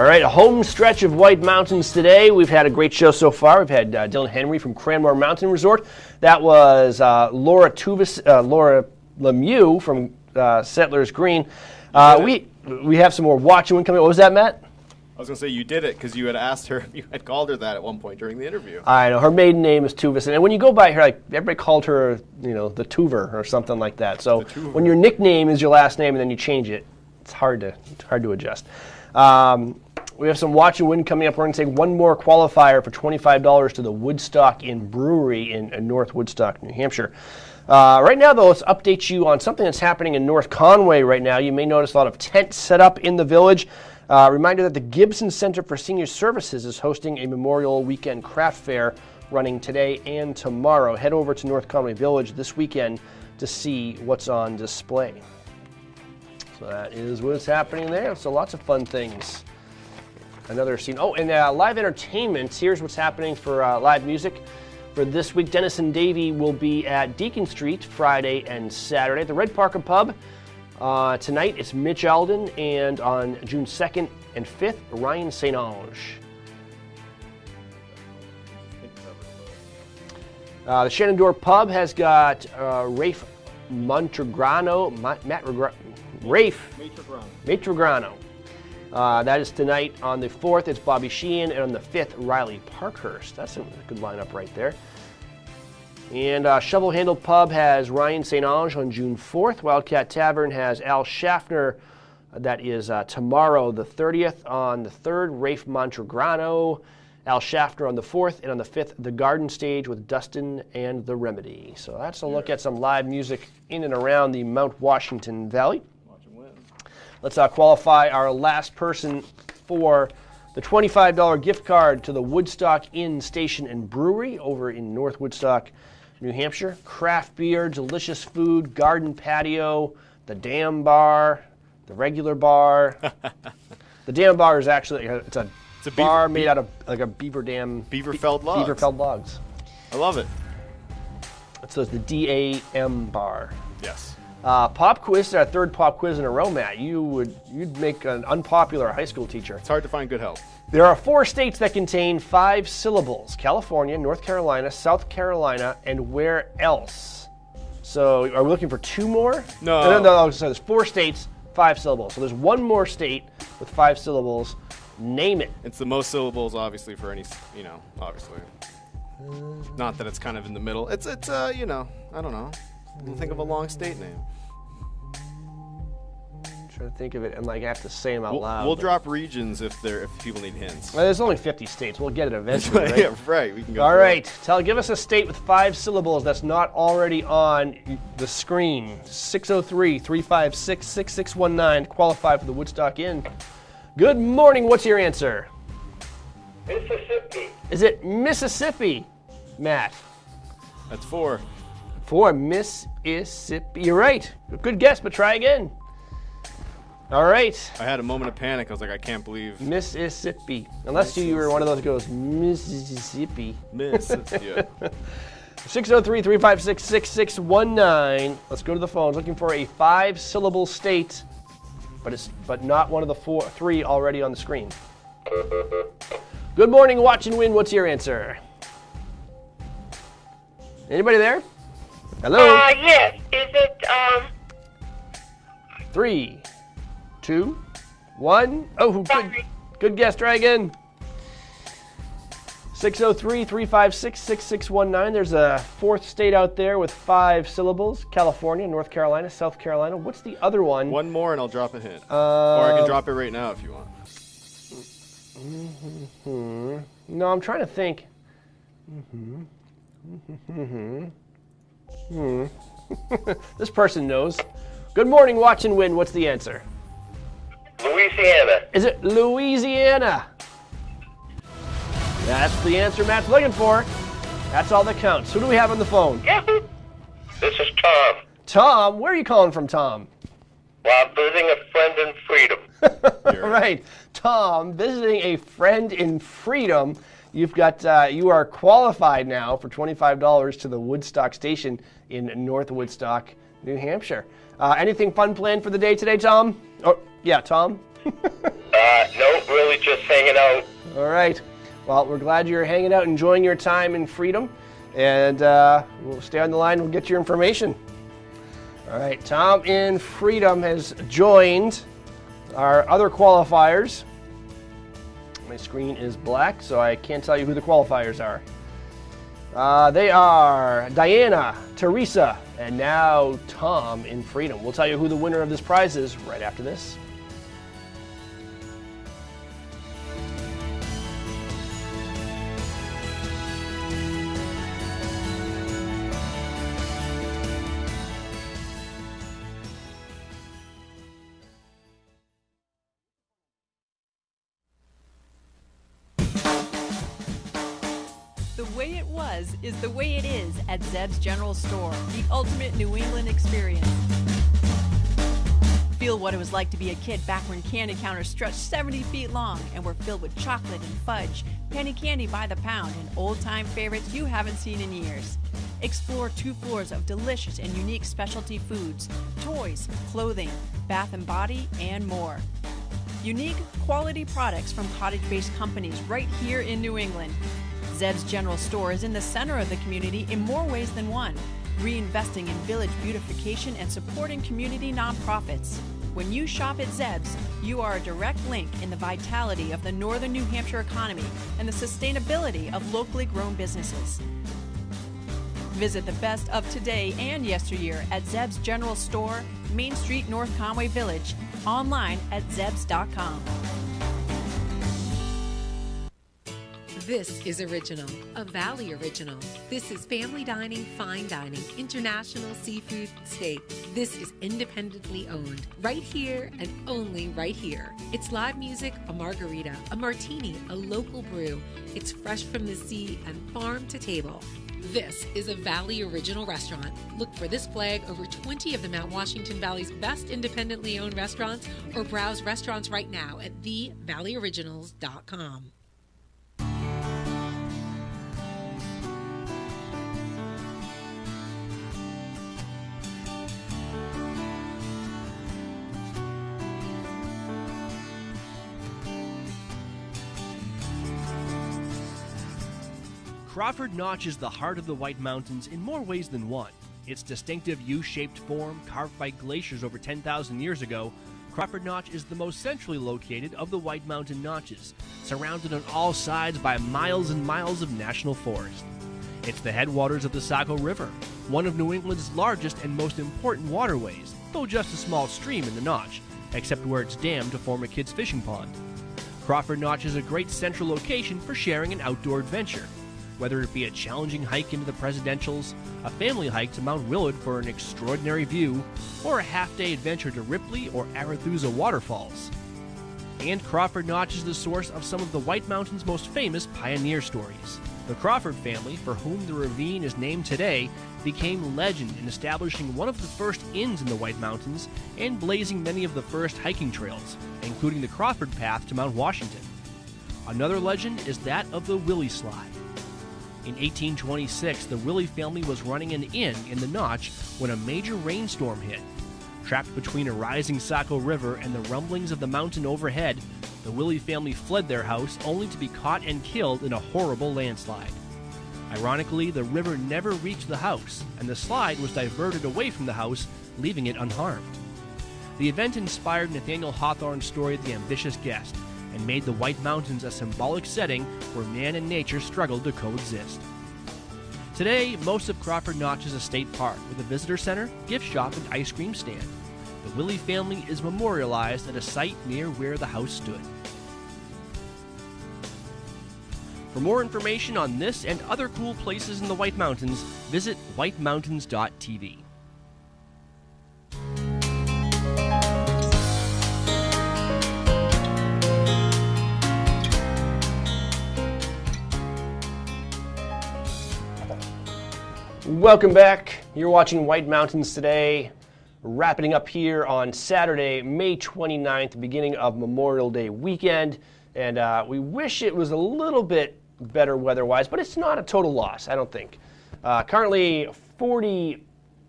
[SPEAKER 1] All right, a home stretch of White Mountains today. We've had a great show so far. We've had Dylan Henry from Cranmore Mountain Resort. That was Laura Lemieux from Settlers Green. We have some more Watch and Win coming up. What was that, Matt?
[SPEAKER 2] I was going to say you did it because you had asked her, you had called her that at one point during the interview.
[SPEAKER 1] I know. Her maiden name is Tuvison. And when you go by her, like everybody called her, the Tuver or something like that. So when your nickname is your last name and then you change it, it's hard to adjust. We have some Watch and Win coming up. We're going to take one more qualifier for $25 to the Woodstock Inn Brewery in North Woodstock, New Hampshire. Right now, though, let's update you on something that's happening in North Conway right now. You may notice a lot of tents set up in the village. Reminder that the Gibson Center for Senior Services is hosting a Memorial Weekend Craft Fair running today and tomorrow. Head over to North Conway Village this weekend to see what's on display. So that is what's happening there. So lots of fun things. Another scene. Oh, and live entertainment. Here's what's happening for live music. For this week, Dennis and Davey will be at Deacon Street Friday and Saturday at the Red Parker Pub. Tonight, it's Mitch Alden, and on June 2nd and 5th, Ryan St. Ange. The Shenandoah Pub has got Rafe Montegrano, Matrograno. That is tonight. On the 4th, it's Bobby Sheehan, and on the 5th, Riley Parkhurst. That's a good lineup right there. And Shovel Handle Pub has Ryan St. Ange on June 4th. Wildcat Tavern has Al Schaffner. That is tomorrow, the 30th. On the 3rd, Rafe Montegrano, Al Schaffner on the 4th. And on the 5th, The Garden Stage with Dustin and The Remedy. So that's a look at some live music in and around the Mount Washington Valley. Let's qualify our last person for the $25 gift card to the Woodstock Inn Station and Brewery over in North Woodstock, New Hampshire. Craft beer, delicious food, garden patio, the Dam Bar, the regular bar. The Dam Bar is actually it's a bar made out of like a beaver dam.
[SPEAKER 2] Beaverfeld logs.
[SPEAKER 1] Beaverfeld logs.
[SPEAKER 2] I love it.
[SPEAKER 1] So it's the DAM Bar.
[SPEAKER 2] Yes.
[SPEAKER 1] Pop quiz, our third pop quiz in a row, Matt. You'd make an unpopular high school teacher.
[SPEAKER 2] It's hard to find good help.
[SPEAKER 1] There are 4 states that contain 5 syllables: California, North Carolina, South Carolina, and where else? So are we looking for 2 more? No. So there's 4 states, 5 syllables. So there's 1 more state with 5 syllables. Name it.
[SPEAKER 2] It's the most syllables, obviously, for any, obviously. Not that it's kind of in the middle. It's I don't know. Think of a long state name.
[SPEAKER 1] I'm trying to think of it and I have to say them out loud.
[SPEAKER 2] We'll drop regions if people need hints.
[SPEAKER 1] Well, there's only 50 states. We'll get it eventually, right?
[SPEAKER 2] Yeah, right. We can go.
[SPEAKER 1] All right. Give us a state with 5 syllables that's not already on the screen. 603-356-6619 to qualify for the Woodstock Inn. Good morning. What's your answer?
[SPEAKER 3] Mississippi.
[SPEAKER 1] Is it Mississippi, Matt?
[SPEAKER 2] That's 4.
[SPEAKER 1] 4, Mississippi. You're right. Good guess, but try again. All right.
[SPEAKER 2] I had a moment of panic. I was like, I can't believe.
[SPEAKER 1] Mississippi. Unless you were one of those that goes, Mississippi.
[SPEAKER 2] Yeah.
[SPEAKER 1] 603-356-6619. Let's go to the phones. Looking for a 5-syllable state, but not one of the 3 already on the screen. Good morning, Watch and Win. What's your answer? Anybody there? Hello?
[SPEAKER 3] Yes. Is it,
[SPEAKER 1] 3, 2, 1. Oh, good guess. Try again. 603-356-6619. There's a 4th state out there with 5 syllables. California, North Carolina, South Carolina. What's the other one?
[SPEAKER 2] 1 more and I'll drop a hint. Or I can drop it right now if you want.
[SPEAKER 1] No, I'm trying to think. This person knows. Good morning, Watch and Win. What's the answer?
[SPEAKER 3] Louisiana.
[SPEAKER 1] Is it Louisiana? That's the answer Matt's looking for. That's all that counts. Who do we have on the phone?
[SPEAKER 3] This is Tom.
[SPEAKER 1] Tom, where are you calling from, Tom?
[SPEAKER 3] Well, I'm visiting a friend in Freedom.
[SPEAKER 1] All right, Tom, visiting a friend in Freedom. You've got you are qualified now for $25 to the Woodstock Station in North Woodstock, New Hampshire. Anything fun planned for the day today, Tom? Oh, yeah, Tom.
[SPEAKER 3] No, really just hanging out.
[SPEAKER 1] All right. Well, we're glad you're hanging out, enjoying your time in Freedom. And we'll stay on the line. We'll get your information. All right. Tom in Freedom has joined our other qualifiers. My screen is black, so I can't tell you who the qualifiers are. They are Diana, Teresa, and now Tom in Freedom. We'll tell you who the winner of this prize is right after this.
[SPEAKER 5] The way it was is the way it is at Zeb's General Store, the ultimate New England experience. Feel what it was like to be a kid back when candy counters stretched 70 feet long and were filled with chocolate and fudge, penny candy by the pound, and old-time favorites you haven't seen in years. Explore 2 floors of delicious and unique specialty foods, toys, clothing, bath and body, and more. Unique, quality products from cottage-based companies right here in New England. Zeb's General Store is in the center of the community in more ways than one, reinvesting in village beautification and supporting community nonprofits. When you shop at Zeb's, you are a direct link in the vitality of the northern New Hampshire economy and the sustainability of locally grown businesses. Visit the best of today and yesteryear at Zeb's General Store, Main Street, North Conway Village, online at zebs.com.
[SPEAKER 4] This is Original, a Valley Original. This is family dining, fine dining, international seafood steak. This is independently owned, right here and only right here. It's live music, a margarita, a martini, a local brew. It's fresh from the sea and farm to table. This is a Valley Original restaurant. Look for this flag over 20 of the Mount Washington Valley's best independently owned restaurants, or browse restaurants right now at thevalleyoriginals.com.
[SPEAKER 7] Crawford Notch is the heart of the White Mountains in more ways than one. Its distinctive U-shaped form, carved by glaciers over 10,000 years ago, Crawford Notch is the most centrally located of the White Mountain notches, surrounded on all sides by miles and miles of national forest. It's the headwaters of the Saco River, one of New England's largest and most important waterways, though just a small stream in the Notch, except where it's dammed to form a kid's fishing pond. Crawford Notch is a great central location for sharing an outdoor adventure. Whether it be a challenging hike into the Presidentials, a family hike to Mount Willard for an extraordinary view, or a half-day adventure to Ripley or Arethusa waterfalls. And Crawford Notch is the source of some of the White Mountains' most famous pioneer stories. The Crawford family, for whom the ravine is named today, became legend in establishing one of the first inns in the White Mountains and blazing many of the first hiking trails, including the Crawford Path to Mount Washington. Another legend is that of the Willie Slide. In 1826, the Willie family was running an inn in the Notch when a major rainstorm hit. Trapped between a rising Saco River and the rumblings of the mountain overhead, the Willie family fled their house only to be caught and killed in a horrible landslide. Ironically, the river never reached the house, and the slide was diverted away from the house, leaving it unharmed. The event inspired Nathaniel Hawthorne's story The Ambitious Guest, and made the White Mountains a symbolic setting where man and nature struggled to coexist. Today, most of Crawford Notch is a state park with a visitor center, gift shop, and ice cream stand. The Willie family is memorialized at a site near where the house stood. For more information on this and other cool places in the White Mountains, visit whitemountains.tv.
[SPEAKER 1] Welcome back. You're watching White Mountains Today, wrapping up here on Saturday, May 29th, beginning of Memorial Day weekend. And we wish it was a little bit better weather-wise, but it's not a total loss, I don't think. Currently 40,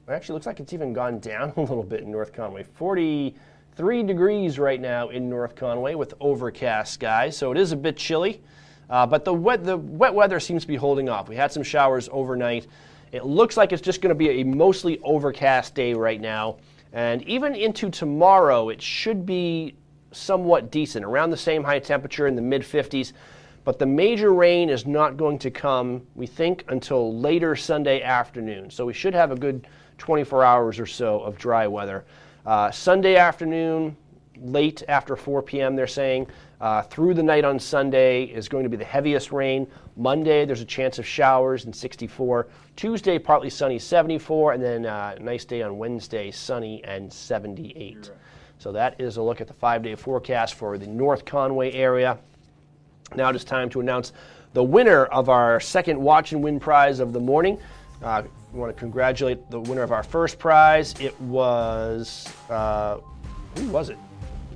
[SPEAKER 1] actually looks like it's even gone down a little bit in North Conway. 42 3 degrees right now in North Conway with overcast skies, so it is a bit chilly. But the wet weather seems to be holding off. We had some showers overnight. It looks like it's just going to be a mostly overcast day right now. And even into tomorrow, it should be somewhat decent, around the same high temperature in the mid-50s. But the major rain is not going to come, we think, until later Sunday afternoon. So we should have a good 24 hours or so of dry weather. Sunday afternoon, late after 4 p.m., they're saying, through the night on Sunday is going to be the heaviest rain. Monday, there's a chance of showers and 64. Tuesday, partly sunny, 74. And then a nice day on Wednesday, sunny and 78. So that is a look at the 5-day forecast for the North Conway area. Now it is time to announce the winner of our second Watch and Win prize of the morning. We want to congratulate the winner of our first prize. It was, who was it?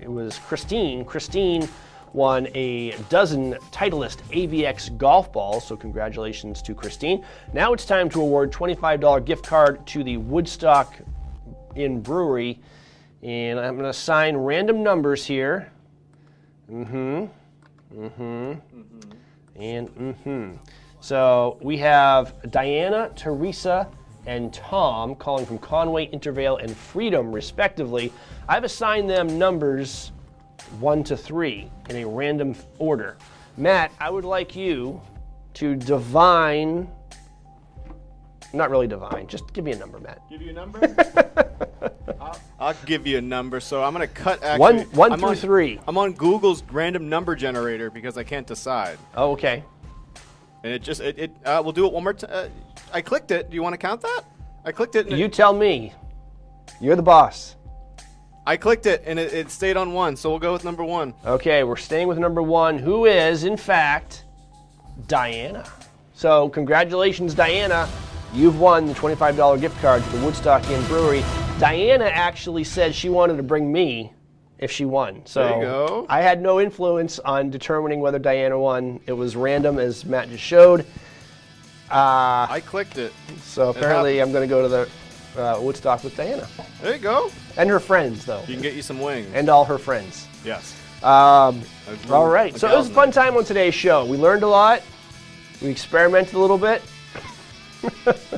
[SPEAKER 1] It was Christine. Christine won a dozen Titleist AVX golf balls, so congratulations to Christine. Now it's time to award $25 gift card to the Woodstock Inn Brewery, and I'm going to assign random numbers here. So we have Diana, Teresa, and Tom calling from Conway, Intervale, and Freedom, respectively. I've assigned them numbers 1 to 3 in a random order. Matt, I would like you to divine, not really divine, just give me a number, Matt.
[SPEAKER 2] Give you a number? I'll give you a number. So I'm going to cut actually.
[SPEAKER 1] 1 through 3.
[SPEAKER 2] I'm on Google's random number generator because I can't decide.
[SPEAKER 1] Oh, okay.
[SPEAKER 2] And it just, we'll do it one more time. I clicked it. Do you want to count that? I clicked it.
[SPEAKER 1] You tell me. You're the boss.
[SPEAKER 2] I clicked it, and it stayed on 1, so we'll go with number 1.
[SPEAKER 1] Okay, we're staying with number 1, who is, in fact, Diana. So congratulations, Diana. You've won the $25 gift card to the Woodstock Inn Brewery. Diana actually said she wanted to bring me if she won. So
[SPEAKER 2] there you go.
[SPEAKER 1] I had no influence on determining whether Diana won. It was random, as Matt just showed.
[SPEAKER 2] I clicked it.
[SPEAKER 1] So apparently I'm going to go to the Woodstock with Diana.
[SPEAKER 2] There you go.
[SPEAKER 1] And her friends, though.
[SPEAKER 2] You can get you some wings.
[SPEAKER 1] And all her friends.
[SPEAKER 2] Yes.
[SPEAKER 1] All right. So it was a fun time on today's show. We learned a lot. We experimented a little bit.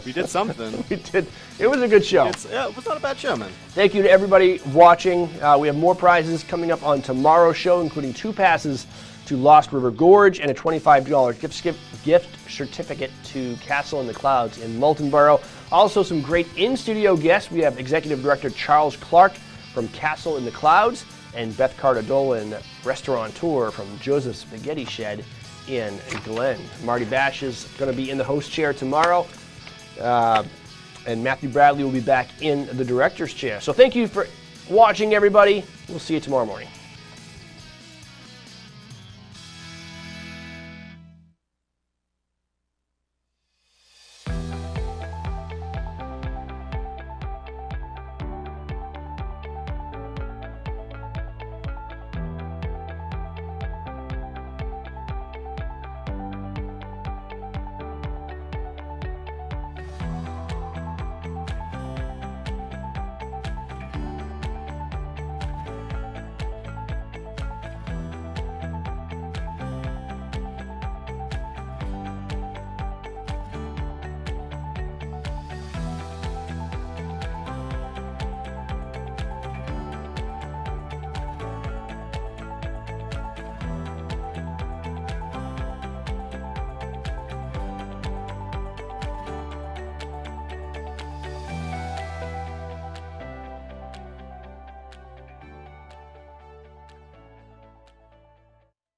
[SPEAKER 2] We did something.
[SPEAKER 1] We did. It was a good show.
[SPEAKER 2] It was not a bad show, man.
[SPEAKER 1] Thank you to everybody watching. We have more prizes coming up on tomorrow's show, including 2 passes to Lost River Gorge and a $25 gift certificate to Castle in the Clouds in Moultonborough. Also, some great in-studio guests. We have Executive Director Charles Clark from Castle in the Clouds and Beth Carter-Dolan, restaurateur from Joseph's Spaghetti Shed in Glen. Marty Bash is going to be in the host chair tomorrow, and Matthew Bradley will be back in the director's chair. So thank you for watching, everybody. We'll see you tomorrow morning.